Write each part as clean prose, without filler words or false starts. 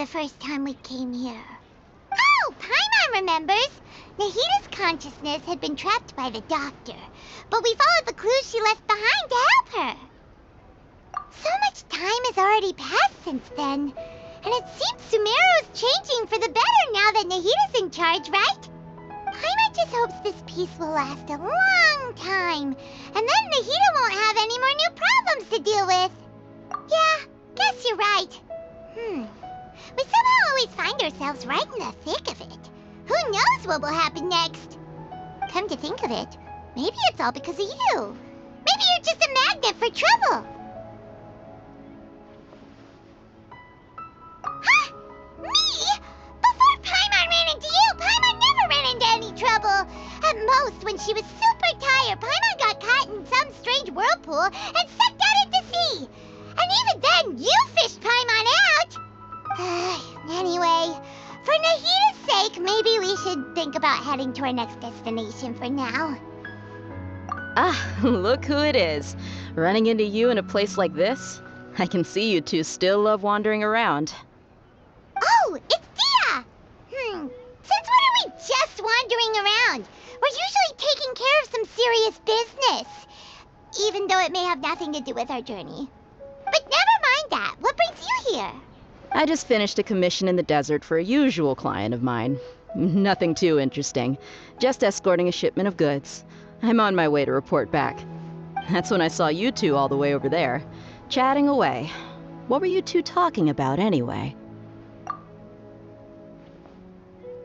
the first time we came here. Oh, Paimon remembers! Nahita's consciousness had been trapped by the doctor, but we followed the clues she left behind to help her. So much time has already passed since then, and it seems Sumeru's changing for the better now that Nahita's in charge, right? Paimon just hopes this peace will last a long time, and then Nahita won't have any more new problems to deal with. Yeah, guess you're right. We somehow always find ourselves right in the thick of it. Who knows what will happen next? Come to think of it, maybe it's all because of you. Maybe you're just a magnet for trouble. Huh? Me? Before Paimon ran into you, Paimon never ran into any trouble. At most, when she was super tired, Paimon got caught in some strange whirlpool and sucked out into sea. And even then, you fished Paimon out! Anyway, for Nahita's sake, maybe we should think about heading to our next destination for now. Ah, look who it is. Running into you in a place like this? I can see you two still love wandering around. Oh, it's Dia! Since when are we just wandering around? We're usually taking care of some serious business. Even though it may have nothing to do with our journey. But never mind that. What brings you here? I just finished a commission in the desert for a usual client of mine. Nothing too interesting. Just escorting a shipment of goods. I'm on my way to report back. That's when I saw you two all the way over there, chatting away. What were you two talking about anyway?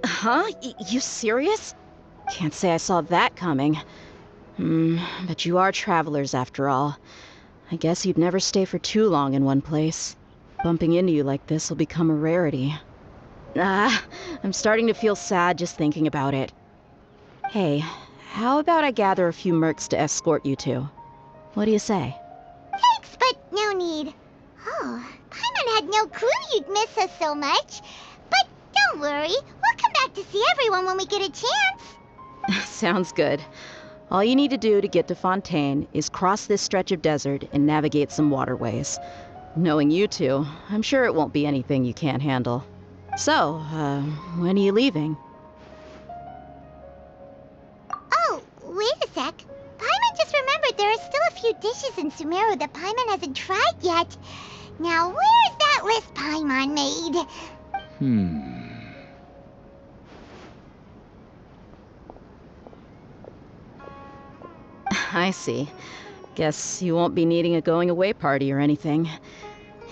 Huh? You serious? Can't say I saw that coming. But you are travelers after all. I guess you'd never stay for too long in one place. Bumping into you like this will become a rarity. I'm starting to feel sad just thinking about it. Hey, how about I gather a few mercs to escort you two? What do you say? Thanks, but no need. Oh, Paimon had no clue you'd miss us so much. But don't worry, we'll come back to see everyone when we get a chance. Sounds good. All you need to do to get to Fontaine is cross this stretch of desert and navigate some waterways. Knowing you two, I'm sure it won't be anything you can't handle. So, when are you leaving? Oh, wait a sec. Paimon just remembered there are still a few dishes in Sumeru that Paimon hasn't tried yet. Now, where's that list Paimon made? I see. Guess you won't be needing a going-away party or anything.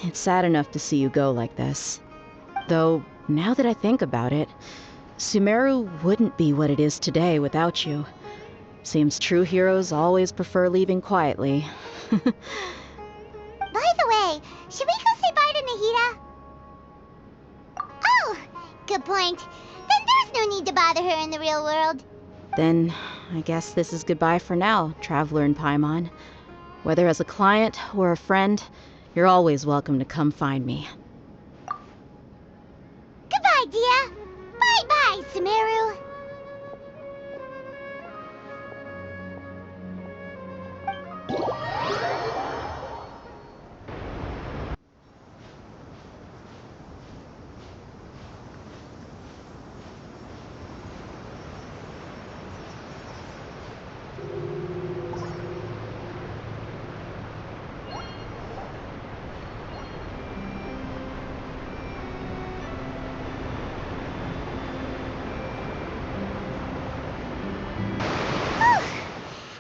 It's sad enough to see you go like this. Though, now that I think about it, Sumeru wouldn't be what it is today without you. Seems true heroes always prefer leaving quietly. By the way, should we go say bye to Nahita? Oh, good point. Then there's no need to bother her in the real world. Then, I guess this is goodbye for now, Traveler in Paimon. Whether as a client or a friend, you're always welcome to come find me. Goodbye, Dia. Bye-bye, Sumeru.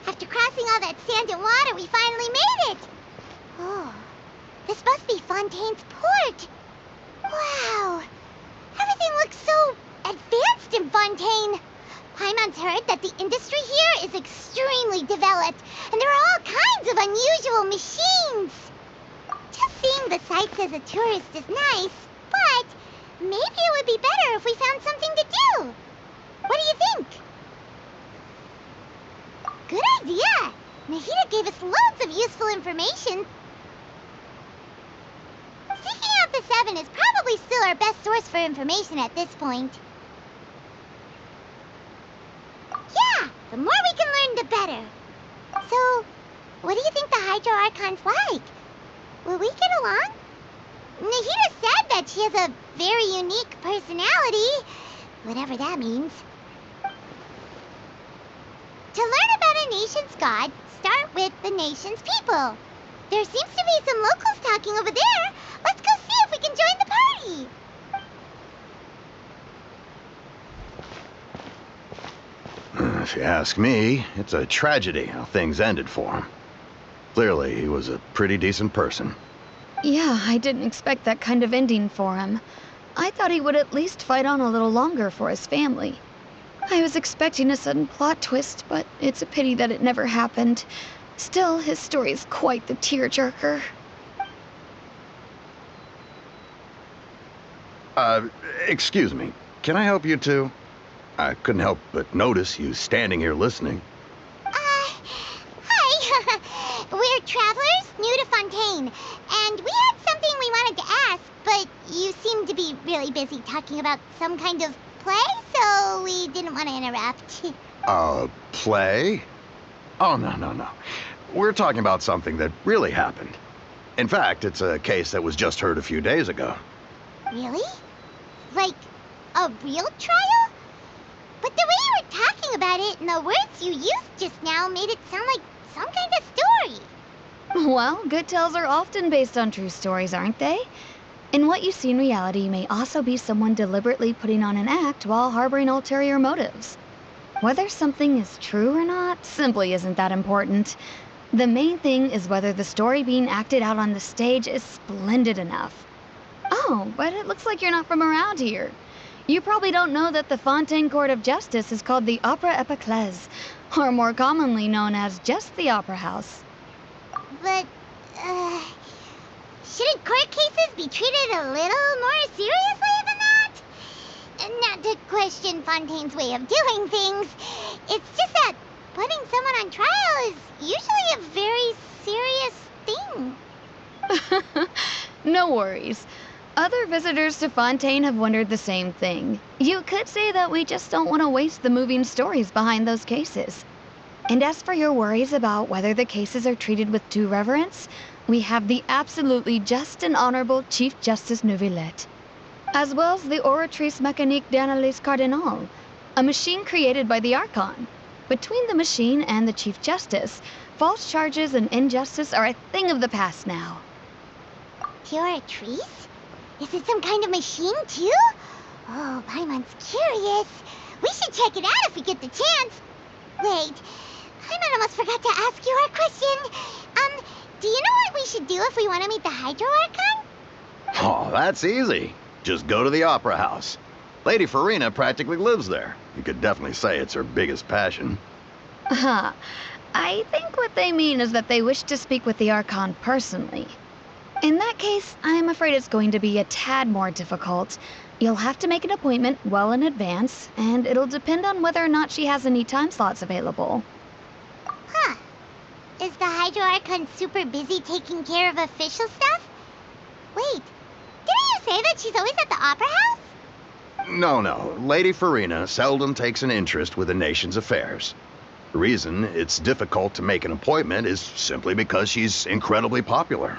After crossing all that sand and water, we finally made it! Oh, this must be Fontaine's port! Wow! Everything looks so advanced in Fontaine! Paimon's heard that the industry here is extremely developed, and there are all kinds of unusual machines! Just seeing the sights as a tourist is nice, but maybe it would be better if we found something to do! What do you think? Good idea! Nahita gave us loads of useful information. Seeking out the Seven is probably still our best source for information at this point. Yeah, the more we can learn, the better. So, what do you think the Hydro Archon's like? Will we get along? Nahida said that she has a very unique personality, whatever that means. To learn about a nation's god, start with the nation's people. There seems to be some locals talking over there. Let's go see if we can join the party. If you ask me, it's a tragedy how things ended for him. Clearly, he was a pretty decent person. Yeah, I didn't expect that kind of ending for him. I thought he would at least fight on a little longer for his family. I was expecting a sudden plot twist, but it's a pity that it never happened. Still, his story is quite the tearjerker. Excuse me. Can I help you too? I couldn't help but notice you standing here listening. Hi. We're travelers new to Fontaine, and we had something we wanted to ask, but you seemed to be really busy talking about some kind of play, so we didn't want to interrupt. Play? Oh, no. We're talking about something that really happened. In fact, it's a case that was just heard a few days ago. Really? Like, a real trial? But the way you were talking about it and the words you used just now made it sound like some kind of story. Well, good tales are often based on true stories, aren't they? And what you see in reality may also be someone deliberately putting on an act while harboring ulterior motives. Whether something is true or not simply isn't that important. The main thing is whether the story being acted out on the stage is splendid enough. Oh, but it looks like you're not from around here. You probably don't know that the Fontaine Court of Justice is called the Opera Epiclese, or more commonly known as just the Opera House. But, shouldn't court cases be treated a little more seriously than that? Not to question Fontaine's way of doing things. It's just that putting someone on trial is usually a very serious thing. No worries. Other visitors to Fontaine have wondered the same thing. You could say that we just don't want to waste the moving stories behind those cases. And as for your worries about whether the cases are treated with due reverence, we have the absolutely just and honorable Chief Justice Neuvillette, as well as the Oratrice Mécanique d'Analyse Cardinal, a machine created by the Archon. Between the machine and the Chief Justice, false charges and injustice are a thing of the past now. Oratrice? Is it some kind of machine, too? Oh, Paimon's curious. We should check it out if we get the chance. Wait, Paimon almost forgot to ask you our question. Do you know what we should do if we want to meet the Hydro Archon? Oh, that's easy. Just go to the Opera House. Lady Farina practically lives there. You could definitely say it's her biggest passion. I think what they mean is that they wish to speak with the Archon personally. In that case, I'm afraid it's going to be a tad more difficult. You'll have to make an appointment well in advance, and it'll depend on whether or not she has any time slots available. Huh. Is the Hydro Archon super busy taking care of official stuff? Wait, didn't you say that she's always at the Opera House? No. Lady Farina seldom takes an interest with the nation's affairs. The reason it's difficult to make an appointment is simply because she's incredibly popular.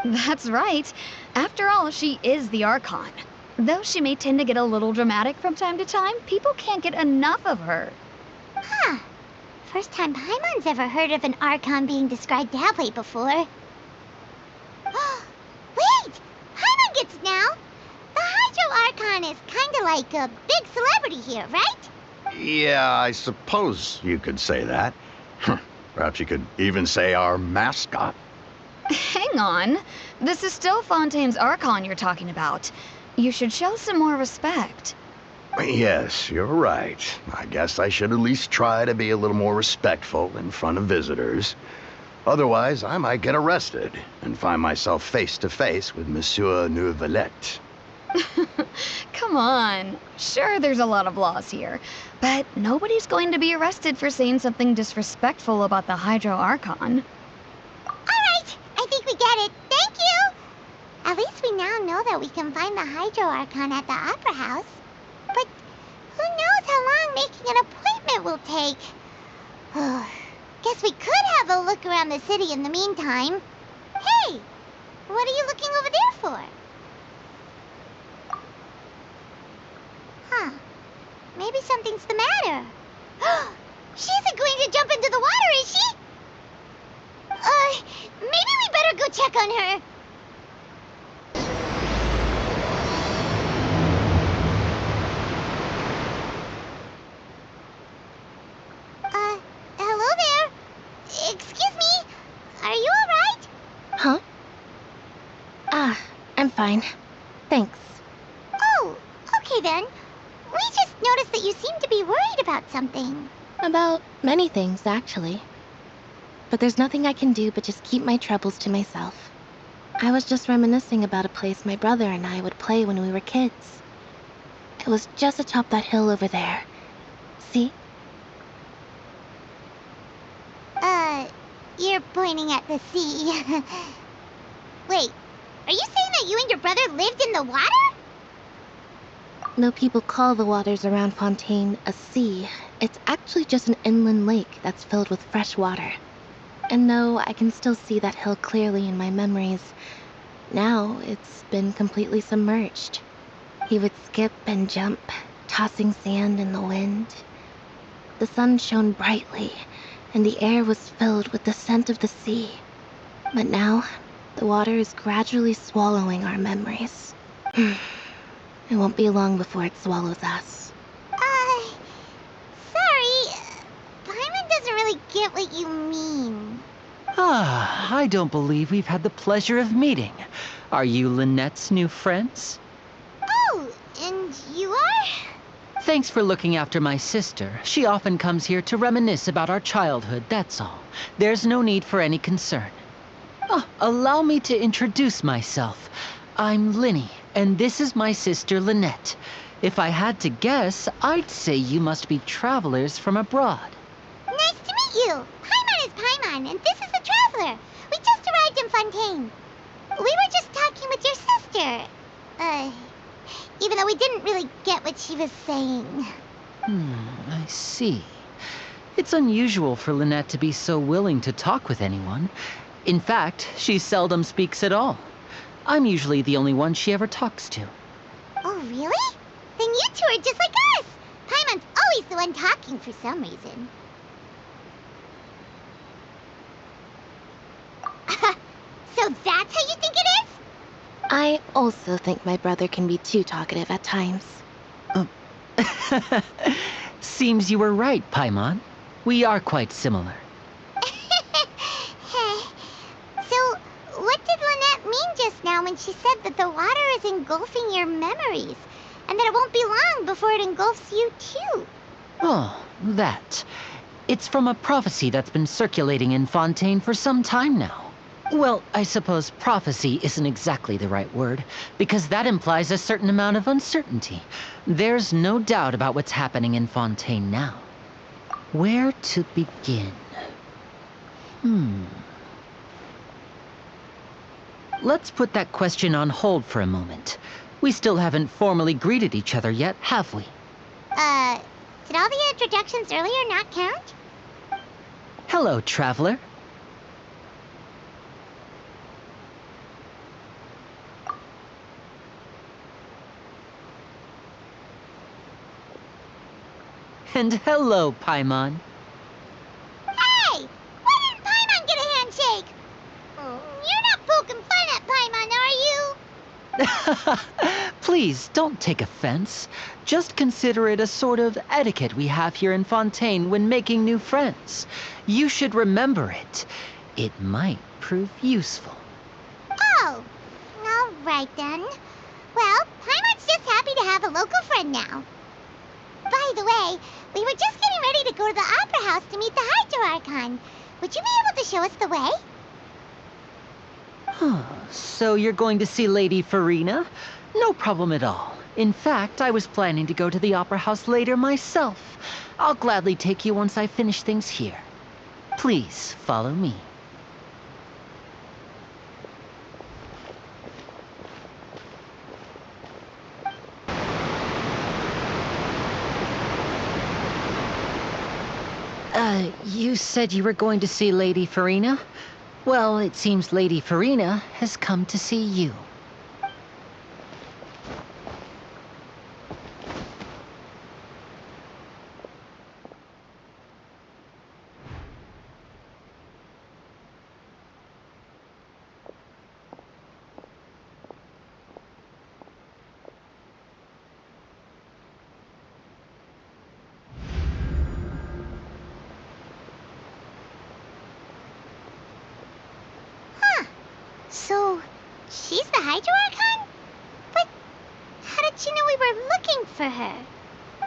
That's right. After all, she is the Archon. Though she may tend to get a little dramatic from time to time, people can't get enough of her. Huh. First time Paimon's ever heard of an Archon being described that way before. Wait! Paimon gets it now! The Hydro Archon is kinda like a big celebrity here, right? Yeah, I suppose you could say that. Perhaps you could even say our mascot. Hang on. This is still Fontaine's Archon you're talking about. You should show some more respect. Yes, you're right. I guess I should at least try to be a little more respectful in front of visitors. Otherwise, I might get arrested and find myself face to face with Monsieur Neuvillette. Come on. Sure, there's a lot of laws here, but nobody's going to be arrested for saying something disrespectful about the Hydro Archon. Alright, I think we get it. Thank you! At least we now know that we can find the Hydro Archon at the Opera House. But who knows how long making an appointment will take? Guess we could have a look around the city in the meantime. Hey! What are you looking over there for? Huh. Maybe something's the matter. She isn't going to jump into the water, is she? Maybe we better go check on her. Hello there. Excuse me. Are you alright? Huh? I'm fine. Thanks. Oh, okay then. We just noticed that you seem to be worried about something. About many things, actually. But there's nothing I can do but just keep my troubles to myself. I was just reminiscing about a place my brother and I would play when we were kids. It was just atop that hill over there. See? You're pointing at the sea. Wait, are you saying that you and your brother lived in the water? Though people call the waters around Fontaine a sea, it's actually just an inland lake that's filled with fresh water. And though I can still see that hill clearly in my memories, now it's been completely submerged. He would skip and jump, tossing sand in the wind. The sun shone brightly, and the air was filled with the scent of the sea. But now, the water is gradually swallowing our memories. It won't be long before it swallows us. Sorry. Paimon doesn't really get what you mean. I don't believe we've had the pleasure of meeting. Are you Lynette's new friends? Oh, and you are? Thanks for looking after my sister. She often comes here to reminisce about our childhood, that's all. There's no need for any concern. Allow me to introduce myself. I'm Linny, and this is my sister Lynette. If I had to guess, I'd say you must be travelers from abroad. Nice to meet you. Paimon is Paimon, and this is the Traveler. We just arrived in Fontaine. We were just talking with your sister. Even though we didn't really get what she was saying. I see. It's unusual for Lynette to be so willing to talk with anyone. In fact, she seldom speaks at all. I'm usually the only one she ever talks to. Oh, really? Then you two are just like us. Paimon's always the one talking for some reason. So that's how you think it is? I also think my brother can be too talkative at times. Seems you were right, Paimon. We are quite similar. So, what did Lynette mean just now when she said that the water is engulfing your memories, and that it won't be long before it engulfs you too? Oh, that. It's from a prophecy that's been circulating in Fontaine for some time now. Well, I suppose prophecy isn't exactly the right word, because that implies a certain amount of uncertainty. There's no doubt about what's happening in Fontaine now. Where to begin? Let's put that question on hold for a moment. We still haven't formally greeted each other yet, have we? Did all the introductions earlier not count? Hello, Traveler. And hello, Paimon. Hey! Why didn't Paimon get a handshake? You're not poking fun at Paimon, are you? Please, don't take offense. Just consider it a sort of etiquette we have here in Fontaine when making new friends. You should remember it. It might prove useful. Oh, all right then. Well, Paimon's just happy to have a local friend now. By the way, we were just getting ready to go to the Opera House to meet the Hydro Archon. Would you be able to show us the way? So you're going to see Lady Farina? No problem at all. In fact, I was planning to go to the Opera House later myself. I'll gladly take you once I finish things here. Please, follow me. You said you were going to see Lady Farina? Well, it seems Lady Farina has come to see you. So, she's the Hydro Archon? But how did she know we were looking for her?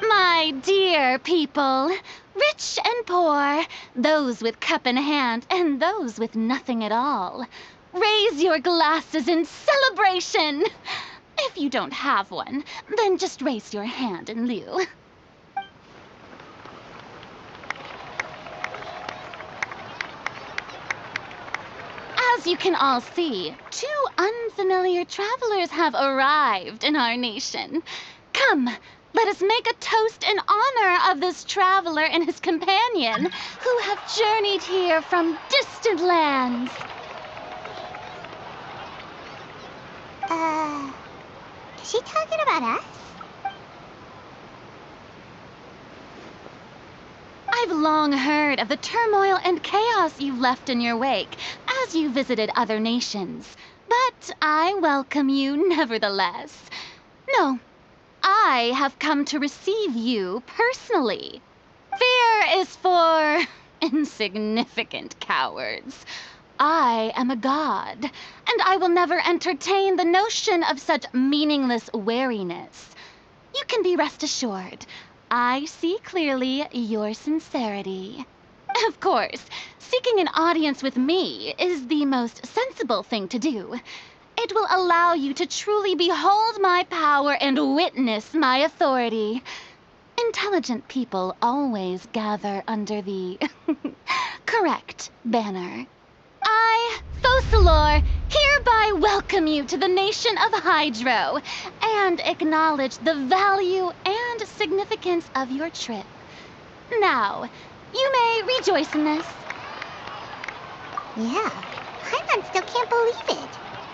My dear people, rich and poor, those with cup in hand and those with nothing at all, raise your glasses in celebration! If you don't have one, then just raise your hand in lieu. As you can all see, 2 unfamiliar travelers have arrived in our nation. Come, let us make a toast in honor of this traveler and his companion, who have journeyed here from distant lands. Is she talking about us? I've long heard of the turmoil and chaos you've left in your wake as you visited other nations, but I welcome you nevertheless. No, I have come to receive you personally. Fear is for insignificant cowards. I am a god, and I will never entertain the notion of such meaningless wariness. You can be rest assured, I see clearly your sincerity. Of course, seeking an audience with me is the most sensible thing to do. It will allow you to truly behold my power and witness my authority. Intelligent people always gather under the correct banner. I, Focalor, hereby welcome you to the nation of Hydro and acknowledge the value and significance of your trip. Now, you may rejoice in this. Yeah, Paimon still can't believe it.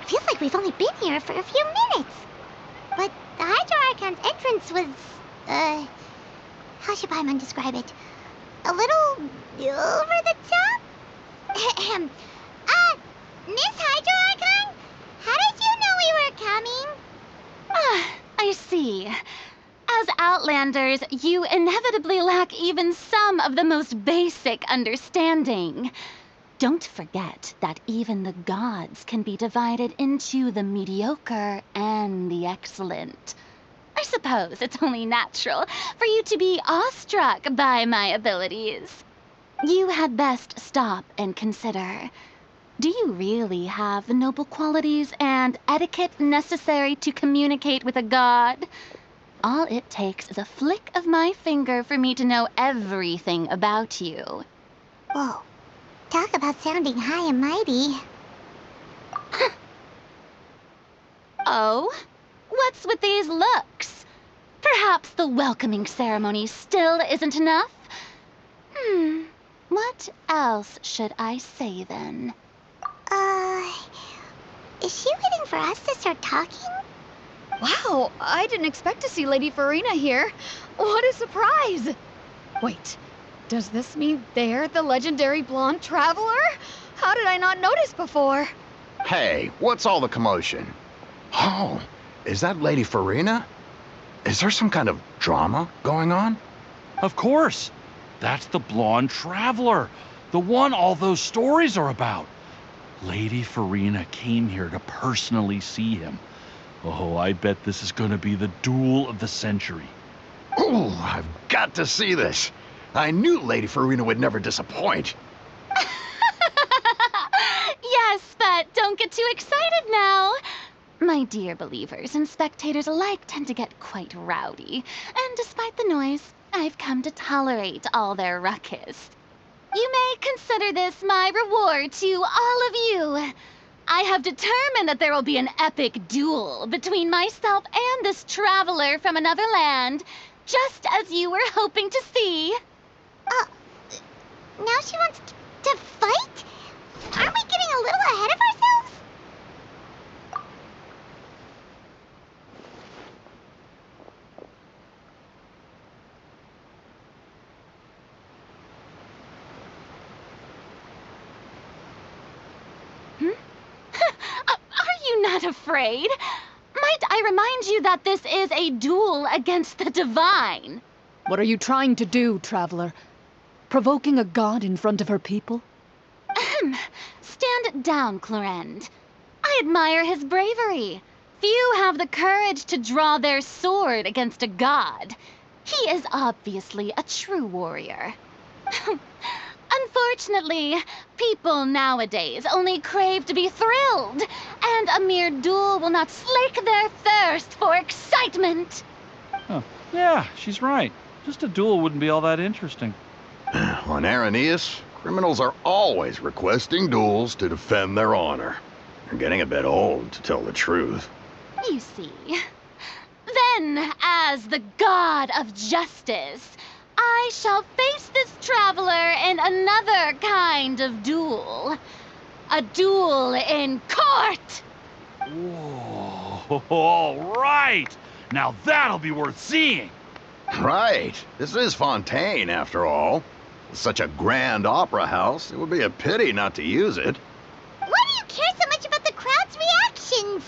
Feels like we've only been here for a few minutes. But the Hydro Archon's entrance was, how should Paimon describe it? A little over the top? Ahem. Miss Hydro Archon? How did you know we were coming? Ah, I see. As Outlanders, you inevitably lack even some of the most basic understanding. Don't forget that even the gods can be divided into the mediocre and the excellent. I suppose it's only natural for you to be awestruck by my abilities. You had best stop and consider. Do you really have the noble qualities and etiquette necessary to communicate with a god? All it takes is a flick of my finger for me to know everything about you. Whoa, talk about sounding high and mighty. Oh? What's with these looks? Perhaps the welcoming ceremony still isn't enough? What else should I say then? Is she waiting for us to start talking? Wow, I didn't expect to see Lady Farina here. What a surprise! Wait, does this mean they're the legendary blonde traveler? How did I not notice before? Hey, what's all the commotion? Oh, is that Lady Farina? Is there some kind of drama going on? Of course. That's the blonde traveler. The one all those stories are about. Lady Farina came here to personally see him. Oh, I bet this is going to be the duel of the century. Ooh, I've got to see this. I knew Lady Farina would never disappoint. Yes, but don't get too excited now. My dear believers and spectators alike tend to get quite rowdy, and despite the noise, I've come to tolerate all their ruckus. You may consider this my reward to all of you. I have determined that there will be an epic duel between myself and this traveler from another land, just as you were hoping to see. Now she wants to fight? Aren't we getting a little ahead of ourselves? Are you not afraid? Might I remind you that this is a duel against the divine? What are you trying to do, traveler? Provoking a god in front of her people? Stand down, Clorend. I I admire his bravery. Few have the courage to draw their sword against a god. He is obviously a true warrior. Unfortunately, people nowadays only crave to be thrilled, and a mere duel will not slake their thirst for excitement. Huh. Yeah, she's right. Just a duel wouldn't be all that interesting. On Araneus, criminals are always requesting duels to defend their honor. They're getting a bit old, to tell the truth. You see. Then, as the god of justice, I shall face this traveler in another kind of duel. A duel in court! Whoa, all right! Now that'll be worth seeing! Right. This is Fontaine, after all. With such a grand opera house, it would be a pity not to use it. Why do you care so much about the crowd's reactions?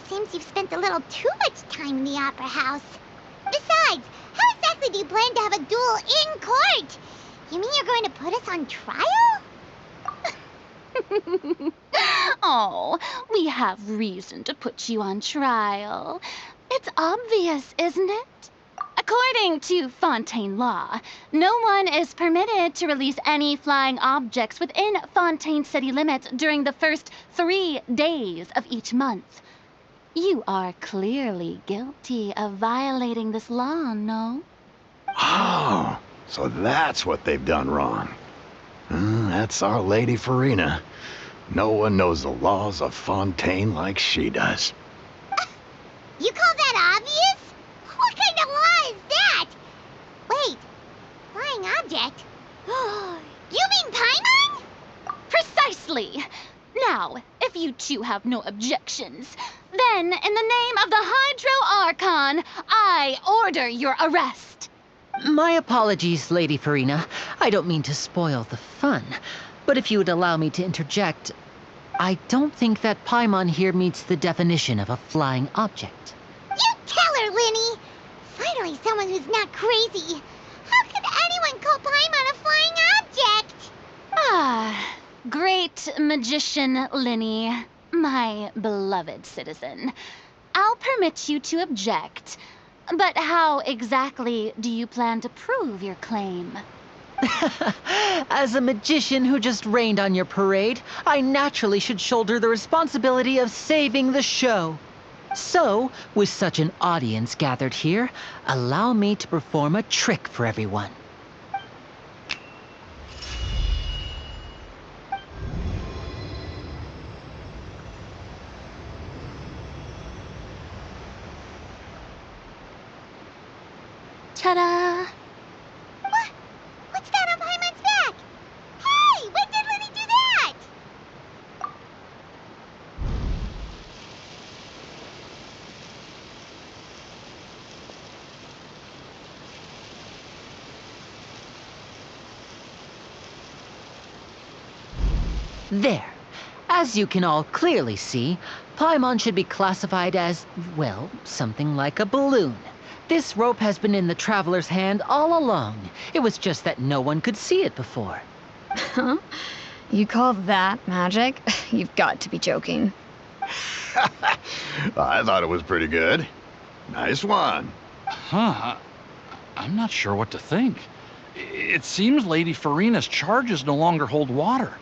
Seems you've spent a little too much time in the opera house. Besides, how exactly do you plan to have a duel in court? You mean you're going to put us on trial? Oh, we have reason to put you on trial. It's obvious, isn't it? According to Fontaine law, no one is permitted to release any flying objects within Fontaine city limits during the first 3 days of each month. You are clearly guilty of violating this law, no? Oh, so that's what they've done wrong. That's Our Lady Farina. No one knows the laws of Fontaine like she does. You call that obvious? What kind of law is that? Wait, flying object? You mean Paimon? Precisely! Now, if you two have no objections, then in the name of the Hydro Archon, I order your arrest. My apologies, Lady Farina. I don't mean to spoil the fun. But if you would allow me to interject, I don't think that Paimon here meets the definition of a flying object. You tell her, Linny! Finally someone who's not crazy. How could anyone call Paimon a flying object? Ah, great magician Linny, my beloved citizen. I'll permit you to object. But how exactly do you plan to prove your claim? As a magician who just rained on your parade, I naturally should shoulder the responsibility of saving the show. So, with such an audience gathered here, allow me to perform a trick for everyone. Ta-da! What's that on Paimon's back? Hey, when did Linny do that? There. As you can all clearly see, Paimon should be classified as, well, something like a balloon. This rope has been in the traveler's hand all along. It was just that no one could see it before. Huh? You call that magic? You've got to be joking. I thought it was pretty good. Nice one. Huh. I'm not sure what to think. It seems Lady Farina's charges no longer hold water.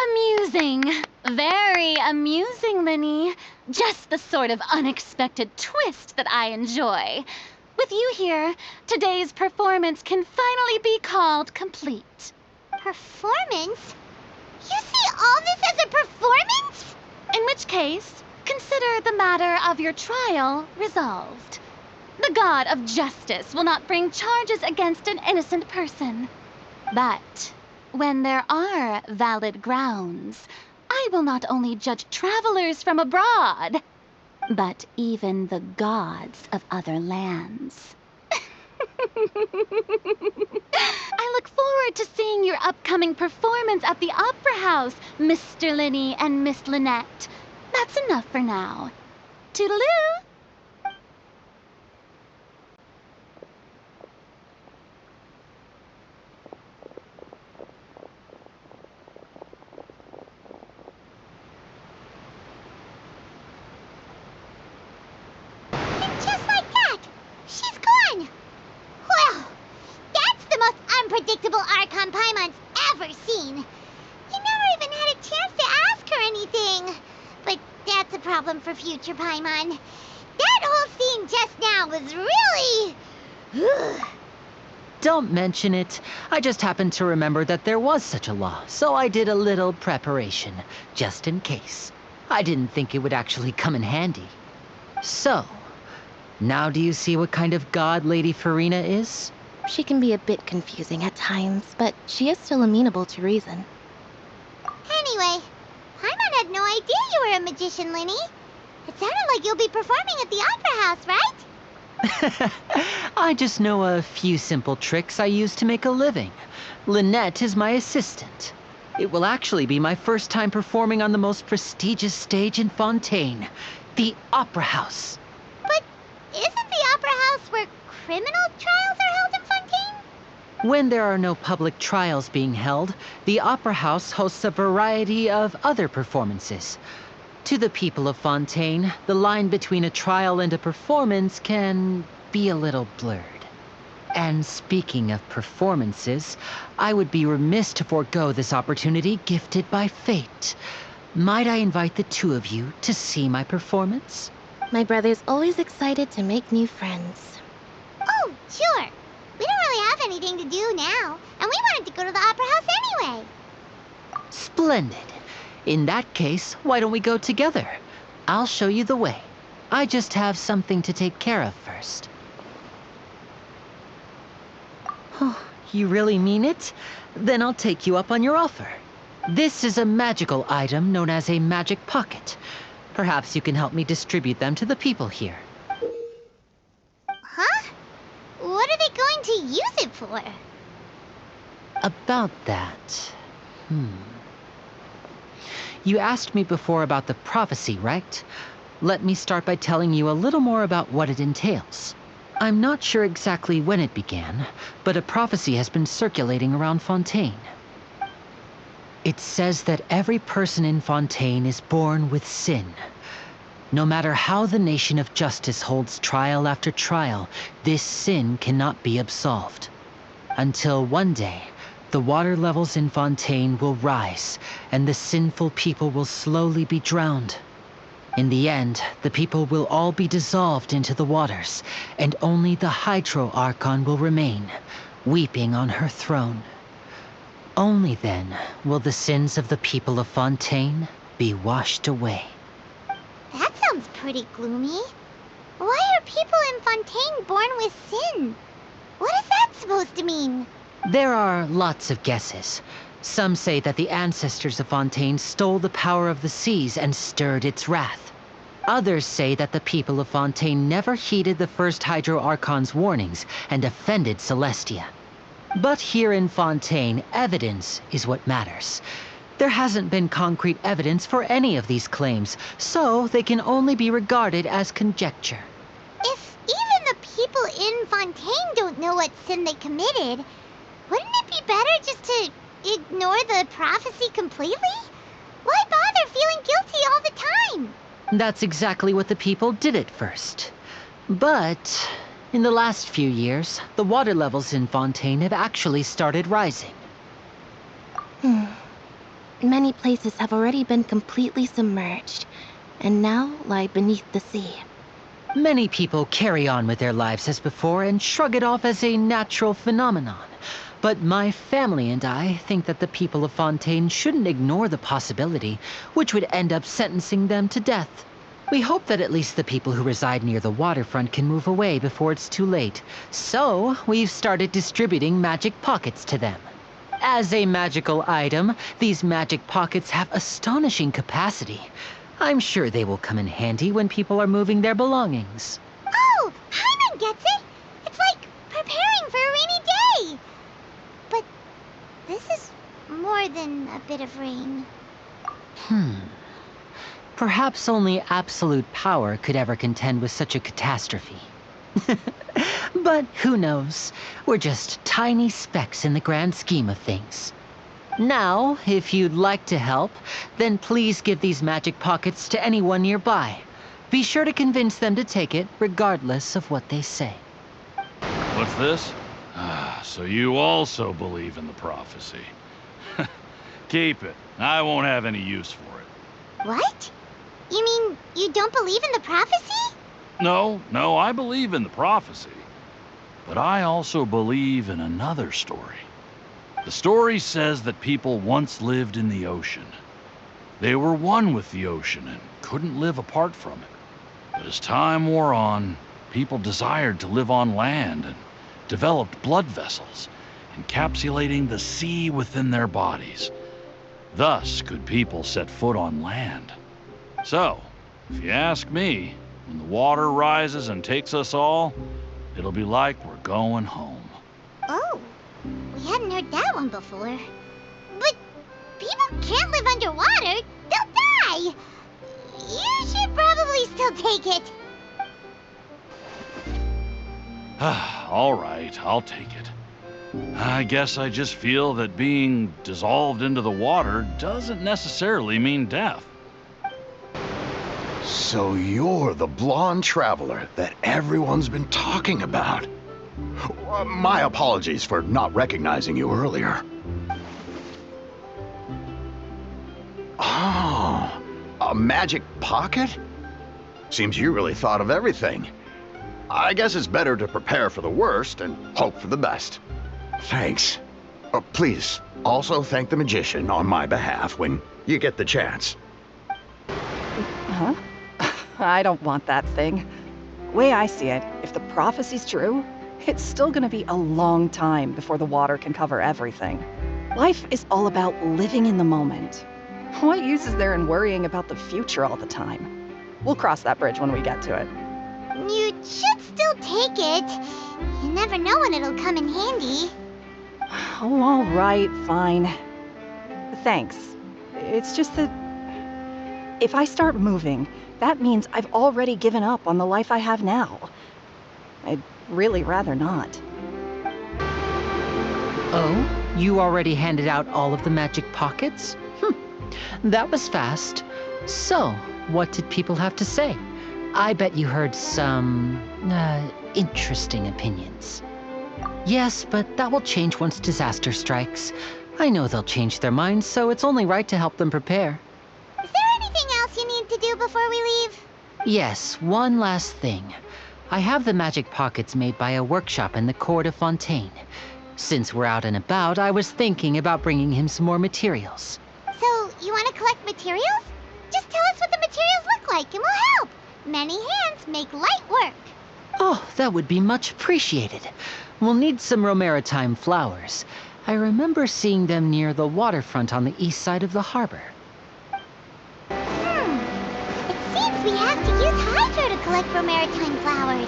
Amusing. Very amusing, Linny. Just the sort of unexpected twist that I enjoy. With you here, today's performance can finally be called complete. Performance? You see all this as a performance? In which case, consider the matter of your trial resolved. The god of justice will not bring charges against an innocent person. But when there are valid grounds, I will not only judge travelers from abroad, but even the gods of other lands. I look forward to seeing your upcoming performance at the Opera House, Mr. Linny and Miss Lynette. That's enough for now. Toodaloo! unpredictable Archon Paimon's ever seen. You never even had a chance to ask her anything. But that's a problem for future Paimon. That whole scene just now was really... Don't mention it. I just happened to remember that there was such a law, so I did a little preparation, just in case. I didn't think it would actually come in handy. So, now do you see what kind of god Lady Farina is? She can be a bit confusing at times, but she is still amenable to reason. Anyway, Paimon had no idea you were a magician, Linny. It sounded like you'll be performing at the Opera House, right? I just know a few simple tricks I use to make a living. Lynette is my assistant. It will actually be my first time performing on the most prestigious stage in Fontaine, the Opera House. But isn't the Opera House where criminal trials are held in Fontaine? When there are no public trials being held, the Opera House hosts a variety of other performances. To the people of Fontaine, the line between a trial and a performance can be a little blurred. And speaking of performances, I would be remiss to forego this opportunity gifted by fate. Might I invite the two of you to see my performance? My brother's always excited to make new friends. Oh, sure. We don't really have anything to do now, and we wanted to go to the Opera House anyway. Splendid. In that case, why don't we go together? I'll show you the way. I just have something to take care of first. Oh, you really mean it? Then I'll take you up on your offer. This is a magical item known as a magic pocket. Perhaps you can help me distribute them to the people here. Huh? What are they going to use it for? About that... You asked me before about the prophecy, right? Let me start by telling you a little more about what it entails. I'm not sure exactly when it began, but a prophecy has been circulating around Fontaine. It says that every person in Fontaine is born with sin. No matter how the nation of justice holds trial after trial, this sin cannot be absolved. Until one day, the water levels in Fontaine will rise, and the sinful people will slowly be drowned. In the end, the people will all be dissolved into the waters, and only the Hydro Archon will remain, weeping on her throne. Only then will the sins of the people of Fontaine be washed away. That sounds pretty gloomy. Why are people in Fontaine born with sin? What is that supposed to mean? There are lots of guesses. Some say that the ancestors of Fontaine stole the power of the seas and stirred its wrath. Others say that the people of Fontaine never heeded the first Hydro Archon's warnings and offended Celestia. But here in Fontaine, evidence is what matters. There hasn't been concrete evidence for any of these claims, so they can only be regarded as conjecture. If even the people in Fontaine don't know what sin they committed, wouldn't it be better just to ignore the prophecy completely? Why bother feeling guilty all the time? That's exactly what the people did at first. But in the last few years, the water levels in Fontaine have actually started rising. Many places have already been completely submerged, and now lie beneath the sea. Many people carry on with their lives as before and shrug it off as a natural phenomenon. But my family and I think that the people of Fontaine shouldn't ignore the possibility, which would end up sentencing them to death. We hope that at least the people who reside near the waterfront can move away before it's too late. So, we've started distributing magic pockets to them. As a magical item, these magic pockets have astonishing capacity. I'm sure they will come in handy when people are moving their belongings. Oh, Paimon gets it! It's like preparing for a rainy day! But this is more than a bit of rain. Perhaps only absolute power could ever contend with such a catastrophe. But who knows? We're just tiny specks in the grand scheme of things. Now, if you'd like to help, then please give these magic pockets to anyone nearby. Be sure to convince them to take it, regardless of what they say. What's this? So you also believe in the prophecy. Keep it. I won't have any use for it. What? You mean you don't believe in the prophecy? No, I believe in the prophecy. But I also believe in another story. The story says that people once lived in the ocean. They were one with the ocean and couldn't live apart from it. But as time wore on, people desired to live on land and developed blood vessels, encapsulating the sea within their bodies. Thus could people set foot on land. So, if you ask me, when the water rises and takes us all, it'll be like we're going home. Oh, we hadn't heard that one before. But people can't live underwater. They'll die. You should probably still take it. All right, I'll take it. I guess I just feel that being dissolved into the water doesn't necessarily mean death. So you're the blonde traveler that everyone's been talking about. My apologies for not recognizing you earlier. Oh, a magic pocket? Seems you really thought of everything. I guess it's better to prepare for the worst and hope for the best. Thanks. Please, also thank the magician on my behalf when you get the chance. Huh? I don't want that thing. Way I see it, if the prophecy's true, it's still gonna be a long time before the water can cover everything. Life is all about living in the moment. What use is there in worrying about the future all the time? We'll cross that bridge when we get to it. You should still take it. You never know when it'll come in handy. Oh, all right, fine. Thanks. It's just that if I start moving, that means I've already given up on the life I have now. I'd really rather not. Oh, you already handed out all of the magic pockets? That was fast. So, what did people have to say? I bet you heard some, interesting opinions. Yes, but that will change once disaster strikes. I know they'll change their minds, so it's only right to help them prepare. Is there anything else you need to do before we leave? Yes, one last thing. I have the magic pockets made by a workshop in the court of Fontaine. Since we're out and about, I was thinking about bringing him some more materials. So, you want to collect materials? Just tell us what the materials look like and we'll help. Many hands make light work. Oh, that would be much appreciated. We'll need some romaritime flowers. I remember seeing them near the waterfront on the east side of the harbor. It seems we have to use hydro to collect romaritime flowers.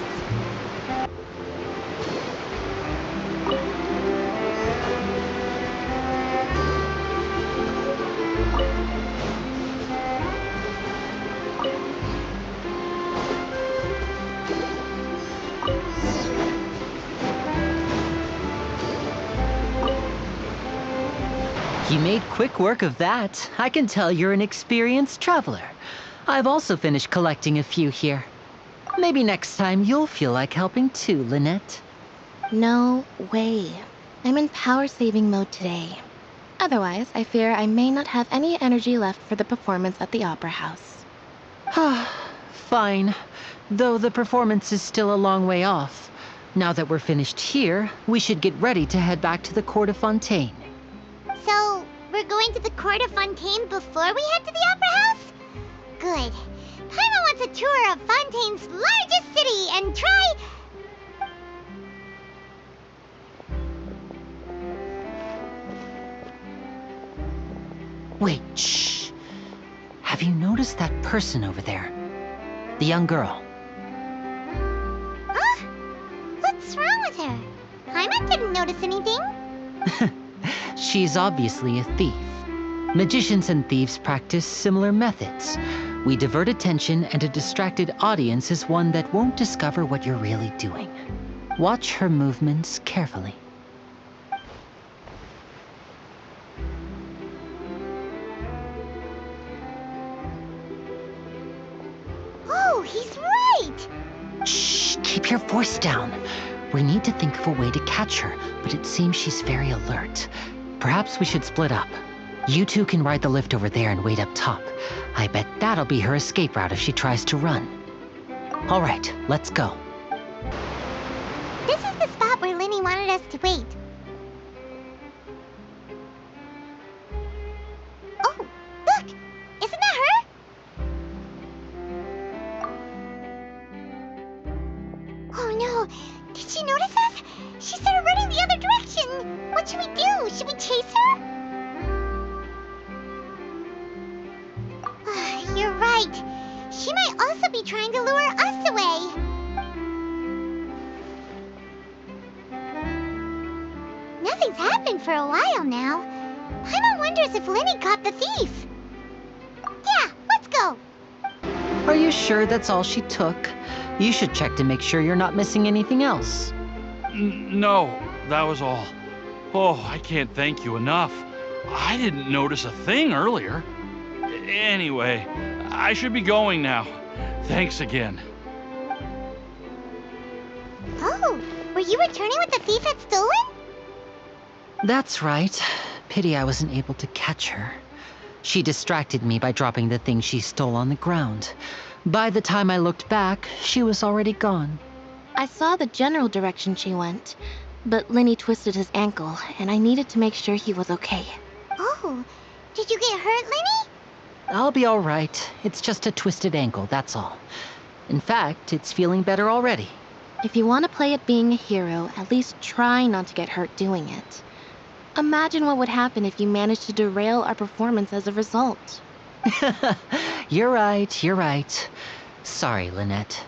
You made quick work of that. I can tell you're an experienced traveler. I've also finished collecting a few here. Maybe next time you'll feel like helping too, Lynette. No way. I'm in power-saving mode today. Otherwise, I fear I may not have any energy left for the performance at the Opera House. Fine. Though the performance is still a long way off. Now that we're finished here, we should get ready to head back to the court of Fontaine. So, we're going to the court of Fontaine before we head to the Opera House? Good. Paimon wants a tour of Fontaine's largest city and try... Wait, shh. Have you noticed that person over there? The young girl. Huh? What's wrong with her? Paimon didn't notice anything. She's obviously a thief. Magicians and thieves practice similar methods. We divert attention, and a distracted audience is one that won't discover what you're really doing. Watch her movements carefully. Oh, he's right! Shh, keep your voice down. We need to think of a way to catch her, but it seems she's very alert. Perhaps we should split up. You two can ride the lift over there and wait up top. I bet that'll be her escape route if she tries to run. All right, let's go. This is the spot where Linny wanted us to wait. Oh, look! Isn't that her? Oh no! Did she notice us? She started running the other direction! What should we do? Should we chase her? You're right. She might also be trying to lure us away. Nothing's happened for a while now. Paimon wonders if Linny caught the thief. Yeah, let's go. Are you sure that's all she took? You should check to make sure you're not missing anything else. No, that was all. Oh, I can't thank you enough. I didn't notice a thing earlier. Anyway, I should be going now. Thanks again. Oh, were you returning what the thief had stolen? That's right. Pity I wasn't able to catch her. She distracted me by dropping the thing she stole on the ground. By the time I looked back, she was already gone. I saw the general direction she went, but Linny twisted his ankle, and I needed to make sure he was okay. Oh, did you get hurt, Linny? I'll be all right. It's just a twisted ankle, that's all. In fact, it's feeling better already. If you want to play at being a hero, at least try not to get hurt doing it. Imagine what would happen if you managed to derail our performance as a result. You're right. Sorry, Lynette.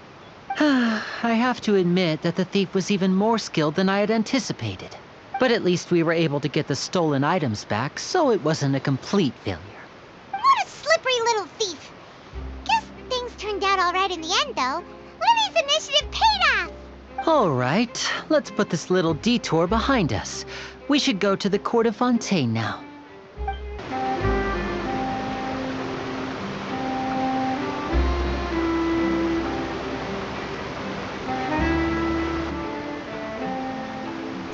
I have to admit that the thief was even more skilled than I had anticipated. But at least we were able to get the stolen items back, so it wasn't a complete failure. What a slippery little thief. Guess things turned out all right in the end, though. Linny's initiative paid off. All right, let's put this little detour behind us. We should go to the Court of Fontaine now.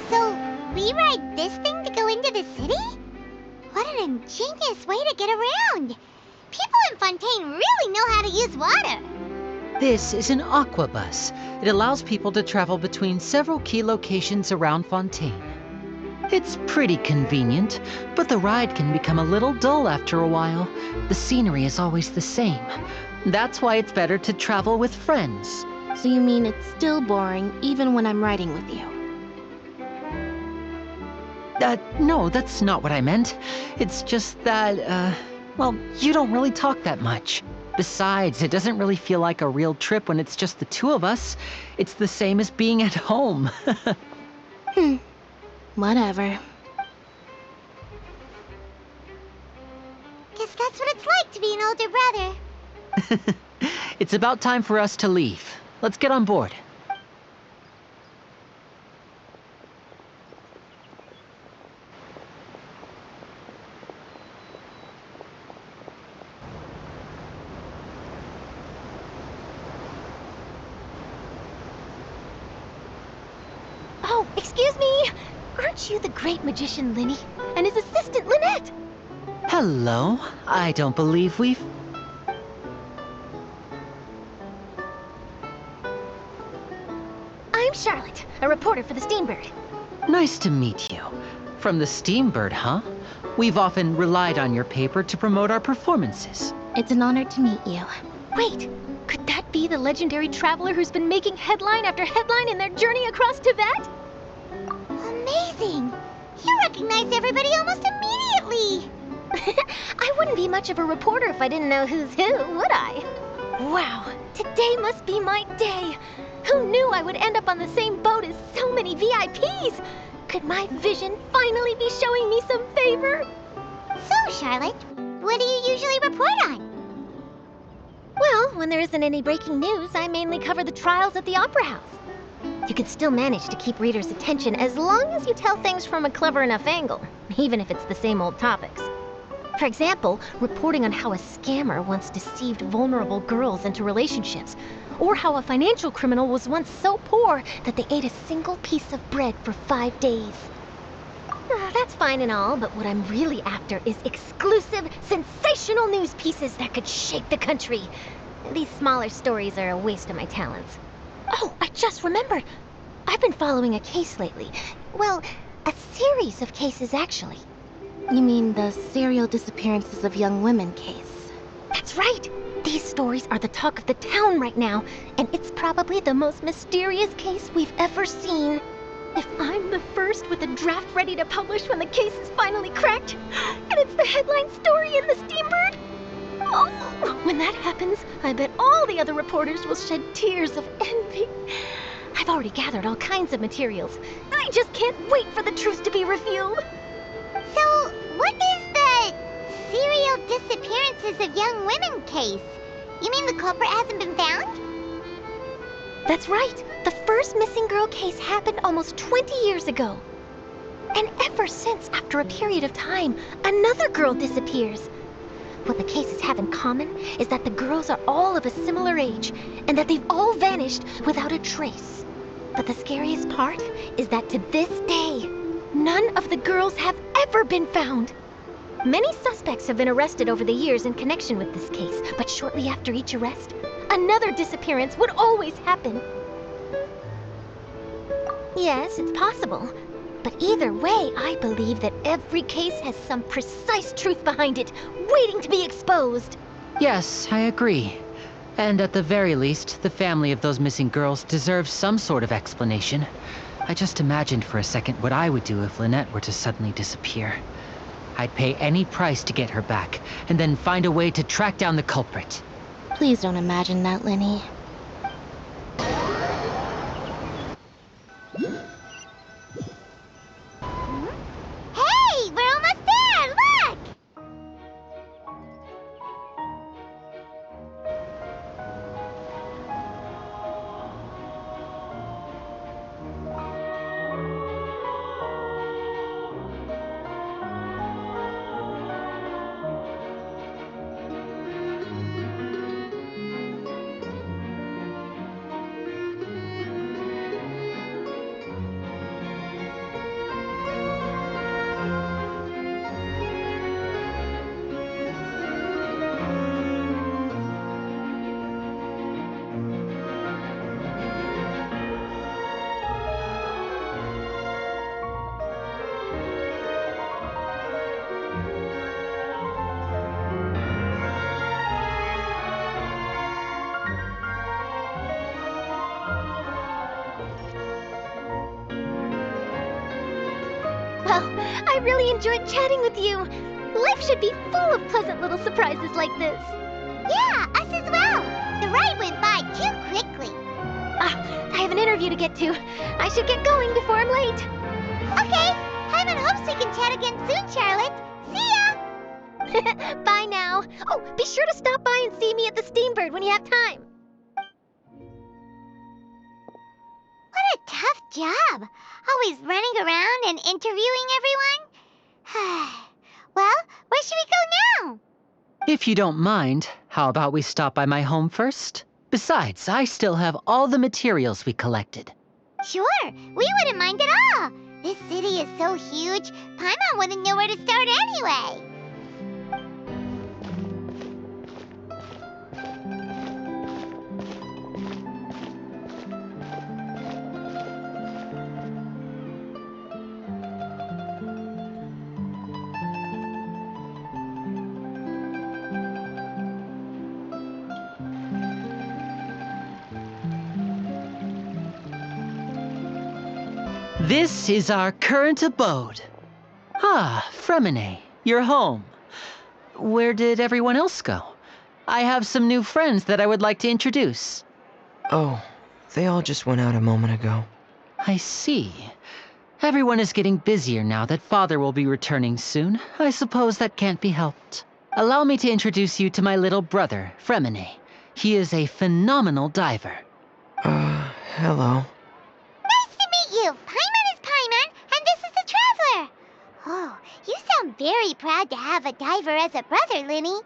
So, we ride this thing to go into the city? What an ingenious way to get around. People in Fontaine really know how to use water. This is an aqua bus. It allows people to travel between several key locations around Fontaine. It's pretty convenient, but the ride can become a little dull after a while. The scenery is always the same. That's why it's better to travel with friends. So you mean it's still boring even when I'm riding with you? No, that's not what I meant. It's just that, well, you don't really talk that much. Besides, it doesn't really feel like a real trip when it's just the two of us. It's the same as being at home. Whatever. Guess that's what it's like to be an older brother. It's about time for us to leave. Let's get on board. Oh, excuse me! Aren't you the great magician Linny and his assistant Lynette? Hello. I don't believe we've... I'm Charlotte, a reporter for the Steambird. Nice to meet you. From the Steambird, huh? We've often relied on your paper to promote our performances. It's an honor to meet you. Wait, could that be the legendary traveler who's been making headline after headline in their journey across Tibet? Amazing! You recognize everybody almost immediately! I wouldn't be much of a reporter if I didn't know who's who, would I? Wow, today must be my day. Who knew I would end up on the same boat as so many VIPs? Could my vision finally be showing me some favor? So, Charlotte, what do you usually report on? Well, when there isn't any breaking news, I mainly cover the trials at the Opera House. You can still manage to keep readers' attention as long as you tell things from a clever enough angle, even if it's the same old topics. For example, reporting on how a scammer once deceived vulnerable girls into relationships, or how a financial criminal was once so poor that they ate a single piece of bread for 5 days. That's fine and all, but what I'm really after is exclusive, sensational news pieces that could shake the country. These smaller stories are a waste of my talents. Oh, I just remembered. I've been following a case lately. Well, a series of cases, actually. You mean the serial disappearances of young women case? That's right! These stories are the talk of the town right now, and it's probably the most mysterious case we've ever seen. If I'm the first with a draft ready to publish when the case is finally cracked, and it's the headline story in the Steambird, oh, when that happens, I bet all the other reporters will shed tears of envy. I've already gathered all kinds of materials. I just can't wait for the truth to be revealed. So, what is the serial disappearances of young women case? You mean the culprit hasn't been found? That's right. The first missing girl case happened almost 20 years ago. And ever since, after a period of time, another girl disappears. What the cases have in common is that the girls are all of a similar age, and that they've all vanished without a trace. But the scariest part is that to this day, none of the girls have ever been found. Many suspects have been arrested over the years in connection with this case, but shortly after each arrest, another disappearance would always happen. Yes, it's possible. But either way, I believe that every case has some precise truth behind it, waiting to be exposed. Yes, I agree. And at the very least, the family of those missing girls deserves some sort of explanation. I just imagined for a second what I would do if Lynette were to suddenly disappear. I'd pay any price to get her back, and then find a way to track down the culprit. Please don't imagine that, Lenny. Hey, we're almost there! Look! Well, I really enjoyed chatting with you. Life should be full of pleasant little surprises like this. Yeah, us as well. The ride went by too quickly. I have an interview to get to. I should get going before I'm late. Okay, Hyman hopes we can chat again soon, Charlotte. See ya! Bye now. Oh, be sure to stop by and see me at the Steambird when you have time. What a tough job. Always running around and interviewing everyone. Well, where should we go now? If you don't mind, how about we stop by my home first? Besides, I still have all the materials we collected. Sure, we wouldn't mind at all. This city is so huge, Paimon wouldn't know where to start anyway. This is our current abode. Ah, Fremine, you're home. Where did everyone else go? I have some new friends that I would like to introduce. Oh, they all just went out a moment ago. I see. Everyone is getting busier now that Father will be returning soon. I suppose that can't be helped. Allow me to introduce you to my little brother, Fremine. He is a phenomenal diver. Hello. Nice to meet you. Paimon is Paimon, and this is the Traveler. Oh, you sound very proud to have a diver as a brother, Linny.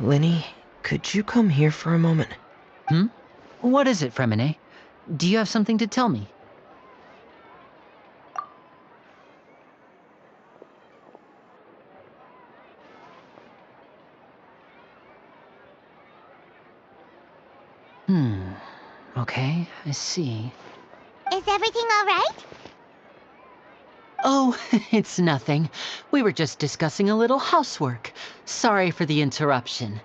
Linny, Could you come here for a moment? What is it, Fremine? Do you have something to tell me? Okay, I see. Is everything all right? Oh, it's nothing. We were just discussing a little housework. Sorry for the interruption.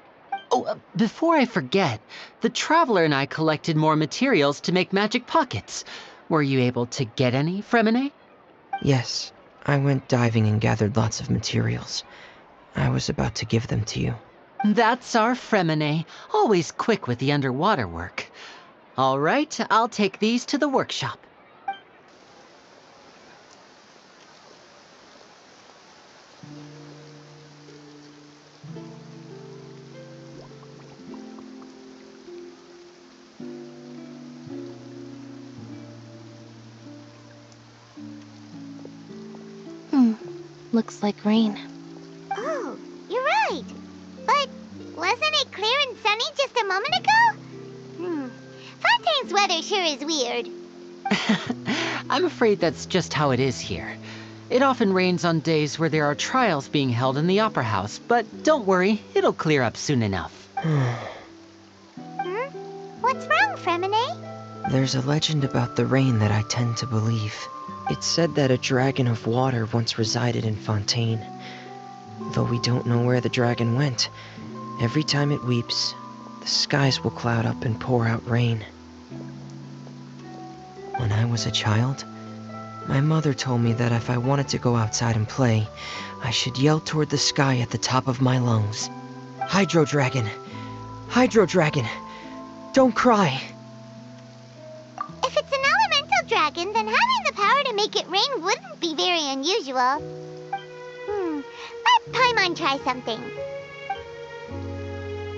Oh, before I forget, the Traveler and I collected more materials to make magic pockets. Were you able to get any, Fremine? Yes, I went diving and gathered lots of materials. I was about to give them to you. That's our Fremine, always quick with the underwater work. All right, I'll take these to the workshop. Looks like rain. Oh, you're right. But wasn't it clear and sunny just a moment ago? Fontaine's weather sure is weird. I'm afraid that's just how it is here. It often rains on days where there are trials being held in the Opera House, but don't worry, it'll clear up soon enough. What's wrong, Fremine? There's a legend about the rain that I tend to believe. It's said that a dragon of water once resided in Fontaine. Though we don't know where the dragon went, every time it weeps, the skies will cloud up and pour out rain. When I was a child, my mother told me that if I wanted to go outside and play, I should yell toward the sky at the top of my lungs. Hydro Dragon! Hydro Dragon! Don't cry! If it's an elemental dragon, then having the power to make it rain wouldn't be very unusual. Let Paimon try something.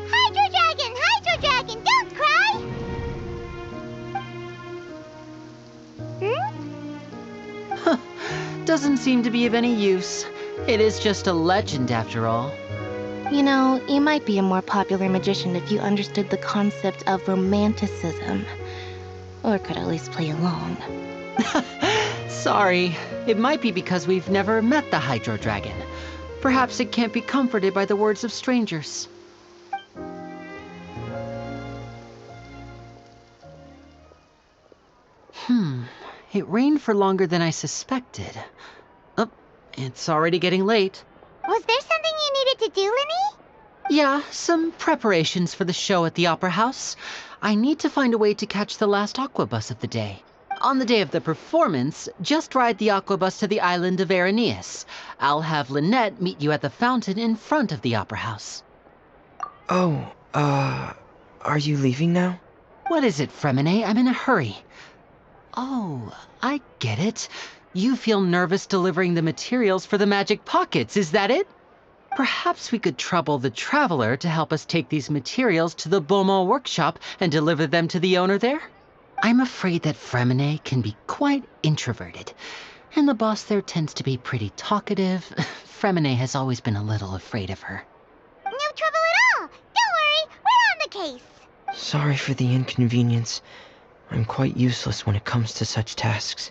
Hydro Dragon, don't cry! Doesn't seem to be of any use. It is just a legend after all. You know, you might be a more popular magician if you understood the concept of romanticism. Or could at least play along. Sorry, it might be because we've never met the Hydro Dragon. Perhaps it can't be comforted by the words of strangers. It rained for longer than I suspected. Oh, it's already getting late. Was there something you needed to do, Linny? Yeah, some preparations for the show at the Opera House. I need to find a way to catch the last aqua bus of the day. On the day of the performance, just ride the aqua bus to the island of Araneus. I'll have Lynette meet you at the fountain in front of the Opera House. Oh, are you leaving now? What is it, Fremine? I'm in a hurry. Oh, I get it. You feel nervous delivering the materials for the magic pockets, is that it? Perhaps we could trouble the Traveler to help us take these materials to the Beaumont workshop and deliver them to the owner there? I'm afraid that Fremine can be quite introverted, and the boss there tends to be pretty talkative. Fremine has always been a little afraid of her. No trouble at all. Don't worry, we're on the case. Sorry for the inconvenience. I'm quite useless when it comes to such tasks.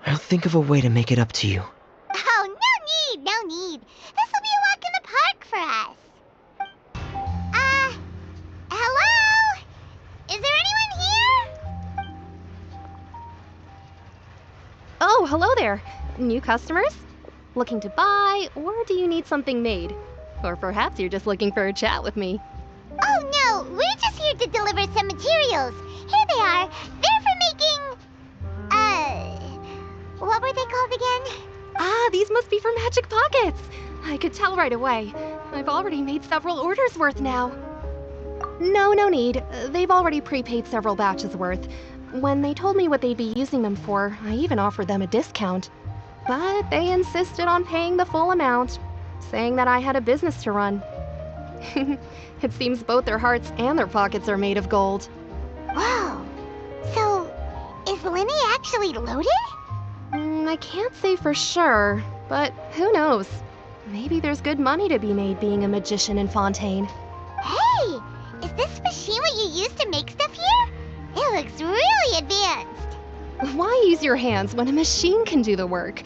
I'll think of a way to make it up to you. Oh, no need. This will be a walk in the park for us. Hello? Is there anyone here? Oh, hello there. New customers? Looking to buy, or do you need something made? Or perhaps you're just looking for a chat with me. Oh, no, we're just here to deliver some materials. Here they are. They're for making... what were they called again? Ah, these must be for magic pockets. I could tell right away. I've already made several orders worth now. No need. They've already prepaid several batches worth. When they told me what they'd be using them for, I even offered them a discount. But they insisted on paying the full amount, saying that I had a business to run. It seems both their hearts and their pockets are made of gold. Whoa. So, is Linny actually loaded? I can't say for sure, but who knows? Maybe there's good money to be made being a magician in Fontaine. Hey, is this machine what you use to make stuff here? It looks really advanced. Why use your hands when a machine can do the work?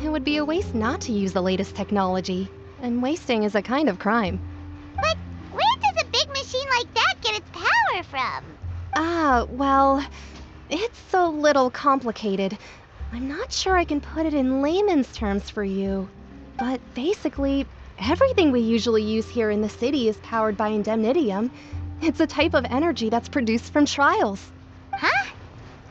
It would be a waste not to use the latest technology. And wasting is a kind of crime. But where does a big machine like that get its power from? Well, it's a little complicated. I'm not sure I can put it in layman's terms for you. But basically, everything we usually use here in the city is powered by indemnitium. It's a type of energy that's produced from trials. Huh?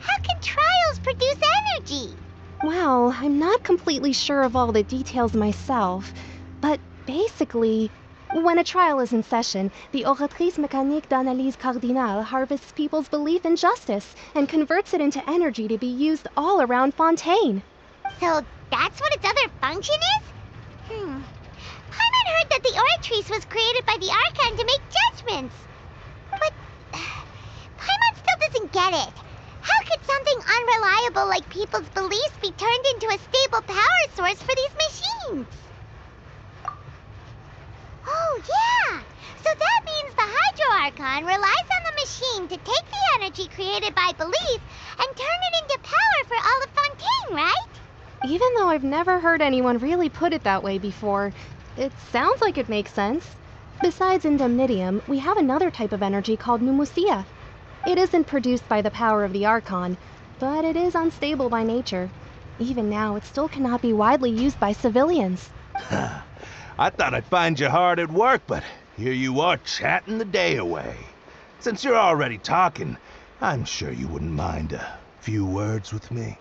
How can trials produce energy? Well, I'm not completely sure of all the details myself, but basically, when a trial is in session, the Oratrice Mécanique d'Analyse Cardinale harvests people's belief in justice and converts it into energy to be used all around Fontaine. So that's what its other function is? Paimon heard that the Oratrice was created by the Archon to make judgments. But Paimon still doesn't get it. How could something unreliable like people's beliefs be turned into a stable power source for these machines? Oh, yeah! So that means the Hydro Archon relies on the machine to take the energy created by belief and turn it into power for all of Fontaine, right? Even though I've never heard anyone really put it that way before, it sounds like it makes sense. Besides indemnitium, we have another type of energy called pneumosia. It isn't produced by the power of the Archon, but it is unstable by nature. Even now, it still cannot be widely used by civilians. I thought I'd find you hard at work, but here you are chatting the day away. Since you're already talking, I'm sure you wouldn't mind a few words with me.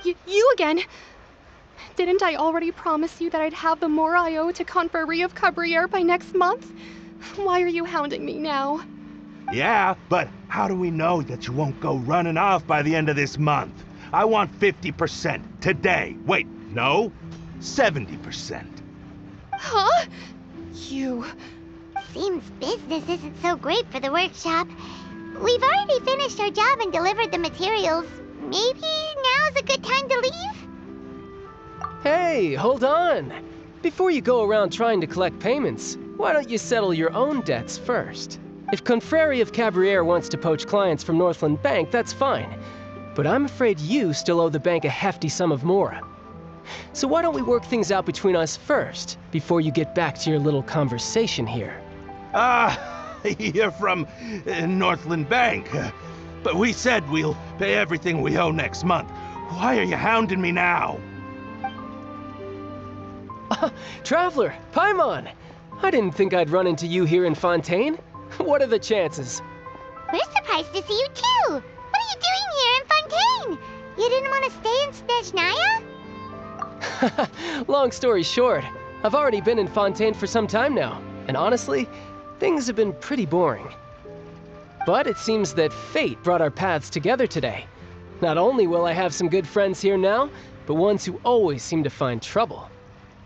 You again? Didn't I already promise you that I'd have the more I owe to Confrérie of Cabriere by next month? Why are you hounding me now? Yeah, but how do we know that you won't go running off by the end of this month? I want 50% today. Wait, no, 70%. Huh? You... Seems business isn't so great for the workshop. We've already finished our job and delivered the materials. Maybe now's a good time to leave? Hey, hold on! Before you go around trying to collect payments, why don't you settle your own debts first? If Confrérie of Cabriere wants to poach clients from Northland Bank, that's fine. But I'm afraid you still owe the bank a hefty sum of mora. So why don't we work things out between us first, before you get back to your little conversation here? You're from Northland Bank. But we said we'll pay everything we owe next month. Why are you hounding me now? Traveler, Paimon! I didn't think I'd run into you here in Fontaine. What are the chances? We're surprised to see you too! What are you doing here in Fontaine? You didn't want to stay in Snezhnaya? Long story short, I've already been in Fontaine for some time now, and honestly, things have been pretty boring. But it seems that fate brought our paths together today. Not only will I have some good friends here now, but ones who always seem to find trouble.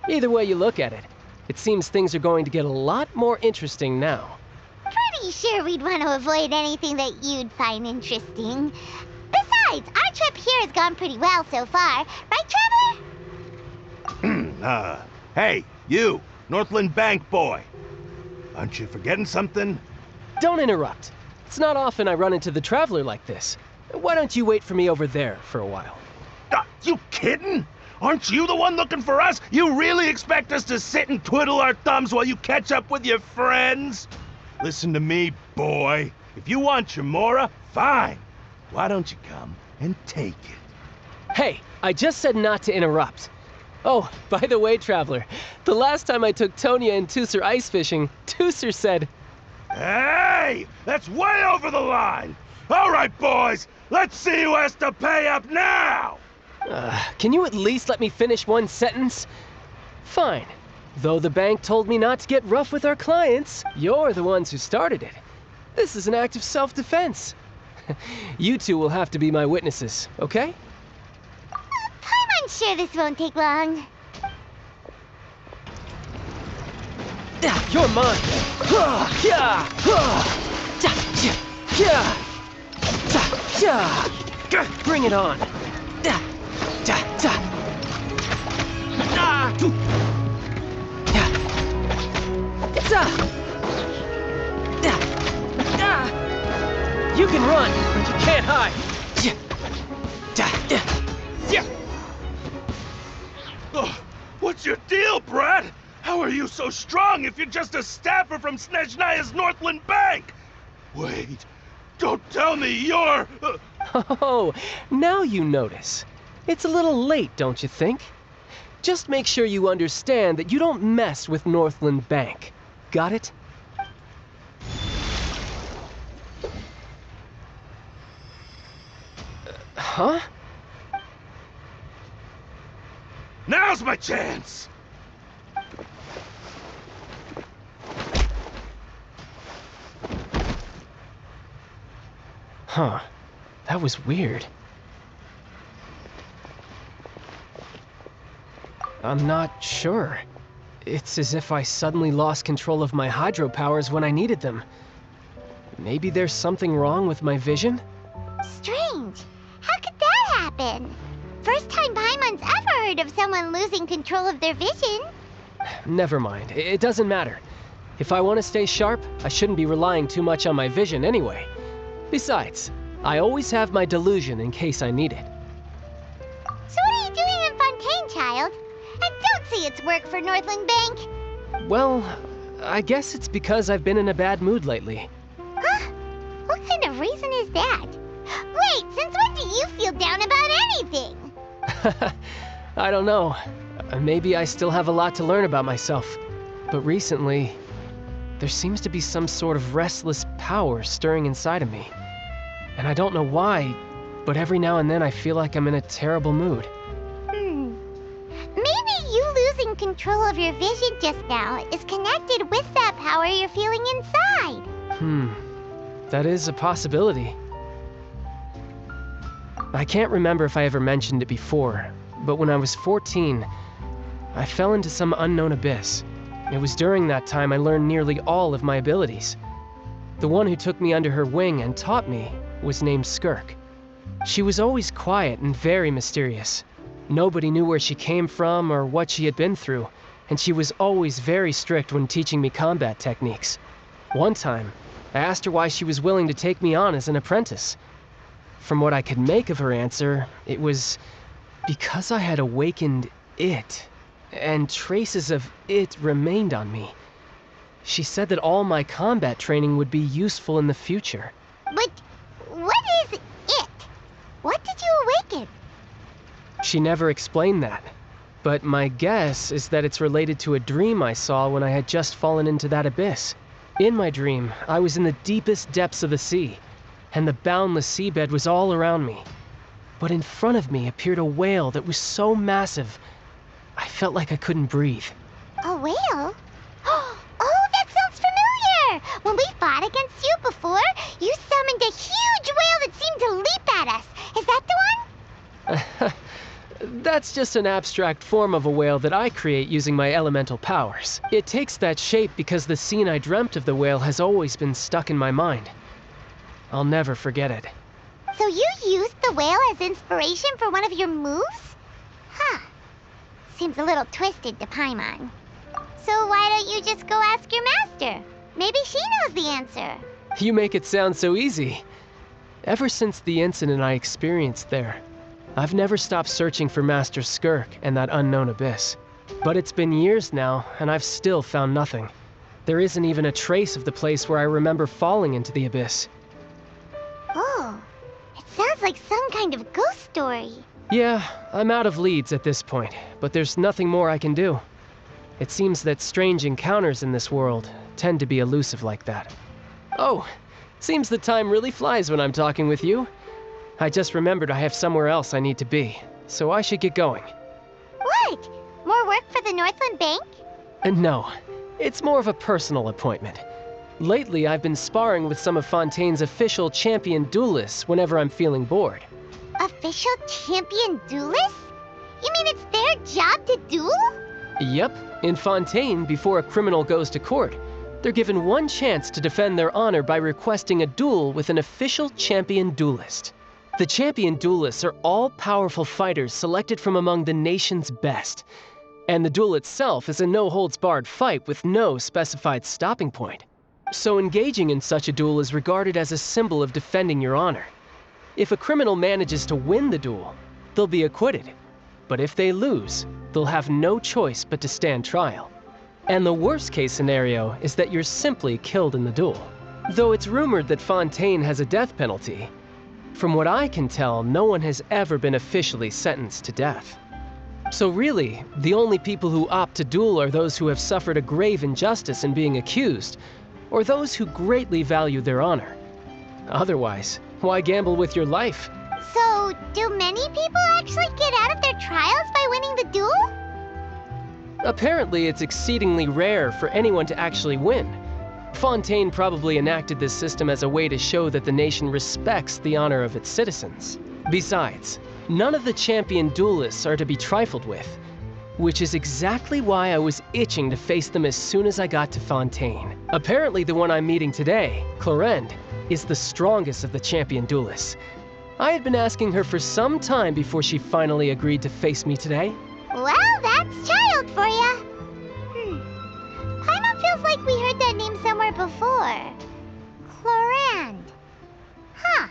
Either way you look at it, it seems things are going to get a lot more interesting now. Pretty sure we'd want to avoid anything that you'd find interesting. Besides, our trip here has gone pretty well so far. Right, Traveler? Hey, you, Northland Bank boy. Aren't you forgetting something? Don't interrupt. It's not often I run into the Traveler like this. Why don't you wait for me over there for a while? You kidding? Aren't you the one looking for us? You really expect us to sit and twiddle our thumbs while you catch up with your friends? Listen to me, boy. If you want your mora, fine. Why don't you come and take it? Hey, I just said not to interrupt. Oh, by the way, Traveler, the last time I took Tonya and Tusser ice fishing, Tusser said... Hey! That's way over the line! All right, boys, let's see who has to pay up now! Can you at least let me finish one sentence? Fine. Though the bank told me not to get rough with our clients, you're the ones who started it. This is an act of self-defense. You two will have to be my witnesses, okay? I'm sure this won't take long. You're mine! Bring it on! You can run, but you can't hide. Ugh, what's your deal, Brad? How are you so strong if you're just a staffer from Snezhnaya's Northland Bank? Wait, don't tell me you're... Oh, now you notice. It's a little late, don't you think? Just make sure you understand that you don't mess with Northland Bank. Got it? Huh? Now's my chance! Huh. That was weird. I'm not sure. It's as if I suddenly lost control of my hydro powers when I needed them. Maybe there's something wrong with my vision? Strange. How could that happen? First time Paimon's ever heard of someone losing control of their vision. Never mind. It doesn't matter. If I want to stay sharp, I shouldn't be relying too much on my vision anyway. Besides, I always have my delusion in case I need it. So what are you doing in Fontaine, child? I don't see its work for Northland Bank. Well, I guess it's because I've been in a bad mood lately. Huh? What kind of reason is that? Wait, since when do you feel down about anything? I don't know. Maybe I still have a lot to learn about myself. But recently, there seems to be some sort of restless power stirring inside of me. And I don't know why, but every now and then I feel like I'm in a terrible mood. Maybe you losing control of your vision just now is connected with that power you're feeling inside. That is a possibility. I can't remember if I ever mentioned it before, but when I was 14, I fell into some unknown abyss. It was during that time I learned nearly all of my abilities. The one who took me under her wing and taught me was named Skirk. She was always quiet and very mysterious. Nobody knew where she came from or what she had been through, and she was always very strict when teaching me combat techniques. One time, I asked her why she was willing to take me on as an apprentice. From what I could make of her answer, it was because I had awakened it, and traces of it remained on me. She said that all my combat training would be useful in the future. But what is it? What did you awaken? She never explained that, but my guess is that it's related to a dream I saw when I had just fallen into that abyss. In my dream, I was in the deepest depths of the sea, and the boundless seabed was all around me. But in front of me appeared a whale that was so massive, I felt like I couldn't breathe. A whale? Oh, that sounds familiar! When we fought against you before, you summoned a huge whale that seemed to leap at us. Is that the one? That's just an abstract form of a whale that I create using my elemental powers. It takes that shape because the scene I dreamt of the whale has always been stuck in my mind. I'll never forget it. So you used the whale as inspiration for one of your moves? Huh. Seems a little twisted to Paimon. So why don't you just go ask your master? Maybe she knows the answer. You make it sound so easy. Ever since the incident I experienced there, I've never stopped searching for Master Skirk and that unknown abyss. But it's been years now, and I've still found nothing. There isn't even a trace of the place where I remember falling into the abyss. Oh, it sounds like some kind of ghost story. Yeah, I'm out of leads at this point, but there's nothing more I can do. It seems that strange encounters in this world tend to be elusive like that. Oh, seems the time really flies when I'm talking with you. I just remembered I have somewhere else I need to be, so I should get going. What? More work for the Northland Bank? No, it's more of a personal appointment. Lately, I've been sparring with some of Fontaine's official champion duelists whenever I'm feeling bored. Official champion duelists? You mean it's their job to duel? Yep, in Fontaine, before a criminal goes to court, they're given one chance to defend their honor by requesting a duel with an official champion duelist. The champion duelists are all-powerful fighters selected from among the nation's best. And the duel itself is a no-holds-barred fight with no specified stopping point. So engaging in such a duel is regarded as a symbol of defending your honor. If a criminal manages to win the duel, they'll be acquitted. But if they lose, they'll have no choice but to stand trial. And the worst case scenario is that you're simply killed in the duel. Though it's rumored that Fontaine has a death penalty, from what I can tell, no one has ever been officially sentenced to death. So really, the only people who opt to duel are those who have suffered a grave injustice in being accused, or those who greatly value their honor. Otherwise, why gamble with your life? So, do many people actually get out of their trials by winning the duel? Apparently, it's exceedingly rare for anyone to actually win. Fontaine probably enacted this system as a way to show that the nation respects the honor of its citizens. Besides, none of the champion duelists are to be trifled with, which is exactly why I was itching to face them as soon as I got to Fontaine. Apparently the one I'm meeting today, Clorinde, is the strongest of the champion duelists. I had been asking her for some time before she finally agreed to face me today. Well, that's child for ya. Paimon feels like we heard that name somewhere before. Clorinde. Huh.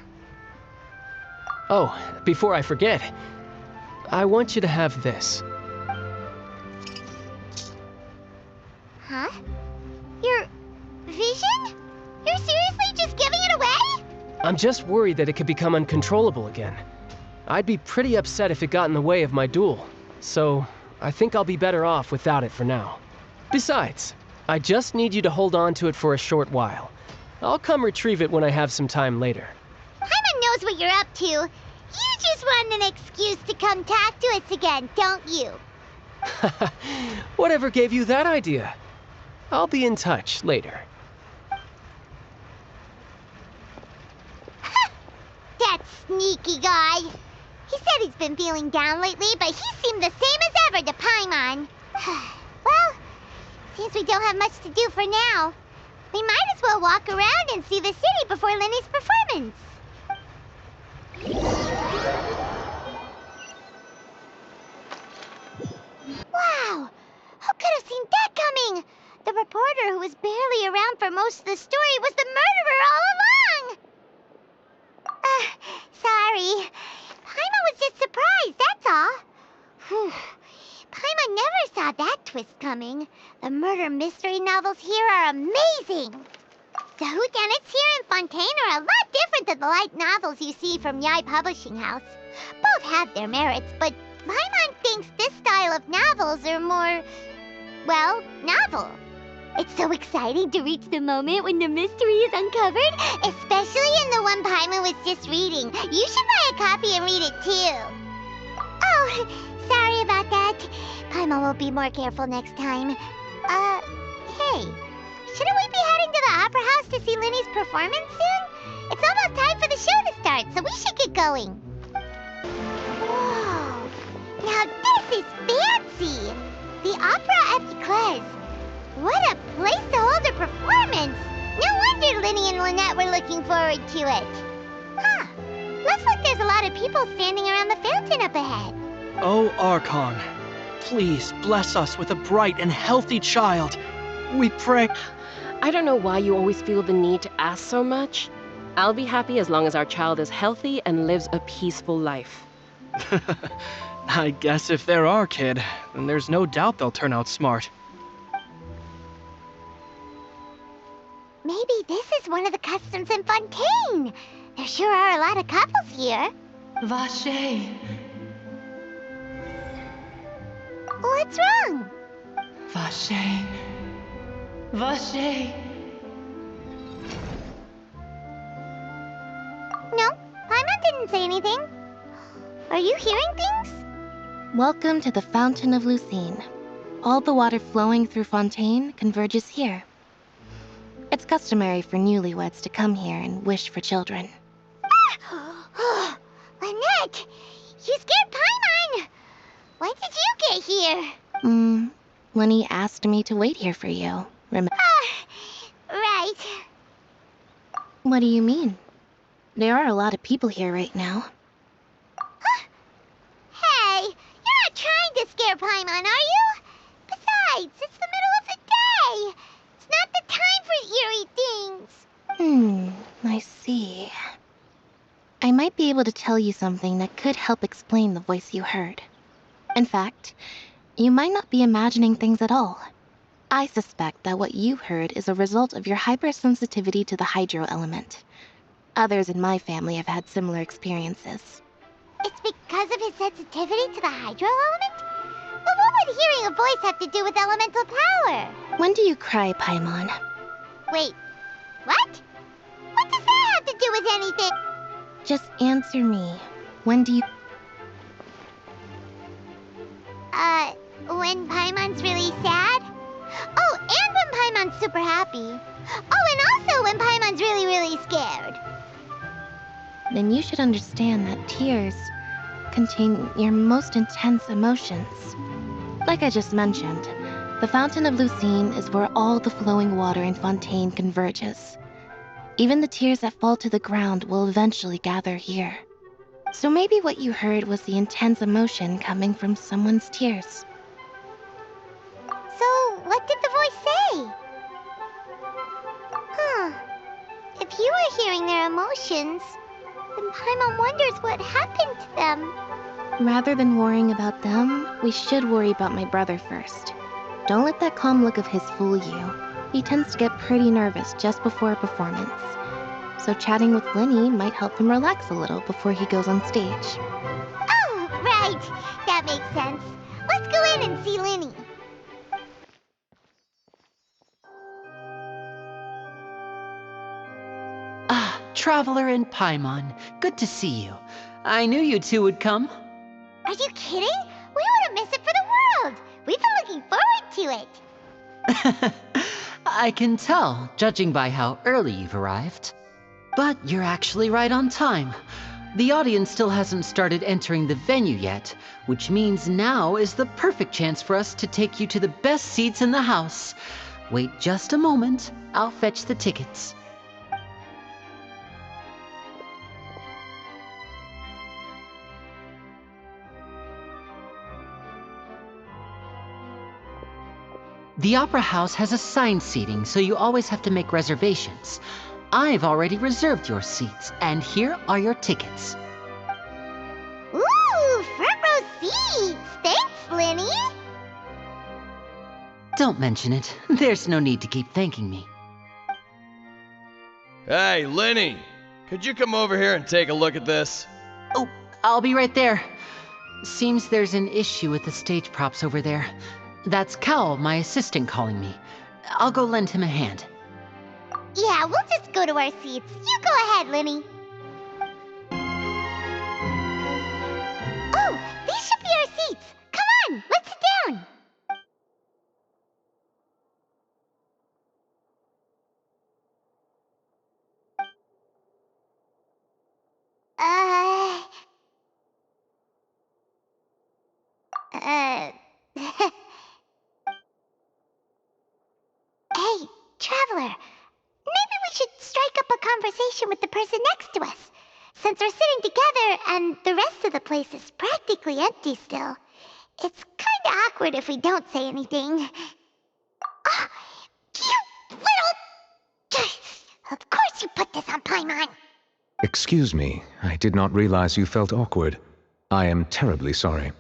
Oh, before I forget, I want you to have this. Huh? Your vision? You're seriously just giving it away? I'm just worried that it could become uncontrollable again. I'd be pretty upset if it got in the way of my duel, so I think I'll be better off without it for now. Besides, I just need you to hold on to it for a short while. I'll come retrieve it when I have some time later. Paimon knows what you're up to. You just want an excuse to come talk to us again, don't you? Whatever gave you that idea? I'll be in touch later. That sneaky guy. He said he's been feeling down lately, but he seemed the same as ever to Paimon. Well, since we don't have much to do for now, we might as well walk around and see the city before Lenny's performance. Wow! Who could have seen that coming? The reporter who was barely around for most of the story was the murderer all along! Sorry. Paimon was just surprised, that's all. Whew. Paimon never saw that twist coming. The murder mystery novels here are amazing. The whodunits here in Fontaine are a lot different than the light novels you see from Yai Publishing House. Both have their merits, but Paimon thinks this style of novels are more, well, novel. It's so exciting to reach the moment when the mystery is uncovered, especially in the one Paimon was just reading. You should buy a copy and read it too. Oh, sorry about that. Paimon will be more careful next time. Hey, shouldn't we be heading to the Opera House to see Lenny's performance soon? It's almost time for the show to start, so we should get going. Whoa, now this is fancy! The Opera Epiclese. What a place to hold a performance! No wonder Lenny and Lynette were looking forward to it. Huh, looks like there's a lot of people standing around the fountain up ahead. Oh, Archon, please bless us with a bright and healthy child. We pray. I don't know why you always feel the need to ask so much. I'll be happy as long as our child is healthy and lives a peaceful life. I guess if they're our kid, then there's no doubt they'll turn out smart. Maybe this is one of the customs in Fontaine. There sure are a lot of couples here. Vache. What's wrong? Vache. Vache. No, Paimon didn't say anything. Are you hearing things? Welcome to the Fountain of Lucine. All the water flowing through Fontaine converges here. It's customary for newlyweds to come here and wish for children. Ah! Lynette! You scared Paimon! When did you get here? Lenny asked me to wait here for you. Right. What do you mean? There are a lot of people here right now. Hey, you're not trying to scare Paimon, are you? Besides, it's the middle of the day. It's not the time for eerie might be able to tell you something that could help explain the voice you heard. In fact, you might not be imagining things at all. I suspect that what you heard is a result of your hypersensitivity to the hydro element. Others in my family have had similar experiences. It's because of his sensitivity to the hydro element? But what would hearing a voice have to do with elemental power? When do you cry, Paimon? Wait, what? What does that have to do with anything? Just answer me. When do you... When Paimon's really sad? Oh, and when Paimon's super happy. Oh, and also when Paimon's really, really scared. Then you should understand that tears contain your most intense emotions. Like I just mentioned, the Fountain of Lucine is where all the flowing water in Fontaine converges. Even the tears that fall to the ground will eventually gather here. So maybe what you heard was the intense emotion coming from someone's tears. So, what did the voice say? Huh. If you were hearing their emotions, then Paimon wonders what happened to them. Rather than worrying about them, we should worry about my brother first. Don't let that calm look of his fool you. He tends to get pretty nervous just before a performance. So chatting with Linny might help him relax a little before he goes on stage. Oh, right. That makes sense. Let's go in and see Linny. Ah, Traveler and Paimon. Good to see you. I knew you two would come. Are you kidding? We wouldn't miss it for the world. We've been looking forward to it. I can tell, judging by how early you've arrived. But you're actually right on time. The audience still hasn't started entering the venue yet, which means now is the perfect chance for us to take you to the best seats in the house. Wait just a moment. I'll fetch the tickets. The Opera House has assigned seating, so you always have to make reservations. I've already reserved your seats, and here are your tickets. Ooh, front row seats! Thanks, Linny! Don't mention it. There's no need to keep thanking me. Hey, Linny! Could you come over here and take a look at this? Oh, I'll be right there. Seems there's an issue with the stage props over there. That's Cal, my assistant, calling me. I'll go lend him a hand. Yeah, we'll just go to our seats. You go ahead, Linny. Oh, these should be our seats. Come on, let's sit down. Hey, Traveler. Maybe we should strike up a conversation with the person next to us. Since we're sitting together and the rest of the place is practically empty still, it's kinda awkward if we don't say anything. Ah, you little... Of course you put this on Paimon. Excuse me, I did not realize you felt awkward. I am terribly sorry.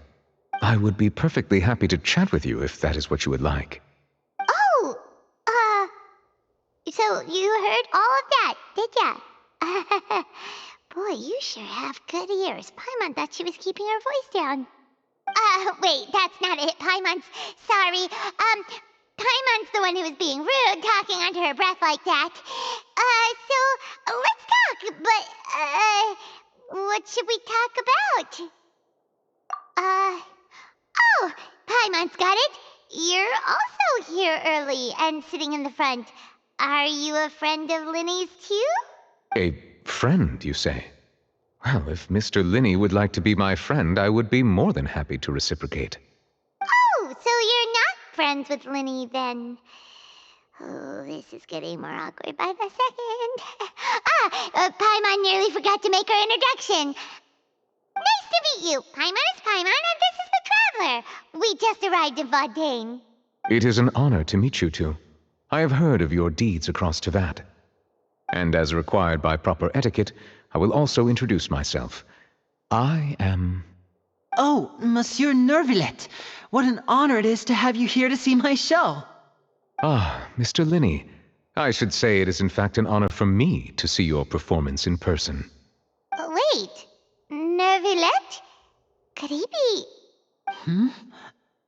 I would be perfectly happy to chat with you if that is what you would like. Oh, so you heard all of that, did ya? Boy, you sure have good ears. Paimon thought she was keeping her voice down. Wait, that's not it. Paimon's... Sorry. Paimon's the one who was being rude, talking under her breath like that. So, let's talk, but, what should we talk about? Oh, Paimon's got it. You're also here early and sitting in the front. Are you a friend of Linny's too? A friend, you say? Well, if Mr. Linny would like to be my friend, I would be more than happy to reciprocate. Oh, so you're not friends with Linny then? Oh, this is getting more awkward by the second. Paimon nearly forgot to make her introduction. Nice to meet you. Paimon is Paimon, and this is the Traveler. We just arrived in Fontaine. It is an honor to meet you two. I have heard of your deeds across Tevat. And as required by proper etiquette, I will also introduce myself. I am... Oh, Monsieur Nervillet. What an honor it is to have you here to see my show. Ah, Mr. Linney. I should say it is in fact an honor for me to see your performance in person. Wait, Nervillet? Could he be...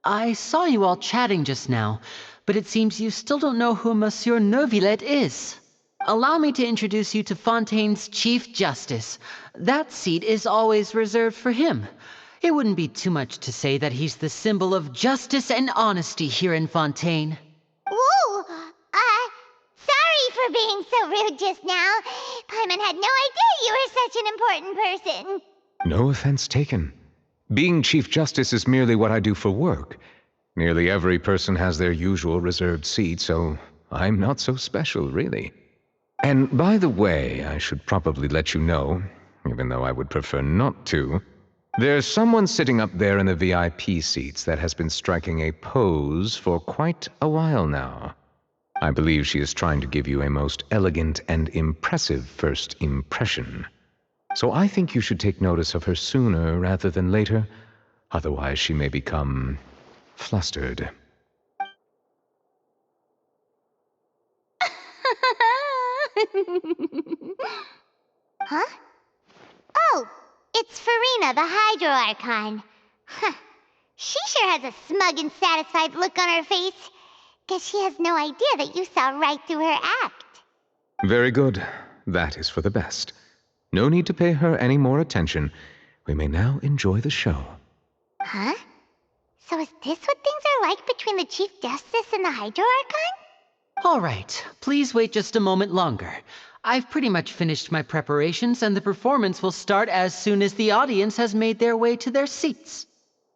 I saw you all chatting just now, but it seems you still don't know who Monsieur Nervillet is. Allow me to introduce you to Fontaine's Chief Justice. That seat is always reserved for him. It wouldn't be too much to say that he's the symbol of justice and honesty here in Fontaine. Whoa! Sorry for being so rude just now. Paimon had no idea you were such an important person. No offense taken. Being Chief Justice is merely what I do for work. Nearly every person has their usual reserved seat, so I'm not so special, really. And by the way, I should probably let you know, even though I would prefer not to, there's someone sitting up there in the VIP seats that has been striking a pose for quite a while now. I believe she is trying to give you a most elegant and impressive first impression. So I think you should take notice of her sooner rather than later, otherwise she may become flustered. Huh? Oh, it's Farina, the Hydro Archon. Huh. She sure has a smug and satisfied look on her face. Guess she has no idea that you saw right through her act. Very good. That is for the best. No need to pay her any more attention. We may now enjoy the show. Huh? So is this what things are like between the Chief Justice and the Hydro Archon? All right, please wait just a moment longer. I've pretty much finished my preparations, and the performance will start as soon as the audience has made their way to their seats.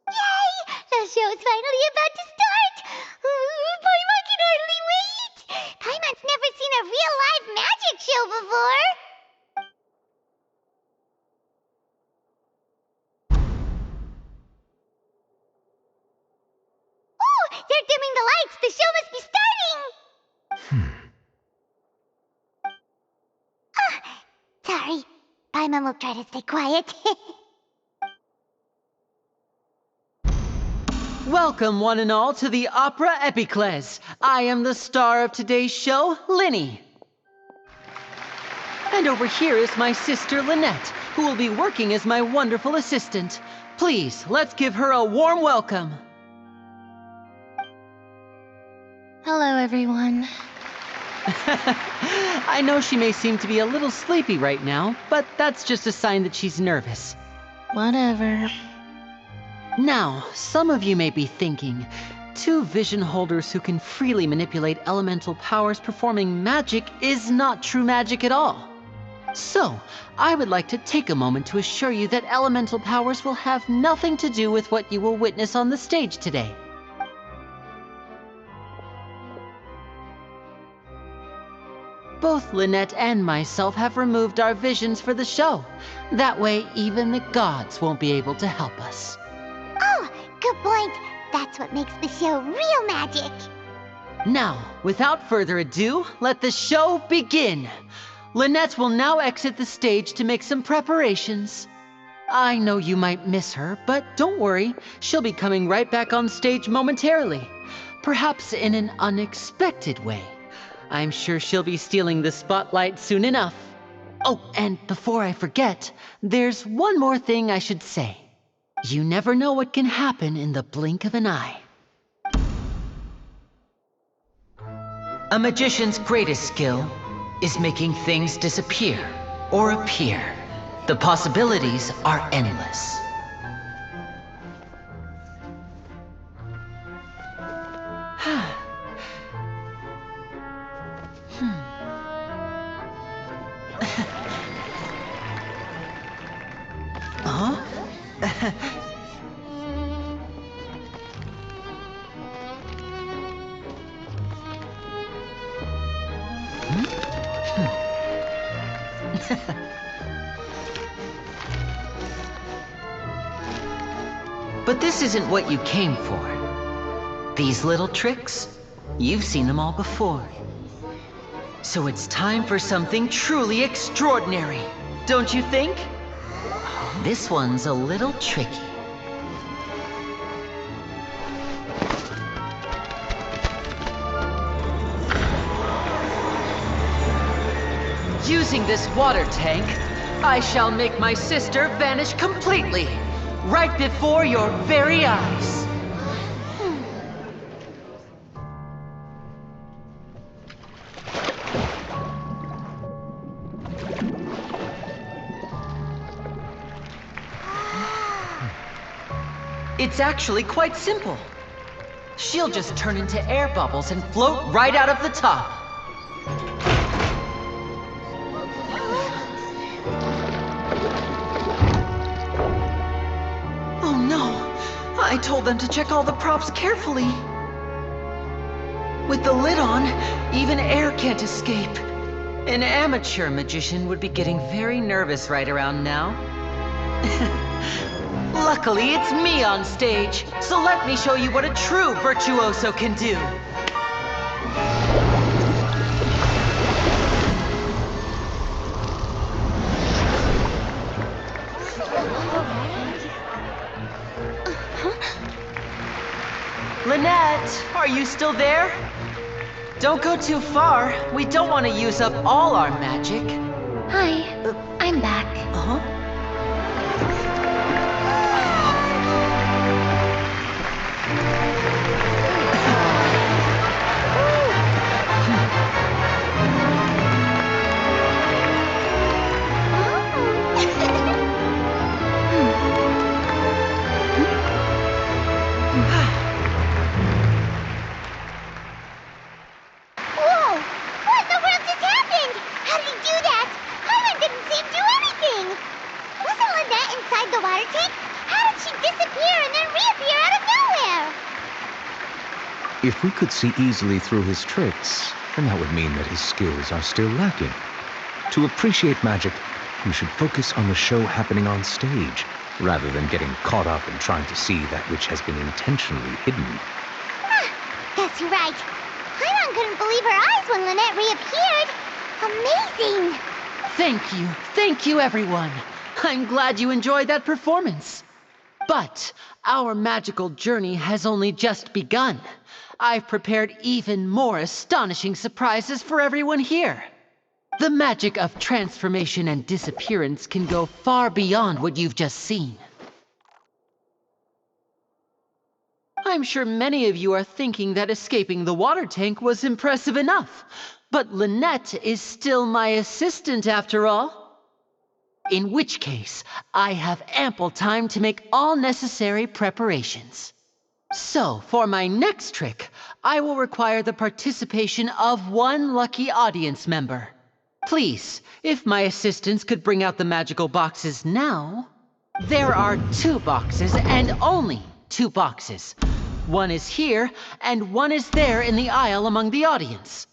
Yay! The show's finally about to start! Paimon can hardly wait! Paimon's never seen a real live magic show before! Oh! They're dimming the lights! The show must be starting! Sorry. Paimon will try to stay quiet. Welcome, one and all, to the Opera Epiclese. I am the star of today's show, Linny. And over here is my sister, Lynette, who will be working as my wonderful assistant. Please, let's give her a warm welcome. Hello, everyone. I know she may seem to be a little sleepy right now, but that's just a sign that she's nervous. Whatever. Now, some of you may be thinking, two vision holders who can freely manipulate elemental powers performing magic is not true magic at all. So, I would like to take a moment to assure you that elemental powers will have nothing to do with what you will witness on the stage today. Both Lynette and myself have removed our visions for the show. That way, even the gods won't be able to help us. Oh, good point. That's what makes the show real magic. Now, without further ado, let the show begin. Lynette will now exit the stage to make some preparations. I know you might miss her, but don't worry. She'll be coming right back on stage momentarily. Perhaps in an unexpected way. I'm sure she'll be stealing the spotlight soon enough. Oh, and before I forget, there's one more thing I should say. You never know what can happen in the blink of an eye. A magician's greatest skill is making things disappear or appear. The possibilities are endless. Huh? But this isn't what you came for. These little tricks, you've seen them all before. So it's time for something truly extraordinary, don't you think? This one's a little tricky. Using this water tank, I shall make my sister vanish completely, right before your very eyes. It's actually quite simple. She'll just turn into air bubbles and float right out of the top. Oh no! I told them to check all the props carefully. With the lid on, even air can't escape. An amateur magician would be getting very nervous right around now. Luckily, it's me on stage, so let me show you what a true virtuoso can do. Lynette, are you still there? Don't go too far. We don't want to use up all our magic. Hi, I'm back. Uh-huh. Whoa! What in the world just happened? How did he do that? Hyman didn't see him do anything. Wasn't Lynette inside the water tank? How did she disappear and then reappear out of nowhere? If we could see easily through his tricks, then that would mean that his skills are still lacking. To appreciate magic, you should focus on the show happening on stage, rather than getting caught up in trying to see that which has been intentionally hidden. Guess you're right. Hyman couldn't believe her eyes when Lynette reappeared. Amazing! Thank you, everyone. I'm glad you enjoyed that performance. But our magical journey has only just begun. I've prepared even more astonishing surprises for everyone here. The magic of transformation and disappearance can go far beyond what you've just seen. I'm sure many of you are thinking that escaping the water tank was impressive enough, but Lynette is still my assistant after all. In which case, I have ample time to make all necessary preparations. So, for my next trick, I will require the participation of one lucky audience member. Please, if my assistants could bring out the magical boxes now. There are 2 boxes and only 2 boxes. One is here and one is there in the aisle among the audience.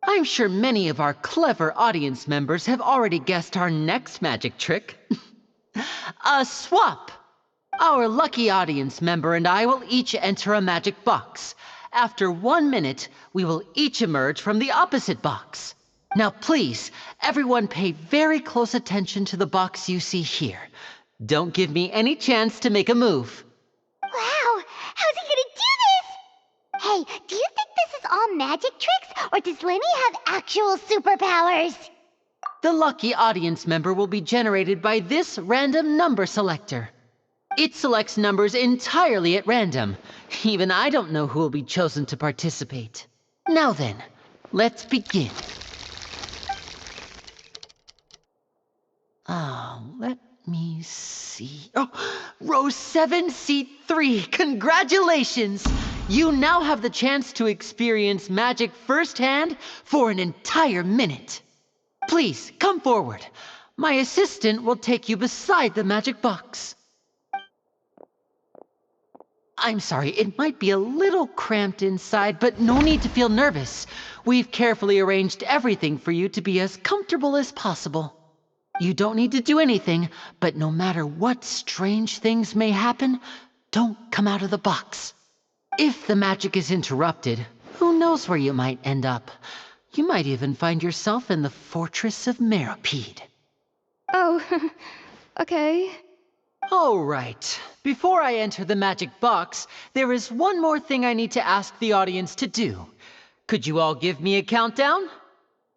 I'm sure many of our clever audience members have already guessed our next magic trick. A swap! Our lucky audience member and I will each enter a magic box. After 1 minute, we will each emerge from the opposite box. Now please, everyone pay very close attention to the box you see here. Don't give me any chance to make a move. Wow! How's he gonna do this? Hey, do you think this is all magic tricks, or does Lenny have actual superpowers? The lucky audience member will be generated by this random number selector. It selects numbers entirely at random. Even I don't know who will be chosen to participate. Now then, let's begin. Let me see. Oh, row 7, seat 3. Congratulations! You now have the chance to experience magic firsthand for an entire minute. Please, come forward. My assistant will take you beside the magic box. I'm sorry, it might be a little cramped inside, but no need to feel nervous. We've carefully arranged everything for you to be as comfortable as possible. You don't need to do anything, but no matter what strange things may happen, don't come out of the box. If the magic is interrupted, who knows where you might end up? You might even find yourself in the Fortress of Meropide. Oh, okay. All right. Before I enter the magic box, there is one more thing I need to ask the audience to do. Could you all give me a countdown?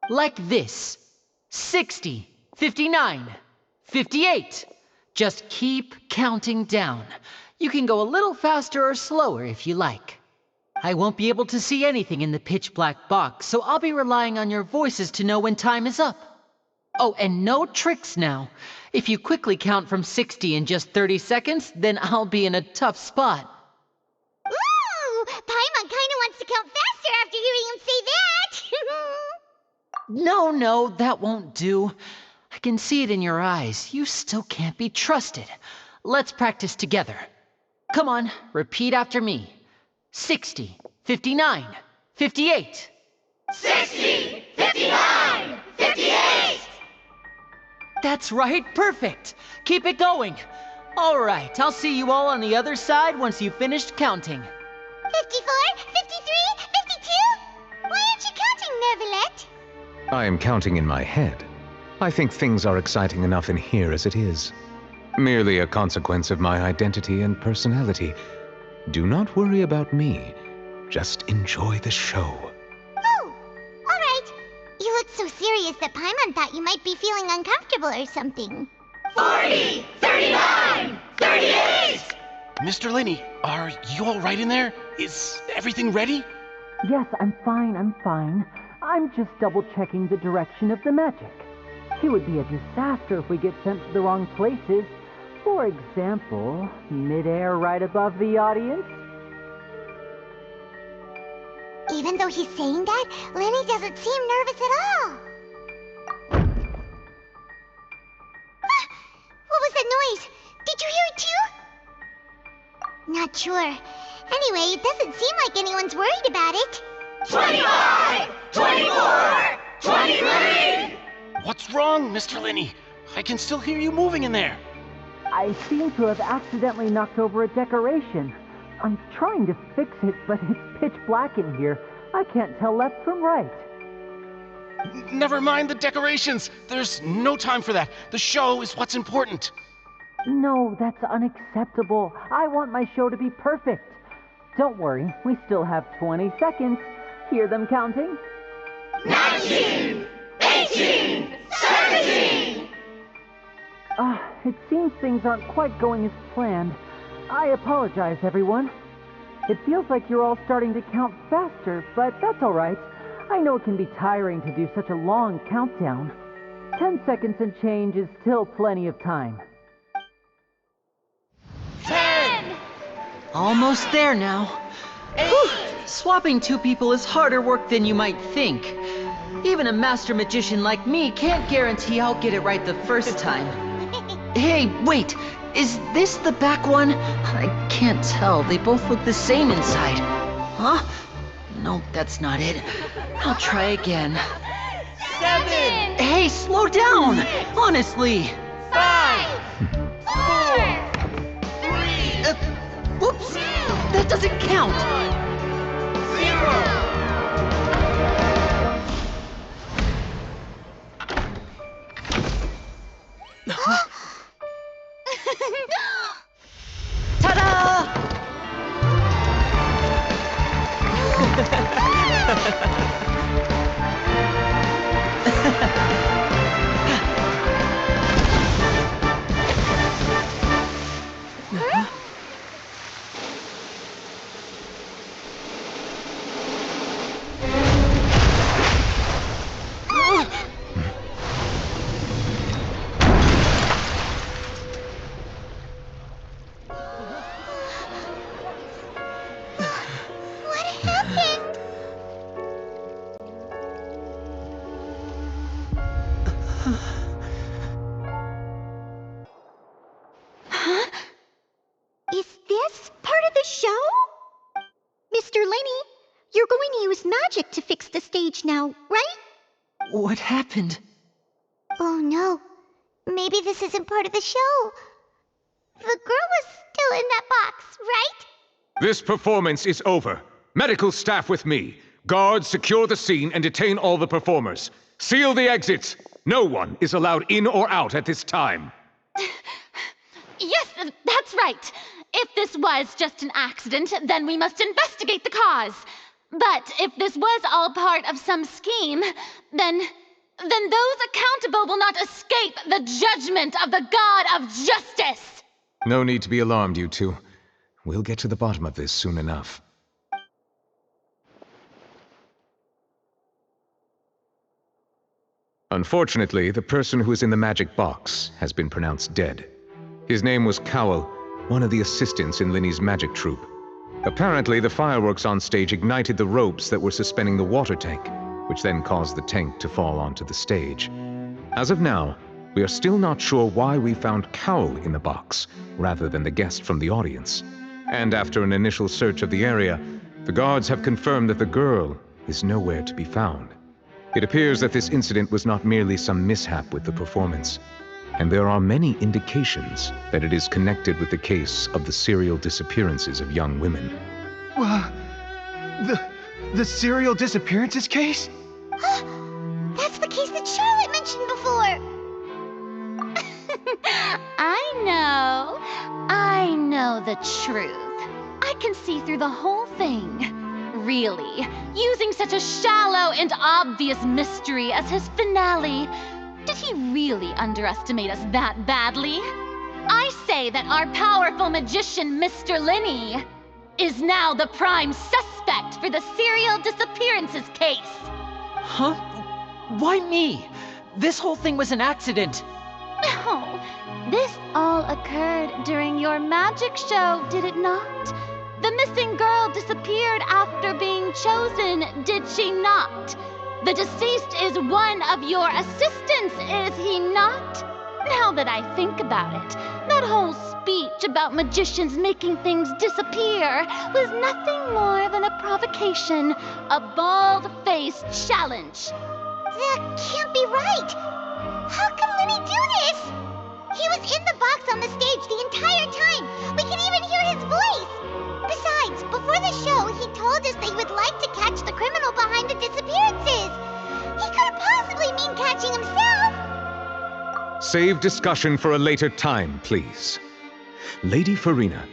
Like this. 60, 59, 58. Just keep counting down. You can go a little faster or slower if you like. I won't be able to see anything in the pitch black box, so I'll be relying on your voices to know when time is up. Oh, and no tricks now. If you quickly count from 60 in just 30 seconds, then I'll be in a tough spot. Ooh! Paimon kinda wants to count faster after hearing him say that! No, that won't do. I can see it in your eyes. You still can't be trusted. Let's practice together. Come on, repeat after me. 60, 59, 58. 60, 59, 58! That's right, perfect. Keep it going. All right, I'll see you all on the other side once you've finished counting. 54, 53, 52? Why aren't you counting, Neverlet? I am counting in my head. I think things are exciting enough in here as it is. Merely a consequence of my identity and personality. Do not worry about me. Just enjoy the show. Oh, all right. You looked so serious that Paimon thought you might be feeling uncomfortable or something. 40, 39, 38! Mr. Linney, are you all right in there? Is everything ready? Yes, I'm fine. I'm just double-checking the direction of the magic. It would be a disaster if we get sent to the wrong places. For example, midair right above the audience. Even though he's saying that, Lenny doesn't seem nervous at all. Ah, what was that noise? Did you hear it too? Not sure. Anyway, it doesn't seem like anyone's worried about it. 25, 24, 23! What's wrong, Mr. Linney? I can still hear you moving in there. I seem to have accidentally knocked over a decoration. I'm trying to fix it, but it's pitch black in here. I can't tell left from right. Never mind the decorations. There's no time for that. The show is what's important. No, that's unacceptable. I want my show to be perfect. Don't worry, we still have 20 seconds. Hear them counting? 19, 18, 17! It seems things aren't quite going as planned. I apologize, everyone. It feels like you're all starting to count faster, but that's all right. I know it can be tiring to do such a long countdown. 10 seconds and change is still plenty of time. 10! Almost there now. Whew. Swapping two people is harder work than you might think. Even a master magician like me can't guarantee I'll get it right the first time. Hey, wait! Is this the back one? I can't tell. They both look the same inside. Huh? Nope, that's not it. I'll try again. 7! Hey, slow down! Honestly! 5! 4! 3! Whoops! That doesn't count! 0! Ta-da! What happened? Huh? Is this part of the show? Mr. Linney, you're going to use magic to fix the stage now, right? What happened? Oh no. Maybe this isn't part of the show. The girl was still in that box, right? This performance is over. Medical staff with me. Guards, secure the scene and detain all the performers. Seal the exits. No one is allowed in or out at this time. Yes, that's right. If this was just an accident, then we must investigate the cause. But if this was all part of some scheme, then those accountable will not escape the judgment of the God of Justice. No need to be alarmed, you two. We'll get to the bottom of this soon enough. Unfortunately, the person who is in the magic box has been pronounced dead. His name was Cowell, one of the assistants in Linny's magic troupe. Apparently, the fireworks on stage ignited the ropes that were suspending the water tank, which then caused the tank to fall onto the stage. As of now, we are still not sure why we found Cowell in the box, rather than the guest from the audience. And after an initial search of the area, the guards have confirmed that the girl is nowhere to be found. It appears that this incident was not merely some mishap with the performance, and there are many indications that it is connected with the case of the serial disappearances of young women. The serial disappearances case? That's the case that Charlotte mentioned before. I know the truth. I can see through the whole thing. Really, using such a shallow and obvious mystery as his finale, did he really underestimate us that badly? I say that our powerful magician, Mr. Linny, is now the prime suspect for the serial disappearances case. Huh? Why me? This whole thing was an accident. No, this all occurred during your magic show, did it not? The missing girl disappeared after being chosen, did she not? The deceased is one of your assistants, is he not? Now that I think about it, that whole speech about magicians making things disappear was nothing more than a provocation, a bald-faced challenge. That can't be right. How can Linny do this? He was in the box on the stage the entire time. We can even hear his voice. Besides, before the show, he told us that he would like to catch the criminal behind the disappearances. He couldn't possibly mean catching himself. Save discussion for a later time, please. Lady Farina,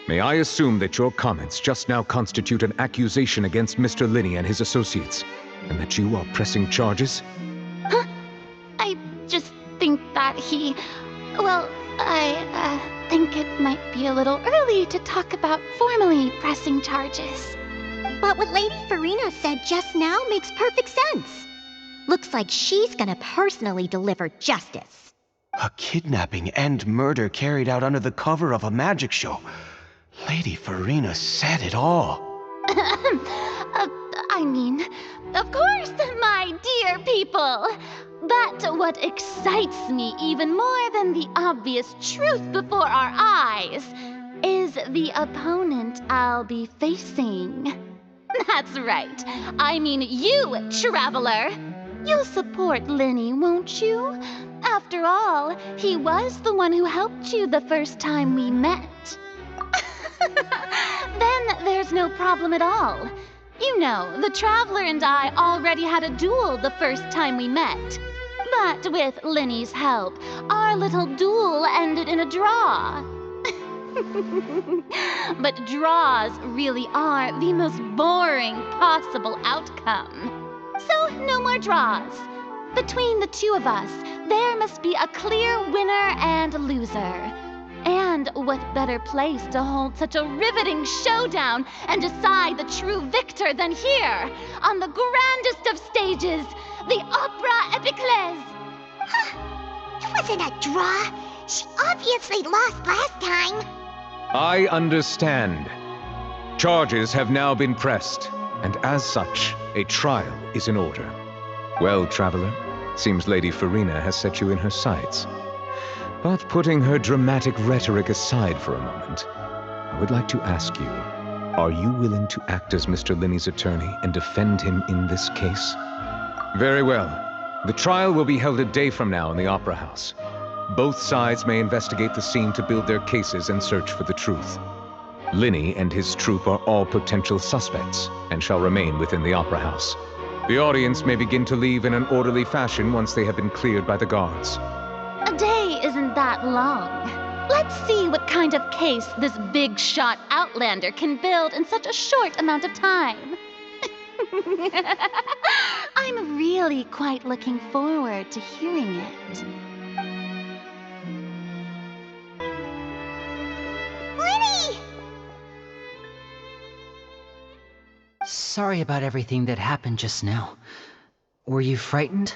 may I assume that your comments just now constitute an accusation against Mr. Linny and his associates, and that you are pressing charges? Huh? I just think that I think it might be a little early to talk about formally pressing charges. But what Lady Farina said just now makes perfect sense. Looks like she's gonna personally deliver justice. A kidnapping and murder carried out under the cover of a magic show. Lady Farina said it all. Of course, my dear people. But what excites me even more than the obvious truth before our eyes is the opponent I'll be facing. That's right. I mean you, traveler. You'll support Linny, won't you? After all, he was the one who helped you the first time we met. Then there's no problem at all. You know, the Traveler and I already had a duel the first time we met. But with Linny's help, our little duel ended in a draw. But draws really are the most boring possible outcome. So no more draws. Between the two of us, there must be a clear winner and loser. And what better place to hold such a riveting showdown and decide the true victor than here, on the grandest of stages, the Opera Epiclese. It wasn't a draw. She obviously lost last time. I understand. Charges have now been pressed, and as such, a trial is in order. Well, Traveler, seems Lady Farina has set you in her sights. But putting her dramatic rhetoric aside for a moment, I would like to ask you, are you willing to act as Mr. Linny's attorney and defend him in this case? Very well. The trial will be held a day from now in the Opera House. Both sides may investigate the scene to build their cases and search for the truth. Linny and his troop are all potential suspects and shall remain within the Opera House. The audience may begin to leave in an orderly fashion once they have been cleared by the guards. A day isn't that long. Let's see what kind of case this big shot outlander can build in such a short amount of time. I'm really quite looking forward to hearing it. Linny! Sorry about everything that happened just now. Were you frightened?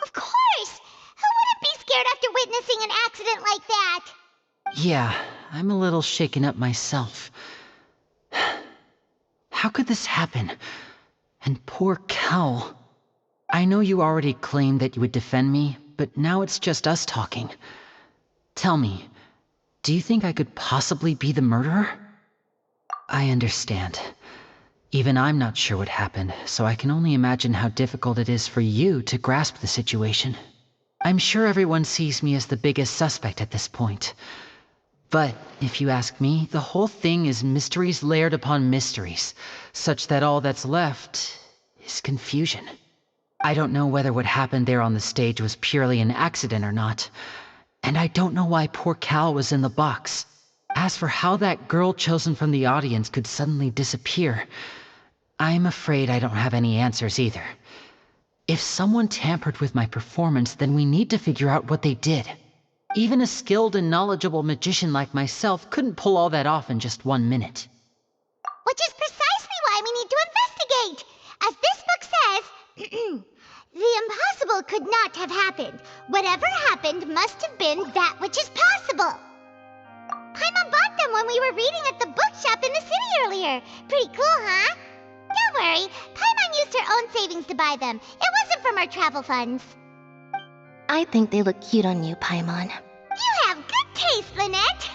Of course! Who wouldn't be scared after witnessing an accident like that? Yeah, I'm a little shaken up myself. How could this happen? And poor Cal. I know you already claimed that you would defend me, but now it's just us talking. Tell me, do you think I could possibly be the murderer? I understand. Even I'm not sure what happened, so I can only imagine how difficult it is for you to grasp the situation. I'm sure everyone sees me as the biggest suspect at this point. But if you ask me, the whole thing is mysteries layered upon mysteries, such that all that's left is confusion. I don't know whether what happened there on the stage was purely an accident or not, and I don't know why poor Cal was in the box. As for how that girl chosen from the audience could suddenly disappear, I'm afraid I don't have any answers either. If someone tampered with my performance, then we need to figure out what they did. Even a skilled and knowledgeable magician like myself couldn't pull all that off in just 1 minute. Which is precisely why we need to investigate! As this book says, the impossible could not have happened. Whatever happened must have been that which is possible. Paimon bought them when we were reading at the bookshop in the city earlier. Pretty cool, huh? Don't worry, Paimon used her own savings to buy them. It wasn't from our travel funds. I think they look cute on you, Paimon. You have good taste, Lynette.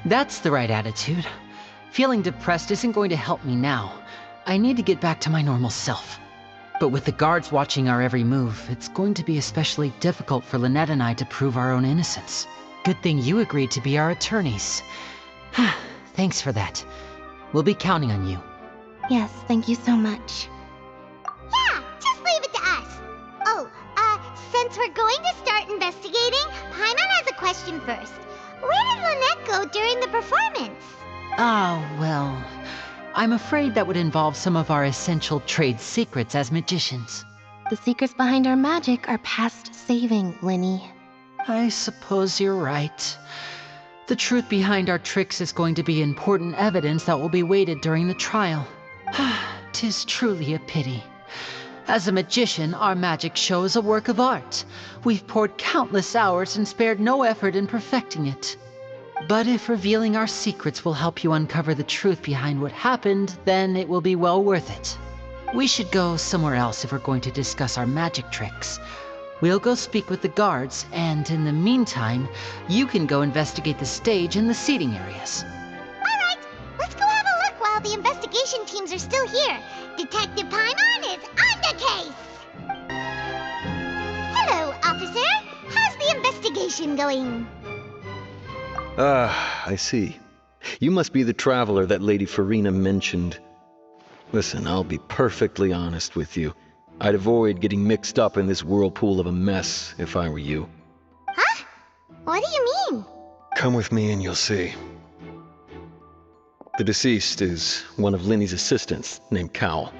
That's the right attitude. Feeling depressed isn't going to help me now. I need to get back to my normal self. But with the guards watching our every move, it's going to be especially difficult for Lynette and I to prove our own innocence. Good thing you agreed to be our attorneys. Thanks for that. We'll be counting on you. Yes, thank you so much. Yeah, just leave it to us. Oh, since we're going to start investigating, Paimon has a question first. Where did Lynette go during the performance? Well, I'm afraid that would involve some of our essential trade secrets as magicians. The secrets behind our magic are past saving, Linny. I suppose you're right. The truth behind our tricks is going to be important evidence that will be weighted during the trial. 'Tis truly a pity. As a magician, our magic show is a work of art. We've poured countless hours and spared no effort in perfecting it. But if revealing our secrets will help you uncover the truth behind what happened, then it will be well worth it. We should go somewhere else if we're going to discuss our magic tricks. We'll go speak with the guards, and in the meantime, you can go investigate the stage and the seating areas. All right, let's go have a look while the investigation teams are still here. Detective Paimon is on the case! Hello, officer. How's the investigation going? I see. You must be the traveler that Lady Farina mentioned. Listen, I'll be perfectly honest with you. I'd avoid getting mixed up in this whirlpool of a mess if I were you. Huh? What do you mean? Come with me and you'll see. The deceased is one of Linny's assistants named Cal.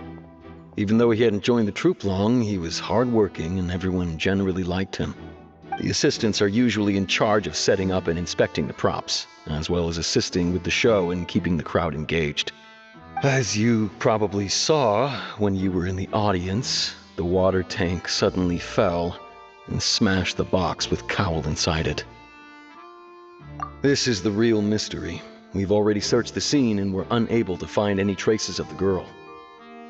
Even though he hadn't joined the troupe long, he was hardworking and everyone generally liked him. The assistants are usually in charge of setting up and inspecting the props, as well as assisting with the show and keeping the crowd engaged. As you probably saw when you were in the audience, the water tank suddenly fell and smashed the box with Cowl inside it. This is the real mystery. We've already searched the scene and were unable to find any traces of the girl.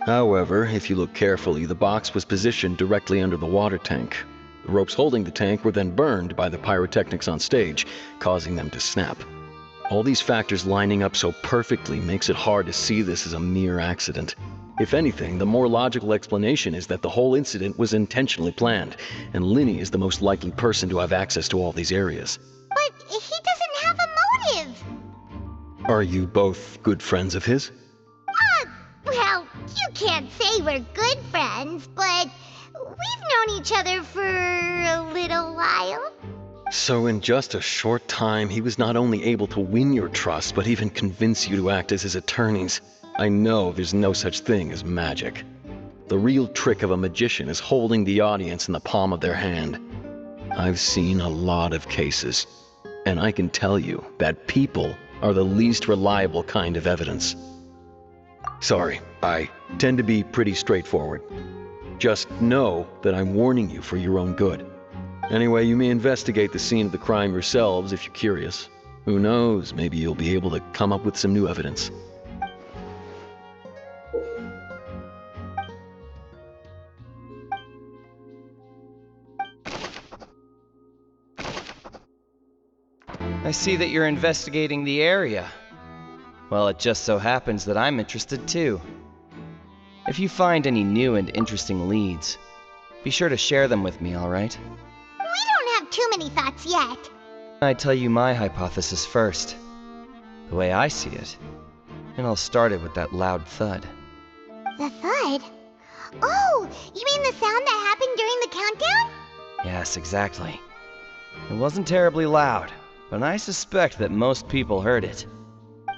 However, if you look carefully, the box was positioned directly under the water tank. The ropes holding the tank were then burned by the pyrotechnics on stage, causing them to snap. All these factors lining up so perfectly makes it hard to see this as a mere accident. If anything, the more logical explanation is that the whole incident was intentionally planned, and Linny is the most likely person to have access to all these areas. But he doesn't have a motive. Are you both good friends of his? Well, you can't say we're good friends, but we've known each other for a little while. So in just a short time, he was not only able to win your trust, but even convince you to act as his attorneys. I know there's no such thing as magic. The real trick of a magician is holding the audience in the palm of their hand. I've seen a lot of cases, and I can tell you that people are the least reliable kind of evidence. Sorry, I tend to be pretty straightforward. Just know that I'm warning you for your own good. Anyway, you may investigate the scene of the crime yourselves if you're curious. Who knows, maybe you'll be able to come up with some new evidence. I see that you're investigating the area. Well, it just so happens that I'm interested too. If you find any new and interesting leads, be sure to share them with me, alright? We don't have too many thoughts yet. I tell you my hypothesis first. The way I see it. It all started with that loud thud. The thud? Oh, you mean the sound that happened during the countdown? Yes, exactly. It wasn't terribly loud, but I suspect that most people heard it.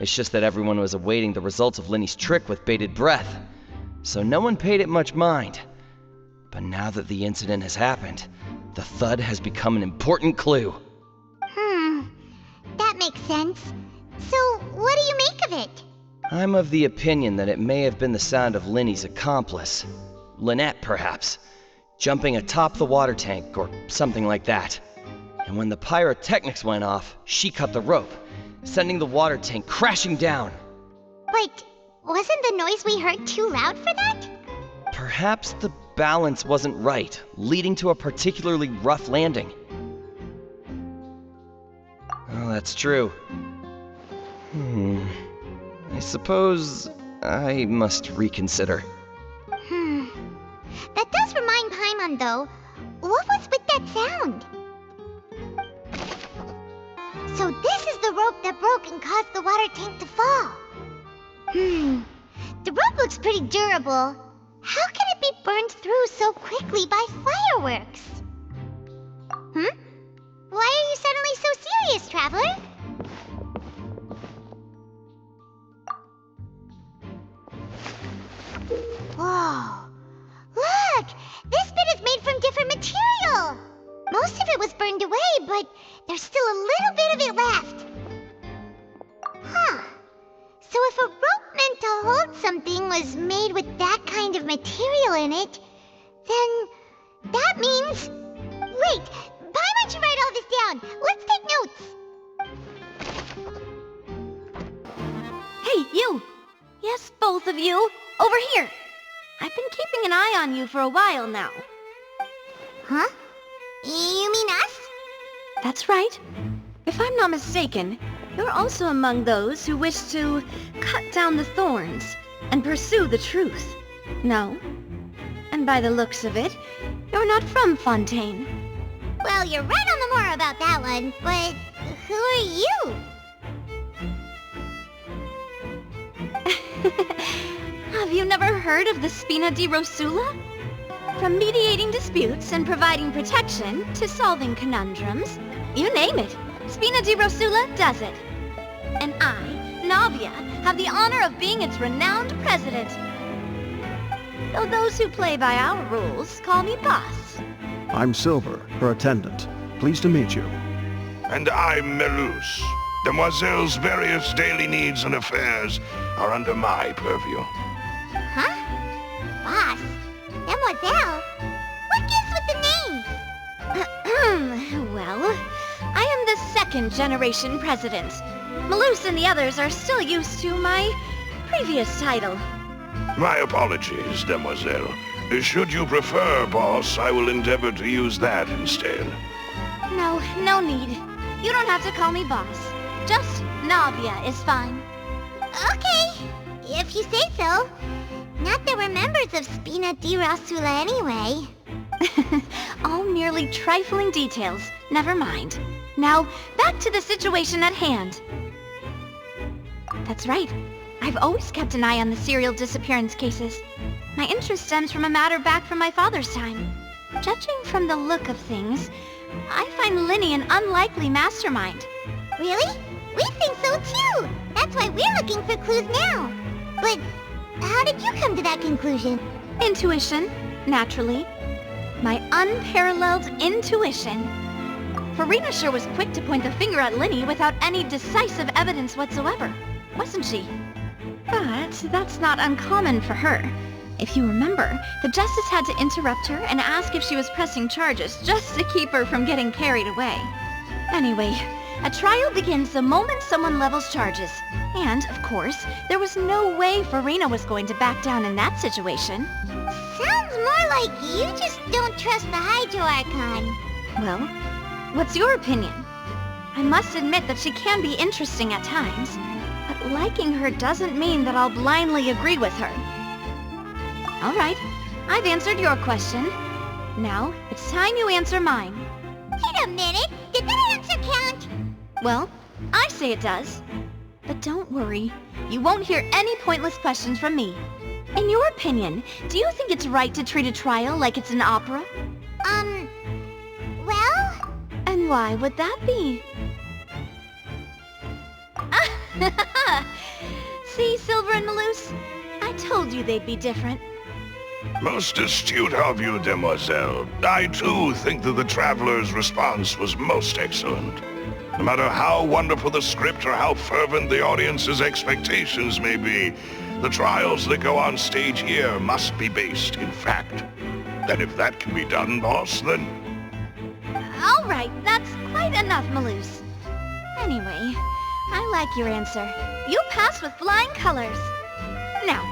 It's just that everyone was awaiting the results of Linny's trick with bated breath, so no one paid it much mind. But now that the incident has happened, the thud has become an important clue. That makes sense. So, what do you make of it? I'm of the opinion that it may have been the sound of Linny's accomplice. Lynette, perhaps. Jumping atop the water tank, or something like that. And when the pyrotechnics went off, she cut the rope, sending the water tank crashing down. But wasn't the noise we heard too loud for that? Perhaps the balance wasn't right, leading to a particularly rough landing. Oh, that's true. I suppose I must reconsider. That does remind Paimon, though. What was with that sound? So this is the rope that broke and caused the water tank to fall. The rope looks pretty durable. How can it be burned through so quickly by fireworks? Why are you suddenly so serious, Traveler? Whoa. Look! This bit is made from different material! Most of it was burned away, but there's still a little bit of it left. So if a rope meant to hold something was made with that kind of material in it, then that means... Wait! Paimon should write all this down! Let's take notes! Hey, you! Yes, both of you! Over here! I've been keeping an eye on you for a while now. Huh? You mean us? That's right. If I'm not mistaken, you're also among those who wish to cut down the thorns and pursue the truth. No? And by the looks of it, you're not from Fontaine. Well, you're right on the more about that one, but who are you? Have you never heard of the Spina di Rosula? From mediating disputes and providing protection to solving conundrums, you name it, Spina di Rosula does it. And I, Navia, have the honor of being its renowned president. Though those who play by our rules call me boss. I'm Silver, her attendant. Pleased to meet you. And I'm Melus. Demoiselle's various daily needs and affairs are under my purview. Huh? Boss? Demoiselle? What gives with the name? Well, I am the second generation president. Melus and the others are still used to my previous title. My apologies, Demoiselle. Should you prefer, boss, I will endeavor to use that instead. No need. You don't have to call me boss. Just Navia is fine. Okay, if you say so. Not that we're members of Spina di Rosula anyway. All merely trifling details. Never mind. Now, back to the situation at hand. That's right. I've always kept an eye on the serial disappearance cases. My interest stems from a matter back from my father's time. Judging from the look of things, I find Linny an unlikely mastermind. Really? We think so too! That's why we're looking for clues now. But how did you come to that conclusion? Intuition, naturally. My unparalleled intuition. Farina sure was quick to point the finger at Linny without any decisive evidence whatsoever, wasn't she? But that's not uncommon for her. If you remember, the Justice had to interrupt her and ask if she was pressing charges just to keep her from getting carried away. Anyway, a trial begins the moment someone levels charges. And, of course, there was no way Farina was going to back down in that situation. Sounds more like you just don't trust the Hydro Archon. Well, what's your opinion? I must admit that she can be interesting at times, but liking her doesn't mean that I'll blindly agree with her. All right, I've answered your question. Now, it's time you answer mine. Wait a minute, did that answer count? Well, I say it does. But don't worry, you won't hear any pointless questions from me. In your opinion, do you think it's right to treat a trial like it's an opera? Well? And why would that be? See, Silver and Maloose? I told you they'd be different. Most astute of you, demoiselle. I too think that the Traveler's response was most excellent. No matter how wonderful the script or how fervent the audience's expectations may be, the trials that go on stage here must be based in fact. And if that can be done, boss, then... All right, that's quite enough, Maloose. Anyway, I like your answer. You passed with flying colors. Now,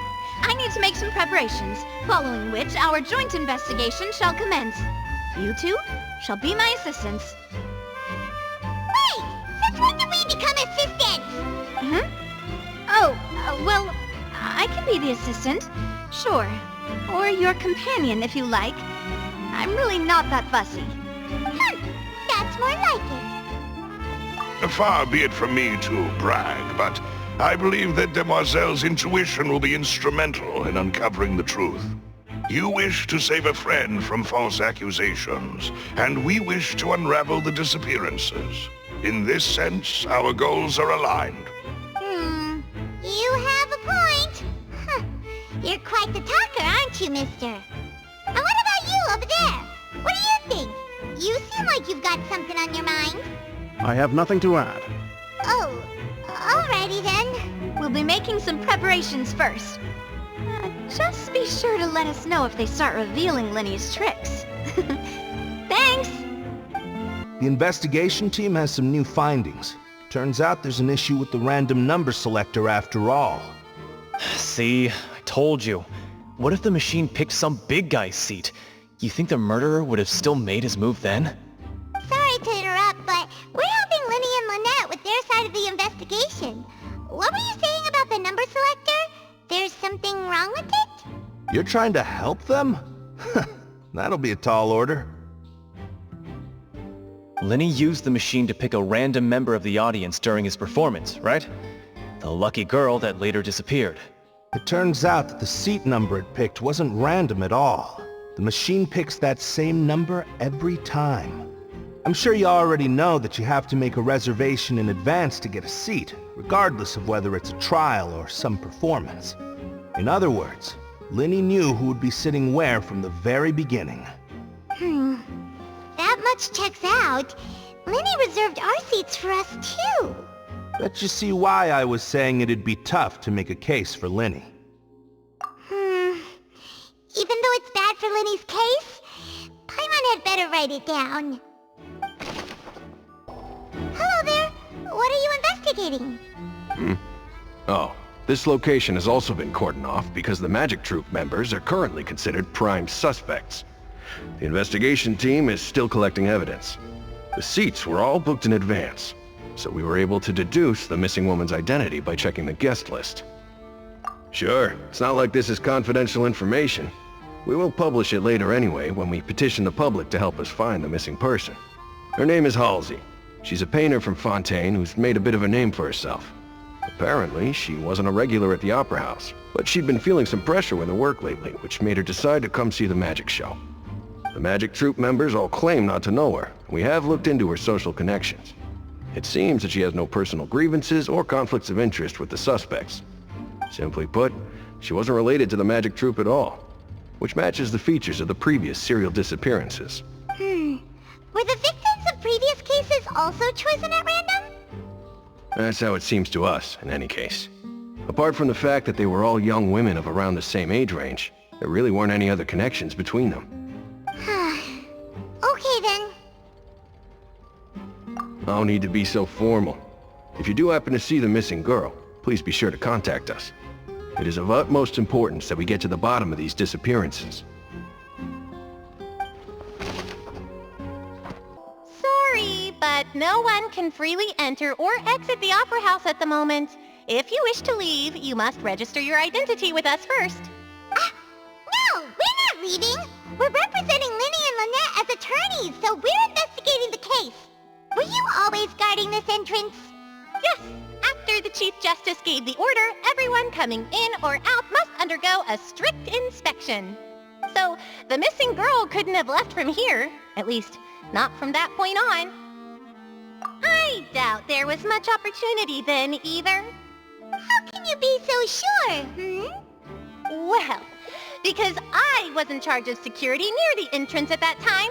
I need to make some preparations, following which our joint investigation shall commence. You two shall be my assistants. Wait! Since when did we become assistants? Well, I can be the assistant, sure. Or your companion, if you like. I'm really not that fussy. That's more like it. Far be it from me to brag, but I believe that Demoiselle's intuition will be instrumental in uncovering the truth. You wish to save a friend from false accusations, and we wish to unravel the disappearances. In this sense, our goals are aligned. You have a point. You're quite the talker, aren't you, mister? And what about you over there? What do you think? You seem like you've got something on your mind. I have nothing to add. Oh, alrighty then. We'll be making some preparations first. Just be sure to let us know if they start revealing Linny's tricks. Thanks! The investigation team has some new findings. Turns out there's an issue with the random number selector after all. See? I told you. What if the machine picked some big guy's seat? You think the murderer would have still made his move then? Sorry to interrupt, but we're helping Linny and Lynette with their side of the investigation. What were you saying about the number selector? There's something wrong with it? You're trying to help them? That'll be a tall order. Linny used the machine to pick a random member of the audience during his performance, right? The lucky girl that later disappeared. It turns out that the seat number it picked wasn't random at all. The machine picks that same number every time. I'm sure you already know that you have to make a reservation in advance to get a seat, regardless of whether it's a trial or some performance. In other words, Linny knew who would be sitting where from the very beginning. That much checks out. Linny reserved our seats for us too. Bet you see why I was saying it'd be tough to make a case for Linny. Even though it's bad for Linny's case, Paimon had better write it down. Hello there. What are you investigating? Oh, this location has also been cordoned off because the Magic Troop members are currently considered prime suspects. The investigation team is still collecting evidence. The seats were all booked in advance, so we were able to deduce the missing woman's identity by checking the guest list. Sure, it's not like this is confidential information. We will publish it later anyway when we petition the public to help us find the missing person. Her name is Halsey. She's a painter from Fontaine who's made a bit of a name for herself. Apparently, she wasn't a regular at the Opera House, but she'd been feeling some pressure with her work lately, which made her decide to come see the magic show. The magic troupe members all claim not to know her. We have looked into her social connections. It seems that she has no personal grievances or conflicts of interest with the suspects. Simply put, she wasn't related to the magic troupe at all, which matches the features of the previous serial disappearances. Were the victims of previous cases also chosen at random? That's how it seems to us, in any case. Apart from the fact that they were all young women of around the same age range, there really weren't any other connections between them. Okay then. No need to be so formal. If you do happen to see the missing girl, please be sure to contact us. It is of utmost importance that we get to the bottom of these disappearances. Sorry, but no one can freely enter or exit the Opera House at the moment. If you wish to leave, you must register your identity with us first. No, we're not leaving. We're representing Linny and Lynette as attorneys, so we're investigating the case. Were you always guarding this entrance? Yes. After the Chief Justice gave the order, everyone coming in or out must undergo a strict inspection. So, the missing girl couldn't have left from here. At least, not from that point on. I doubt there was much opportunity then, either. How can you be so sure, Well, because I was in charge of security near the entrance at that time.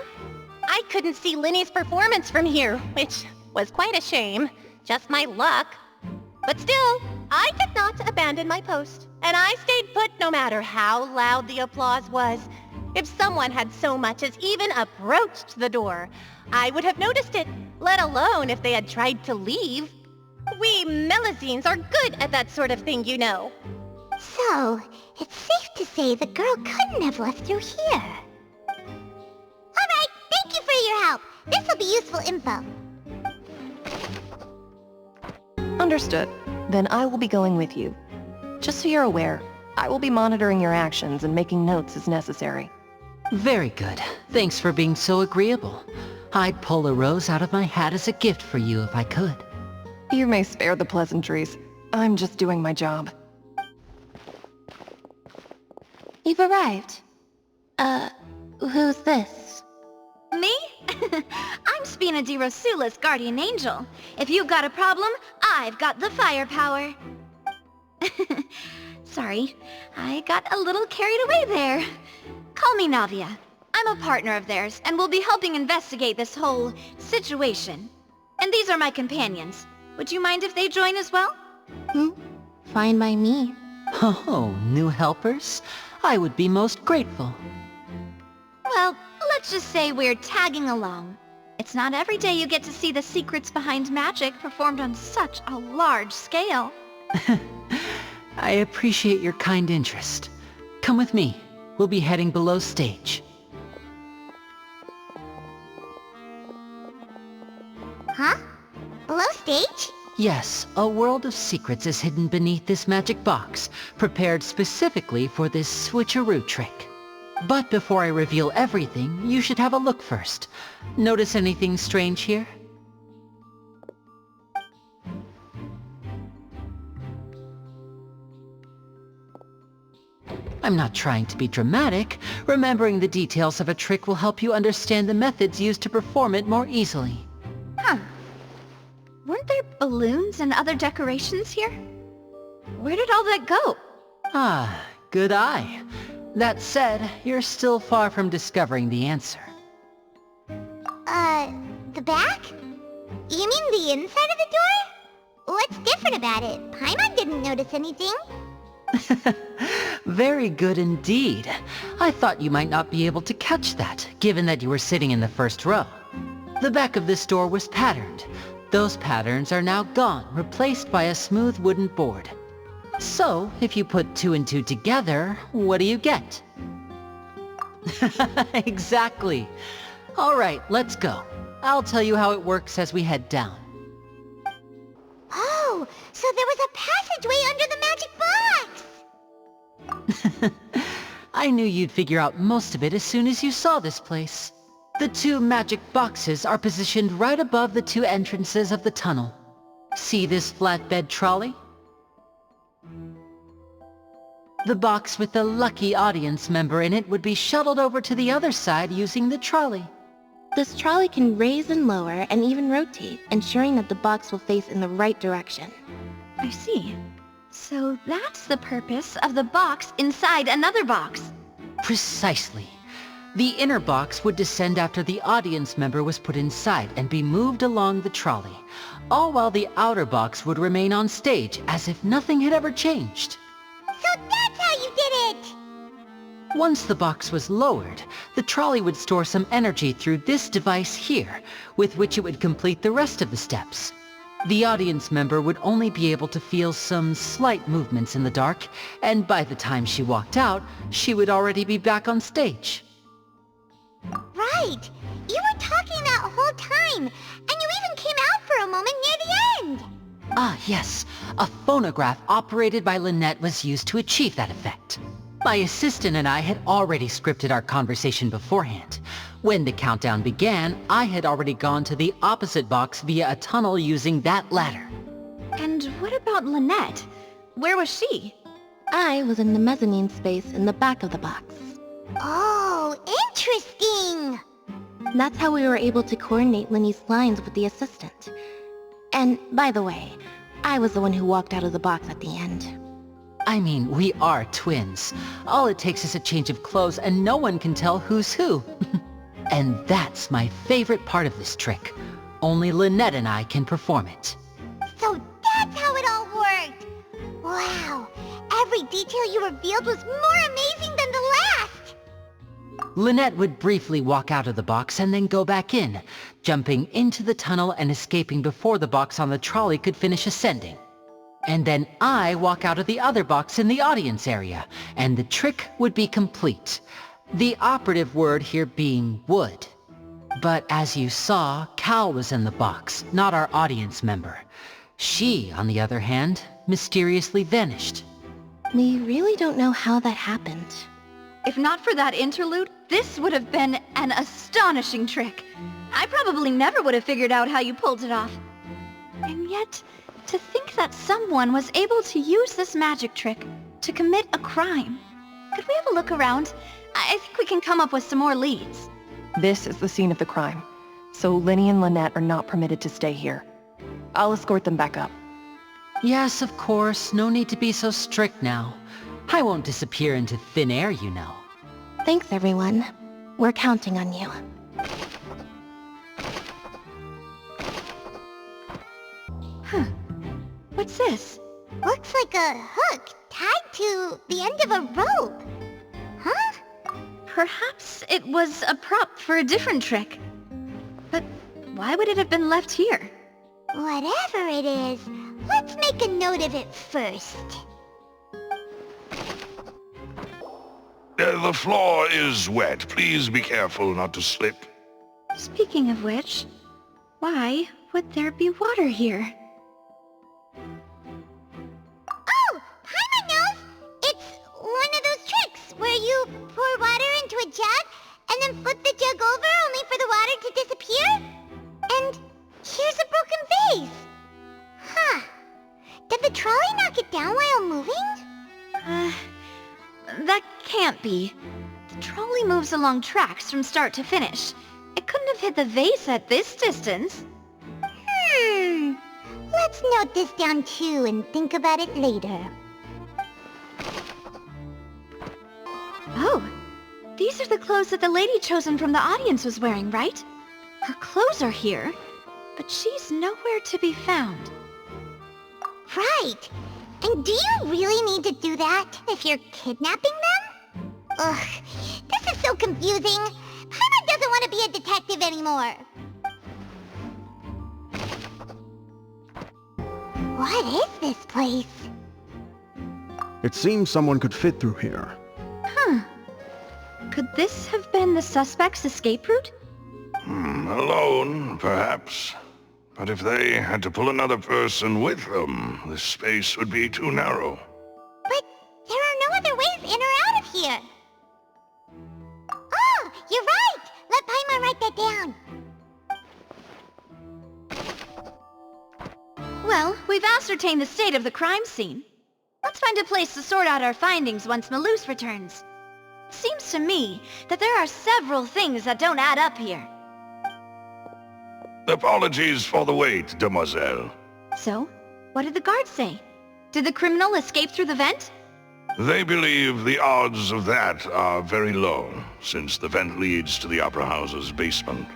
I couldn't see Linny's performance from here, which was quite a shame. Just my luck. But still, I did not abandon my post, and I stayed put no matter how loud the applause was. If someone had so much as even approached the door, I would have noticed it, let alone if they had tried to leave. We Melusines are good at that sort of thing, you know. So, it's safe to say the girl couldn't have left through here. Alright, thank you for your help. This will be useful info. Understood. Then I will be going with you. Just so you're aware, I will be monitoring your actions and making notes as necessary. Very good. Thanks for being so agreeable. I'd pull a rose out of my hat as a gift for you if I could. You may spare the pleasantries. I'm just doing my job. You've arrived. Who's this? Me? I'm Spina di Rosula's guardian angel. If you've got a problem, I've got the firepower. Sorry, I got a little carried away there. Call me Navia. I'm a partner of theirs, and will be helping investigate this whole situation. And these are my companions. Would you mind if they join as well? Fine by me. Oh, new helpers? I would be most grateful. Well, let's just say we're tagging along. It's not every day you get to see the secrets behind magic performed on such a large scale. I appreciate your kind interest. Come with me. We'll be heading below stage. Huh? Below stage? Yes, a world of secrets is hidden beneath this magic box, prepared specifically for this switcheroo trick. But before I reveal everything, you should have a look first. Notice anything strange here? I'm not trying to be dramatic. Remembering the details of a trick will help you understand the methods used to perform it more easily. Huh. Weren't there balloons and other decorations here? Where did all that go? Ah, good eye. That said, you're still far from discovering the answer. The back? You mean the inside of the door? What's different about it? Paimon didn't notice anything. Very good indeed. I thought you might not be able to catch that, given that you were sitting in the first row. The back of this door was patterned. Those patterns are now gone, replaced by a smooth wooden board. So, if you put 2 and 2 together, what do you get? Exactly. Alright, let's go. I'll tell you how it works as we head down. Oh, so there was a passageway under the magic box! I knew you'd figure out most of it as soon as you saw this place. The 2 magic boxes are positioned right above the 2 entrances of the tunnel. See this flatbed trolley? The box with the lucky audience member in it would be shuttled over to the other side using the trolley. This trolley can raise and lower and even rotate, ensuring that the box will face in the right direction. I see. So that's the purpose of the box inside another box. Precisely. The inner box would descend after the audience member was put inside and be moved along the trolley, all while the outer box would remain on stage as if nothing had ever changed. So that's how you did it! Once the box was lowered, the trolley would store some energy through this device here, with which it would complete the rest of the steps. The audience member would only be able to feel some slight movements in the dark, and by the time she walked out, she would already be back on stage. Right! You were talking that whole time, and you even came out for a moment near the end! Ah, yes. A phonograph operated by Lynette was used to achieve that effect. My assistant and I had already scripted our conversation beforehand. When the countdown began, I had already gone to the opposite box via a tunnel using that ladder. And what about Lynette? Where was she? I was in the mezzanine space in the back of the box. Oh, interesting! That's how we were able to coordinate Linny's lines with the assistant. And, by the way, I was the one who walked out of the box at the end. I mean, we are twins. All it takes is a change of clothes and no one can tell who's who. And that's my favorite part of this trick. Only Lynette and I can perform it. So that's how it all worked! Wow! Every detail you revealed was more amazing than the last! Lynette would briefly walk out of the box and then go back in, jumping into the tunnel and escaping before the box on the trolley could finish ascending. And then I walk out of the other box in the audience area, and the trick would be complete. The operative word here being would. But as you saw, Cal was in the box, not our audience member. She, on the other hand, mysteriously vanished. We really don't know how that happened. If not for that interlude, this would have been an astonishing trick. I probably never would have figured out how you pulled it off. And yet, to think that someone was able to use this magic trick to commit a crime. Could we have a look around? I think we can come up with some more leads. This is the scene of the crime, so Linny and Lynette are not permitted to stay here. I'll escort them back up. Yes, of course. No need to be so strict now. I won't disappear into thin air, you know. Thanks, everyone. We're counting on you. Huh. What's this? Looks like a hook tied to the end of a rope. Huh? Perhaps it was a prop for a different trick. But why would it have been left here? Whatever it is, let's make a note of it first. The floor is wet. Please be careful not to slip. Speaking of which, why would there be water here? Oh! Paimon knows! It's one of those tricks where you pour water into a jug and then flip the jug over only for the water to disappear? And here's a broken vase! Huh. Did the trolley knock it down while moving? That can't be. The trolley moves along tracks from start to finish. It couldn't have hit the vase at this distance. Let's note this down too and think about it later. Oh, these are the clothes that the lady chosen from the audience was wearing, right? Her clothes are here, but she's nowhere to be found. Right! And do you really need to do that if you're kidnapping them? Ugh, this is so confusing. Paimon doesn't want to be a detective anymore. What is this place? It seems someone could fit through here. Huh. Could this have been the suspect's escape route? Alone, perhaps. But if they had to pull another person with them, the space would be too narrow. But there are no other ways in or out of here. Oh, you're right! Let Paimon write that down. Well, we've ascertained the state of the crime scene. Let's find a place to sort out our findings once Malouse returns. Seems to me that there are several things that don't add up here. Apologies for the wait, demoiselle. So, what did the guards say? Did the criminal escape through the vent? They believe the odds of that are very low, since the vent leads to the Opera House's basement.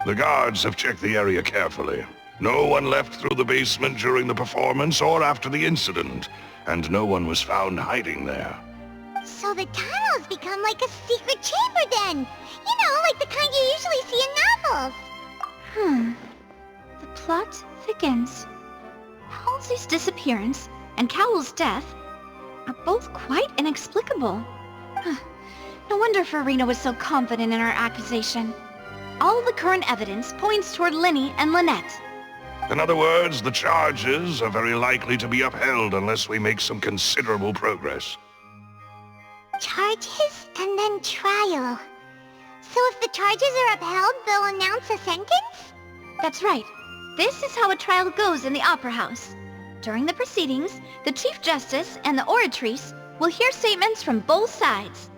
The guards have checked the area carefully. No one left through the basement during the performance or after the incident, and no one was found hiding there. So the tunnels become like a secret chamber then! You know, like the kind you usually see in novels! The plot thickens. Halsey's disappearance and Cowell's death are both quite inexplicable. No wonder Farina was so confident in her accusation. All the current evidence points toward Linny and Lynette. In other words, the charges are very likely to be upheld unless we make some considerable progress. Charges and then trial. So if the charges are upheld, they'll announce a sentence? That's right. This is how a trial goes in the Opera House. During the proceedings, the Chief Justice and the Oratrice will hear statements from both sides.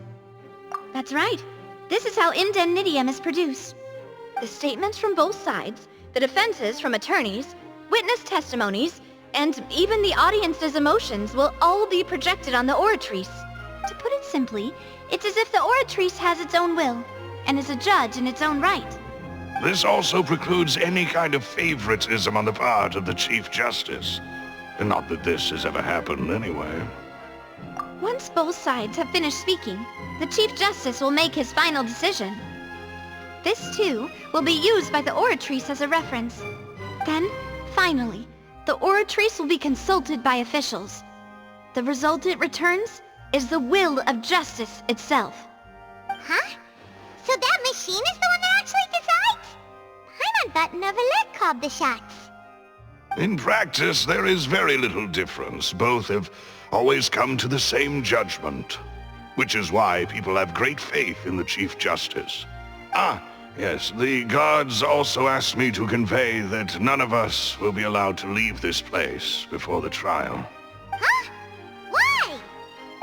That's right. This is how indemnitium is produced. The statements from both sides, the defenses from attorneys, witness testimonies, and even the audience's emotions will all be projected on the Oratrice. To put it simply, it's as if the Oratrice has its own will, and is a judge in its own right. This also precludes any kind of favoritism on the part of the Chief Justice. And not that this has ever happened anyway. Once both sides have finished speaking, the Chief Justice will make his final decision. This, too, will be used by the Oratrice as a reference. Then, finally, the Oratrice will be consulted by officials. The result it returns is the will of justice itself. Huh? So that machine is the one that actually decides? Paimon thought Neuvillette called the shots. In practice, there is very little difference. Both have always come to the same judgment, which is why people have great faith in the Chief Justice. Yes, the guards also asked me to convey that none of us will be allowed to leave this place before the trial. Huh? Why?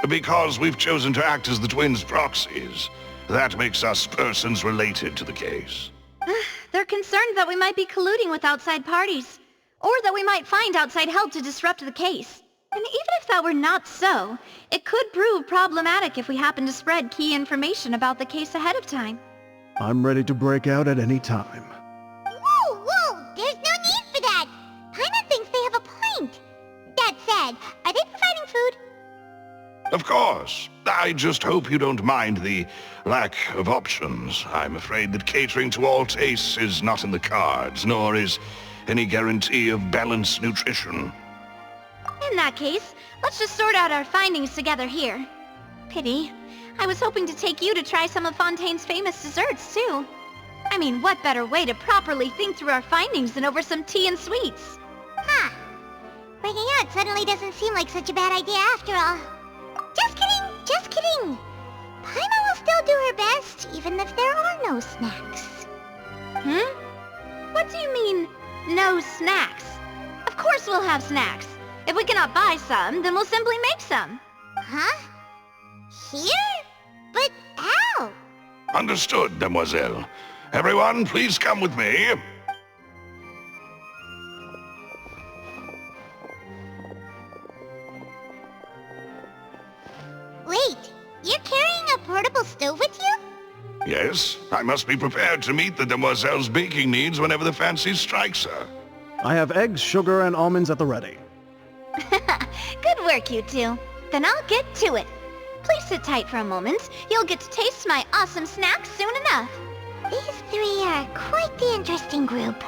Because we've chosen to act as the twins' proxies. That makes us persons related to the case. They're concerned that we might be colluding with outside parties, or that we might find outside help to disrupt the case. And even if that were not so, it could prove problematic if we happen to spread key information about the case ahead of time. I'm ready to break out at any time. Whoa! There's no need for that! Paimon thinks they have a point. That said, are they providing food? Of course. I just hope you don't mind the lack of options. I'm afraid that catering to all tastes is not in the cards, nor is any guarantee of balanced nutrition. In that case, let's just sort out our findings together here. Pity. I was hoping to take you to try some of Fontaine's famous desserts, too. I mean, what better way to properly think through our findings than over some tea and sweets? Huh. Breaking out suddenly doesn't seem like such a bad idea after all. Just kidding! Paimon will still do her best, even if there are no snacks. What do you mean, no snacks? Of course we'll have snacks. If we cannot buy some, then we'll simply make some. Huh? Here? But how? Understood, demoiselle. Everyone, please come with me. Wait, you're carrying a portable stove with you? Yes, I must be prepared to meet the demoiselle's baking needs whenever the fancy strikes her. I have eggs, sugar, and almonds at the ready. Good work, you two. Then I'll get to it. Please sit tight for a moment. You'll get to taste my awesome snacks soon enough. These three are quite the interesting group.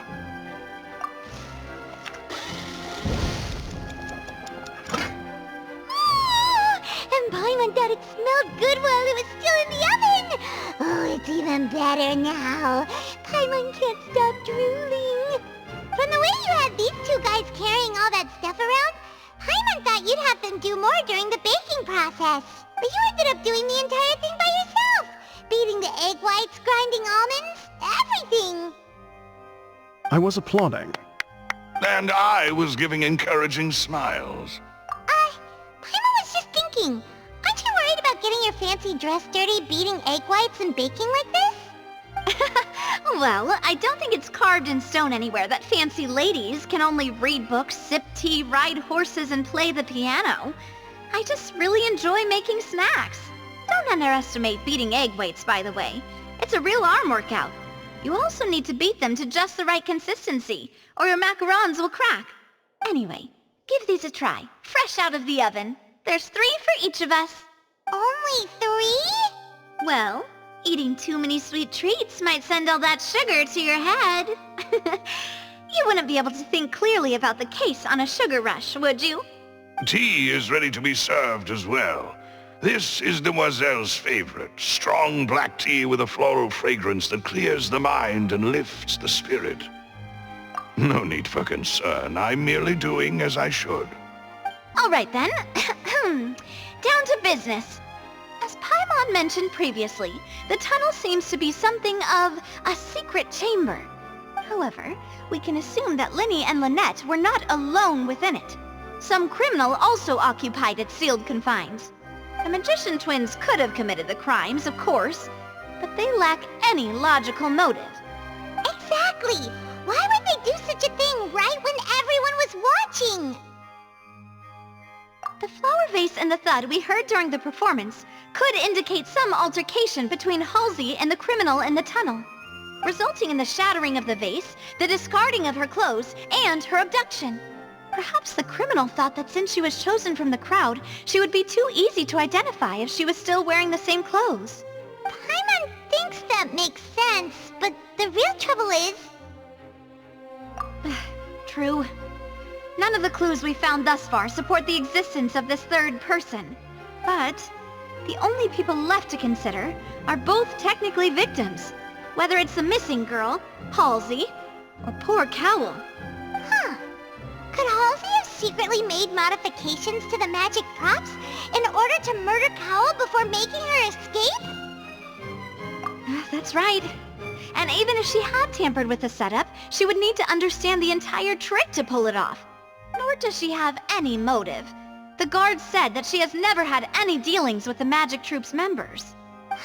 And Paimon thought it smelled good while it was still in the oven! Oh, it's even better now. Paimon can't stop drooling. From the way you had these two guys carrying all that stuff around, Paimon thought you'd have them do more during the baking process. But you ended up doing the entire thing by yourself. Beating the egg whites, grinding almonds, everything. I was applauding. And I was giving encouraging smiles. Paimon asking. Aren't you worried about getting your fancy dress dirty, beating egg whites and baking like this? Well, I don't think it's carved in stone anywhere that fancy ladies can only read books, sip tea, ride horses, and play the piano. I just really enjoy making snacks. Don't underestimate beating egg whites, by the way. It's a real arm workout. You also need to beat them to just the right consistency, or your macarons will crack. Anyway, give these a try, fresh out of the oven. There's 3 for each of us. Only 3? Well, eating too many sweet treats might send all that sugar to your head. You wouldn't be able to think clearly about the case on a sugar rush, would you? Tea is ready to be served as well. This is Demoiselle's favorite, strong black tea with a floral fragrance that clears the mind and lifts the spirit. No need for concern. I'm merely doing as I should. All right then. Down to business. As Paimon mentioned previously, the tunnel seems to be something of a secret chamber. However, we can assume that Linny and Lynette were not alone within it. Some criminal also occupied its sealed confines. The magician twins could have committed the crimes, of course, but they lack any logical motive. Exactly! Why would they do such a thing right when everyone was watching? The flower vase and the thud we heard during the performance could indicate some altercation between Halsey and the criminal in the tunnel, resulting in the shattering of the vase, the discarding of her clothes, and her abduction. Perhaps the criminal thought that since she was chosen from the crowd, she would be too easy to identify if she was still wearing the same clothes. Paimon thinks that makes sense, but the real trouble is... True. None of the clues we found thus far support the existence of this third person. But the only people left to consider are both technically victims, whether it's the missing girl, Halsey, or poor Cowl. Huh. Could Halsey have secretly made modifications to the magic props in order to murder Cowl before making her escape? That's right. And even if she had tampered with the setup, she would need to understand the entire trick to pull it off. Nor does she have any motive. The guard said that she has never had any dealings with the Magic Troop's members. Were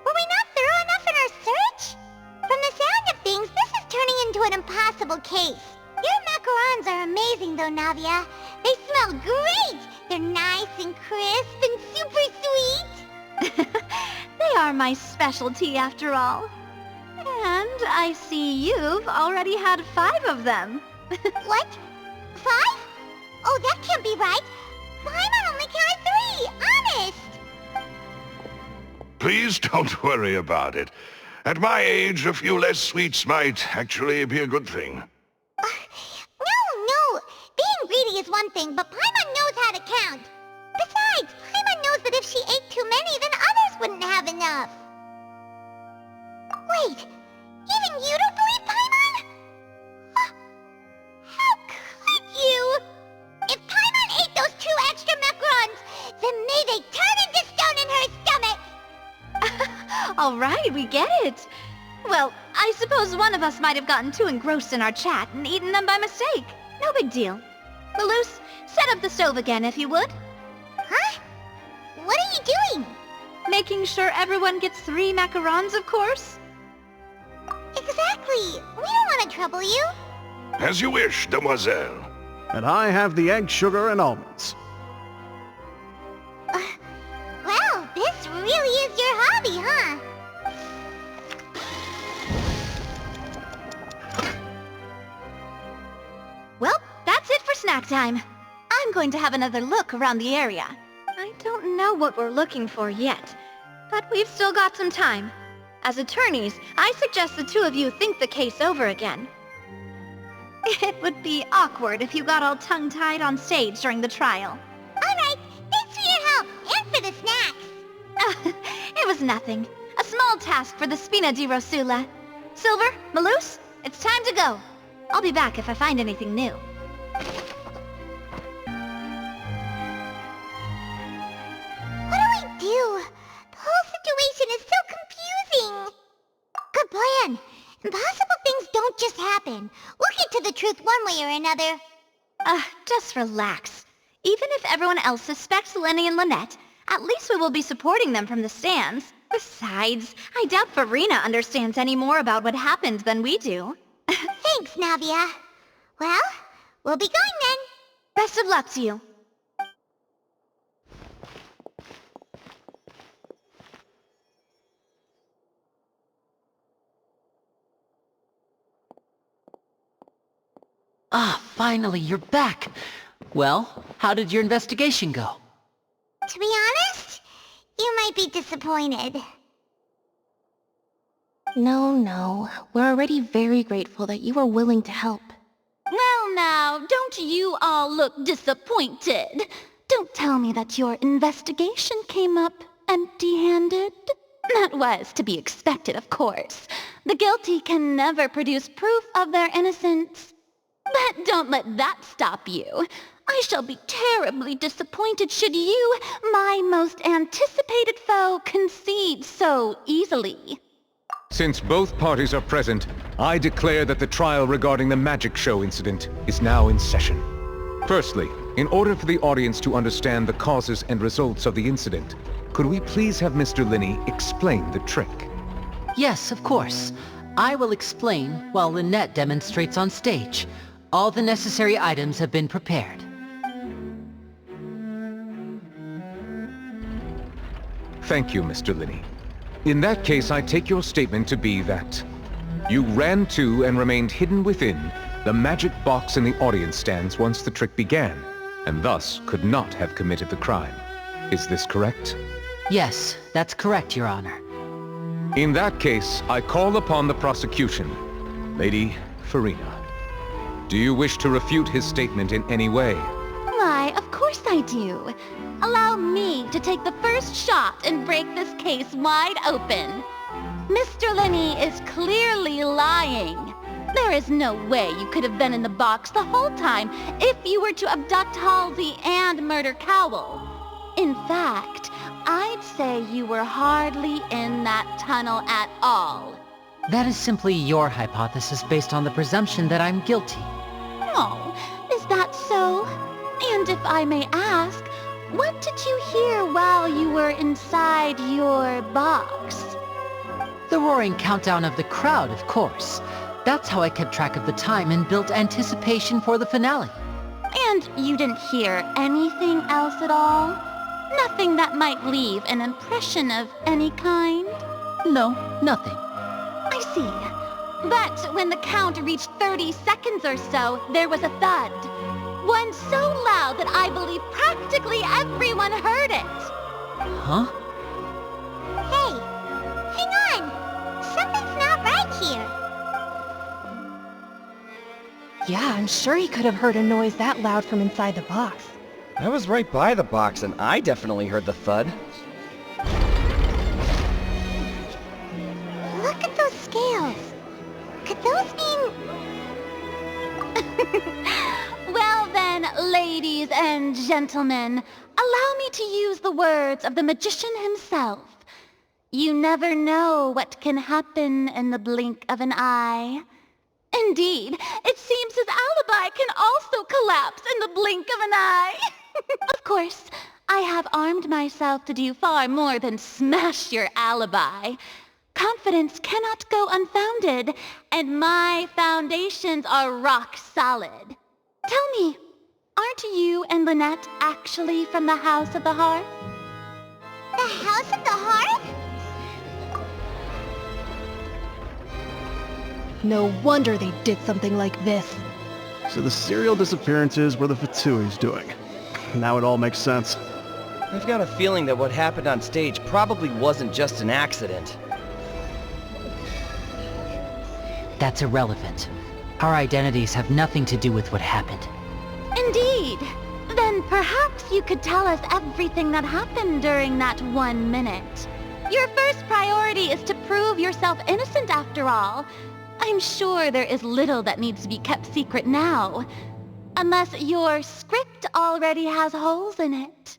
we not thorough enough in our search? From the sound of things, this is turning into an impossible case. Your macarons are amazing though, Navia. They smell great! They're nice and crisp and super sweet! They are my specialty after all. And I see you've already had 5 of them. What? 5? Oh, that can't be right. Paimon only counted 3, honest! Please don't worry about it. At my age, a few less sweets might actually be a good thing. No. Being greedy is one thing, but Paimon knows how to count. Besides, Paimon knows that if she ate too many, then others wouldn't have enough. Wait, even you don't believe Paimon? How could you? If Paimon ate those 2 extra macarons, then may they turn into stone in her stomach! All right, we get it. Well, I suppose one of us might have gotten too engrossed in our chat and eaten them by mistake. No big deal. Maloose, set up the stove again if you would. Huh? What are you doing? Making sure everyone gets 3 macarons, of course. Exactly. We don't want to trouble you. As you wish, Demoiselle. And I have the egg, sugar, and almonds. Well, this really is your hobby, huh? Well, that's it for snack time. I'm going to have another look around the area. I don't know what we're looking for yet, but we've still got some time. As attorneys, I suggest the 2 of you think the case over again. It would be awkward if you got all tongue-tied on stage during the trial. All right, thanks for your help, and for the snacks. It was nothing. A small task for the Spina di Rosula. Silver, Maloose, it's time to go. I'll be back if I find anything new. What do we do? The whole situation is so confusing. Good plan. Impossible things don't just happen. We'll get to the truth one way or another. Just relax. Even if everyone else suspects Lenny and Lynette, at least we will be supporting them from the stands. Besides, I doubt Farina understands any more about what happened than we do. Thanks, Navia. Well, we'll be going then. Best of luck to you. Ah, finally, you're back. Well, how did your investigation go? To be honest, you might be disappointed. No. We're already very grateful that you were willing to help. Well now, don't you all look disappointed? Don't tell me that your investigation came up empty-handed. That was to be expected, of course. The guilty can never produce proof of their innocence. But don't let that stop you. I shall be terribly disappointed should you, my most anticipated foe, concede so easily. Since both parties are present, I declare that the trial regarding the magic show incident is now in session. Firstly, in order for the audience to understand the causes and results of the incident, could we please have Mr. Linney explain the trick? Yes, of course. I will explain while Lynette demonstrates on stage. All the necessary items have been prepared. Thank you, Mr. Linney. In that case, I take your statement to be that you ran to and remained hidden within the magic box in the audience stands once the trick began, and thus could not have committed the crime. Is this correct? Yes, that's correct, Your Honor. In that case, I call upon the prosecution. Lady Farina, do you wish to refute his statement in any way? Why, of course I do. Allow me to take the first shot and break this case wide open. Mr. Linney is clearly lying. There is no way you could have been in the box the whole time if you were to abduct Halsey and murder Cowell. In fact, I'd say you were hardly in that tunnel at all. That is simply your hypothesis based on the presumption that I'm guilty. Oh, is that so? And if I may ask, what did you hear while you were inside your box? The roaring countdown of the crowd, of course. That's how I kept track of the time and built anticipation for the finale. And you didn't hear anything else at all? Nothing that might leave an impression of any kind? No, nothing. I see. But when the count reached 30 seconds or so, there was a thud. One so loud that I believe practically everyone heard it. Huh? Hey, hang on. Something's not right here. Yeah, I'm sure he could have heard a noise that loud from inside the box. I was right by the box, and I definitely heard the thud. Look at those scales. Could those mean... Well then, ladies and gentlemen, allow me to use the words of the magician himself. You never know what can happen in the blink of an eye. Indeed, it seems his alibi can also collapse in the blink of an eye. Of course, I have armed myself to do far more than smash your alibi. Confidence cannot go unfounded, and my foundations are rock solid. Tell me, aren't you and Lynette actually from the House of the Hearth? The House of the Hearth? No wonder they did something like this. So the serial disappearances were the Fatui's doing. Now it all makes sense. I've got a feeling that what happened on stage probably wasn't just an accident. That's irrelevant. Our identities have nothing to do with what happened. Indeed. Then perhaps you could tell us everything that happened during that 1 minute. Your first priority is to prove yourself innocent after all. I'm sure there is little that needs to be kept secret now. Unless your script already has holes in it.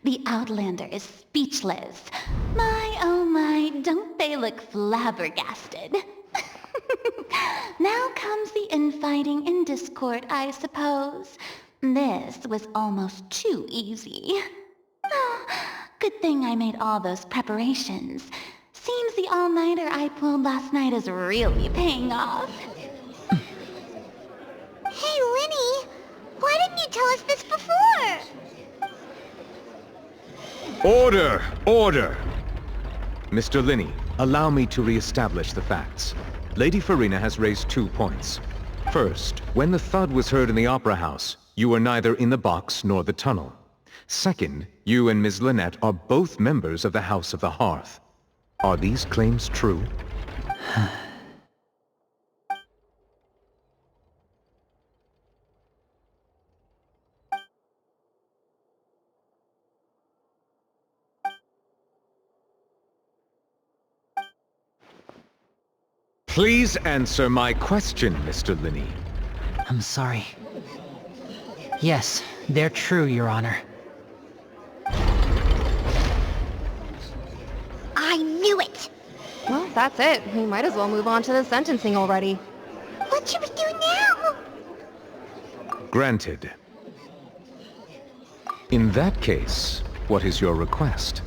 The Outlander is speechless. My, oh my, don't they look flabbergasted? Now comes the infighting and discord, I suppose. This was almost too easy. Oh, good thing I made all those preparations. Seems the all-nighter I pulled last night is really paying off. Hey, Linny! Why didn't you tell us this before? Order! Order! Mr. Linney, allow me to re-establish the facts. Lady Farina has raised 2 points. First, when the thud was heard in the Opera House, you were neither in the box nor the tunnel. Second, you and Ms. Lynette are both members of the House of the Hearth. Are these claims true? Please answer my question, Mr. Linney. I'm sorry. Yes, they're true, Your Honor. I knew it! Well, that's it. We might as well move on to the sentencing already. What should we do now? Granted. In that case, what is your request?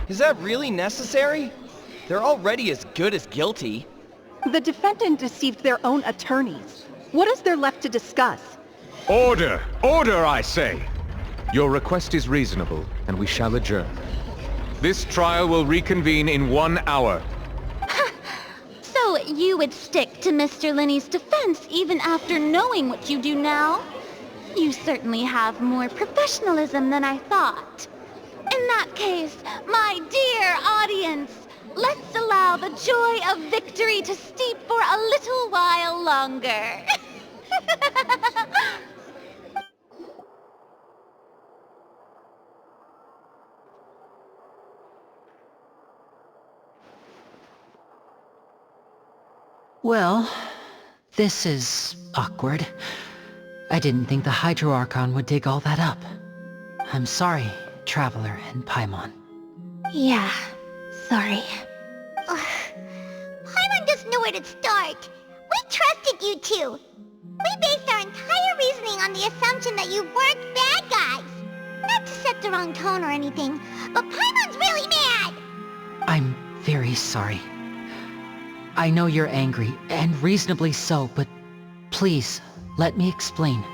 Is that really necessary? They're already as good as guilty. The defendant deceived their own attorneys. What is there left to discuss? Order! Order, I say! Your request is reasonable, and we shall adjourn. This trial will reconvene in 1 hour. So you would stick to Mr. Linney's defense even after knowing what you do now? You certainly have more professionalism than I thought. In that case, my dear audience, let's allow the joy of victory to steep for a little while longer. Well, this is awkward. I didn't think the Hydro Archon would dig all that up. I'm sorry, Traveler and Paimon. Yeah, sorry. Paimon doesn't know where to start. We trusted you two. We based our entire reasoning on the assumption that you weren't bad guys. Not to set the wrong tone or anything, but Paimon's really mad! I'm very sorry. I know you're angry, and reasonably so, but please, let me explain.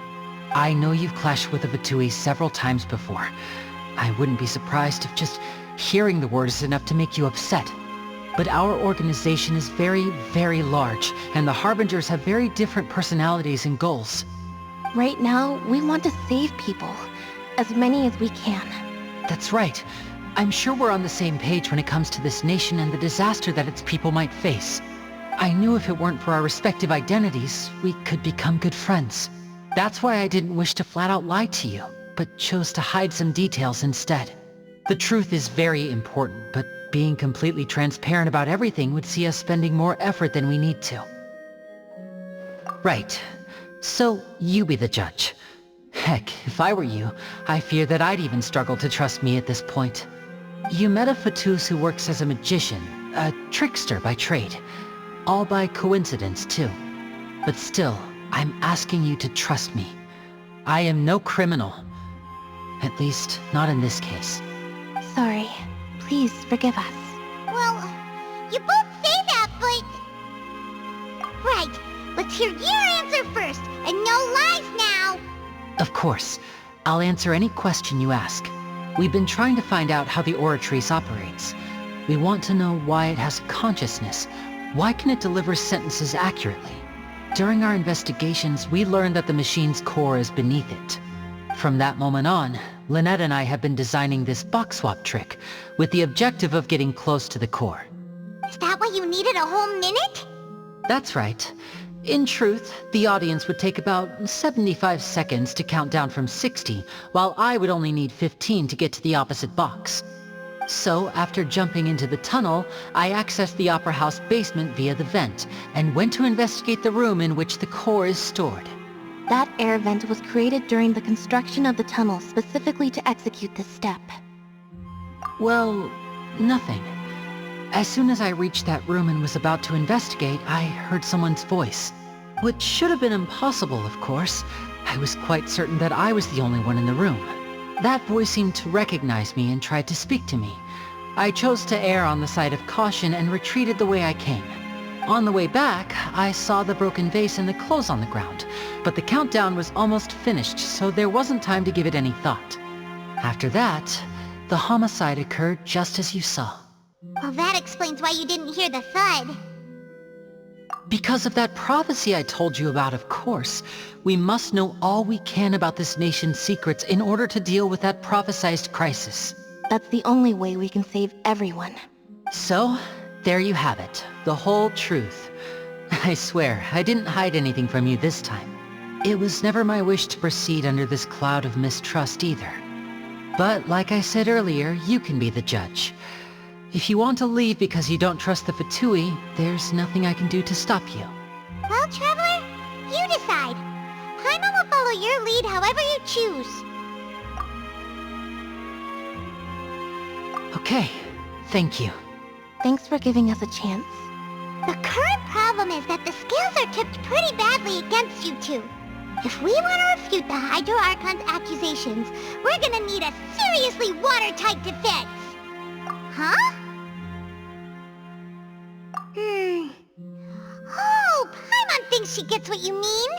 I know you've clashed with the Batui several times before. I wouldn't be surprised if just hearing the word is enough to make you upset. But our organization is very, very large, and the Harbingers have very different personalities and goals. Right now, we want to save people. As many as we can. That's right. I'm sure we're on the same page when it comes to this nation and the disaster that its people might face. I knew if it weren't for our respective identities, we could become good friends. That's why I didn't wish to flat out lie to you, but chose to hide some details instead. The truth is very important, but being completely transparent about everything would see us spending more effort than we need to. Right. So, you be the judge. Heck, if I were you, I fear that I'd even struggle to trust me at this point. You met a Fatus who works as a magician, a trickster by trade. All by coincidence, too. But still, I'm asking you to trust me. I am no criminal. At least, not in this case. Sorry. Please forgive us. Well, you both say that, but... Right, let's hear your answer first, and no lies now! Of course. I'll answer any question you ask. We've been trying to find out how the Oratrice operates. We want to know why it has consciousness. Why can it deliver sentences accurately? During our investigations, we learned that the machine's core is beneath it. From that moment on, Lynette and I have been designing this box swap trick, with the objective of getting close to the core. Is that why you needed a whole minute? That's right. In truth, the audience would take about 75 seconds to count down from 60, while I would only need 15 to get to the opposite box. So, after jumping into the tunnel, I accessed the Opera House basement via the vent, and went to investigate the room in which the core is stored. That air vent was created during the construction of the tunnel specifically to execute this step. Well, nothing. As soon as I reached that room and was about to investigate, I heard someone's voice. Which should have been impossible, of course. I was quite certain that I was the only one in the room. That voice seemed to recognize me and tried to speak to me. I chose to err on the side of caution and retreated the way I came. On the way back, I saw the broken vase and the clothes on the ground, but the countdown was almost finished, so there wasn't time to give it any thought. After that, the homicide occurred just as you saw. Well, that explains why you didn't hear the thud. Because of that prophecy I told you about, of course. We must know all we can about this nation's secrets in order to deal with that prophesized crisis. That's the only way we can save everyone. So, there you have it. The whole truth. I swear, I didn't hide anything from you this time. It was never my wish to proceed under this cloud of mistrust either. But like I said earlier, you can be the judge. If you want to leave because you don't trust the Fatui, there's nothing I can do to stop you. Well, Traveler, you decide. Paimon will follow your lead however you choose. Okay, thank you. Thanks for giving us a chance. The current problem is that the scales are tipped pretty badly against you two. If we want to refute the Hydro Archon's accusations, we're gonna need a seriously watertight defense. Huh? Oh, Paimon thinks she gets what you mean.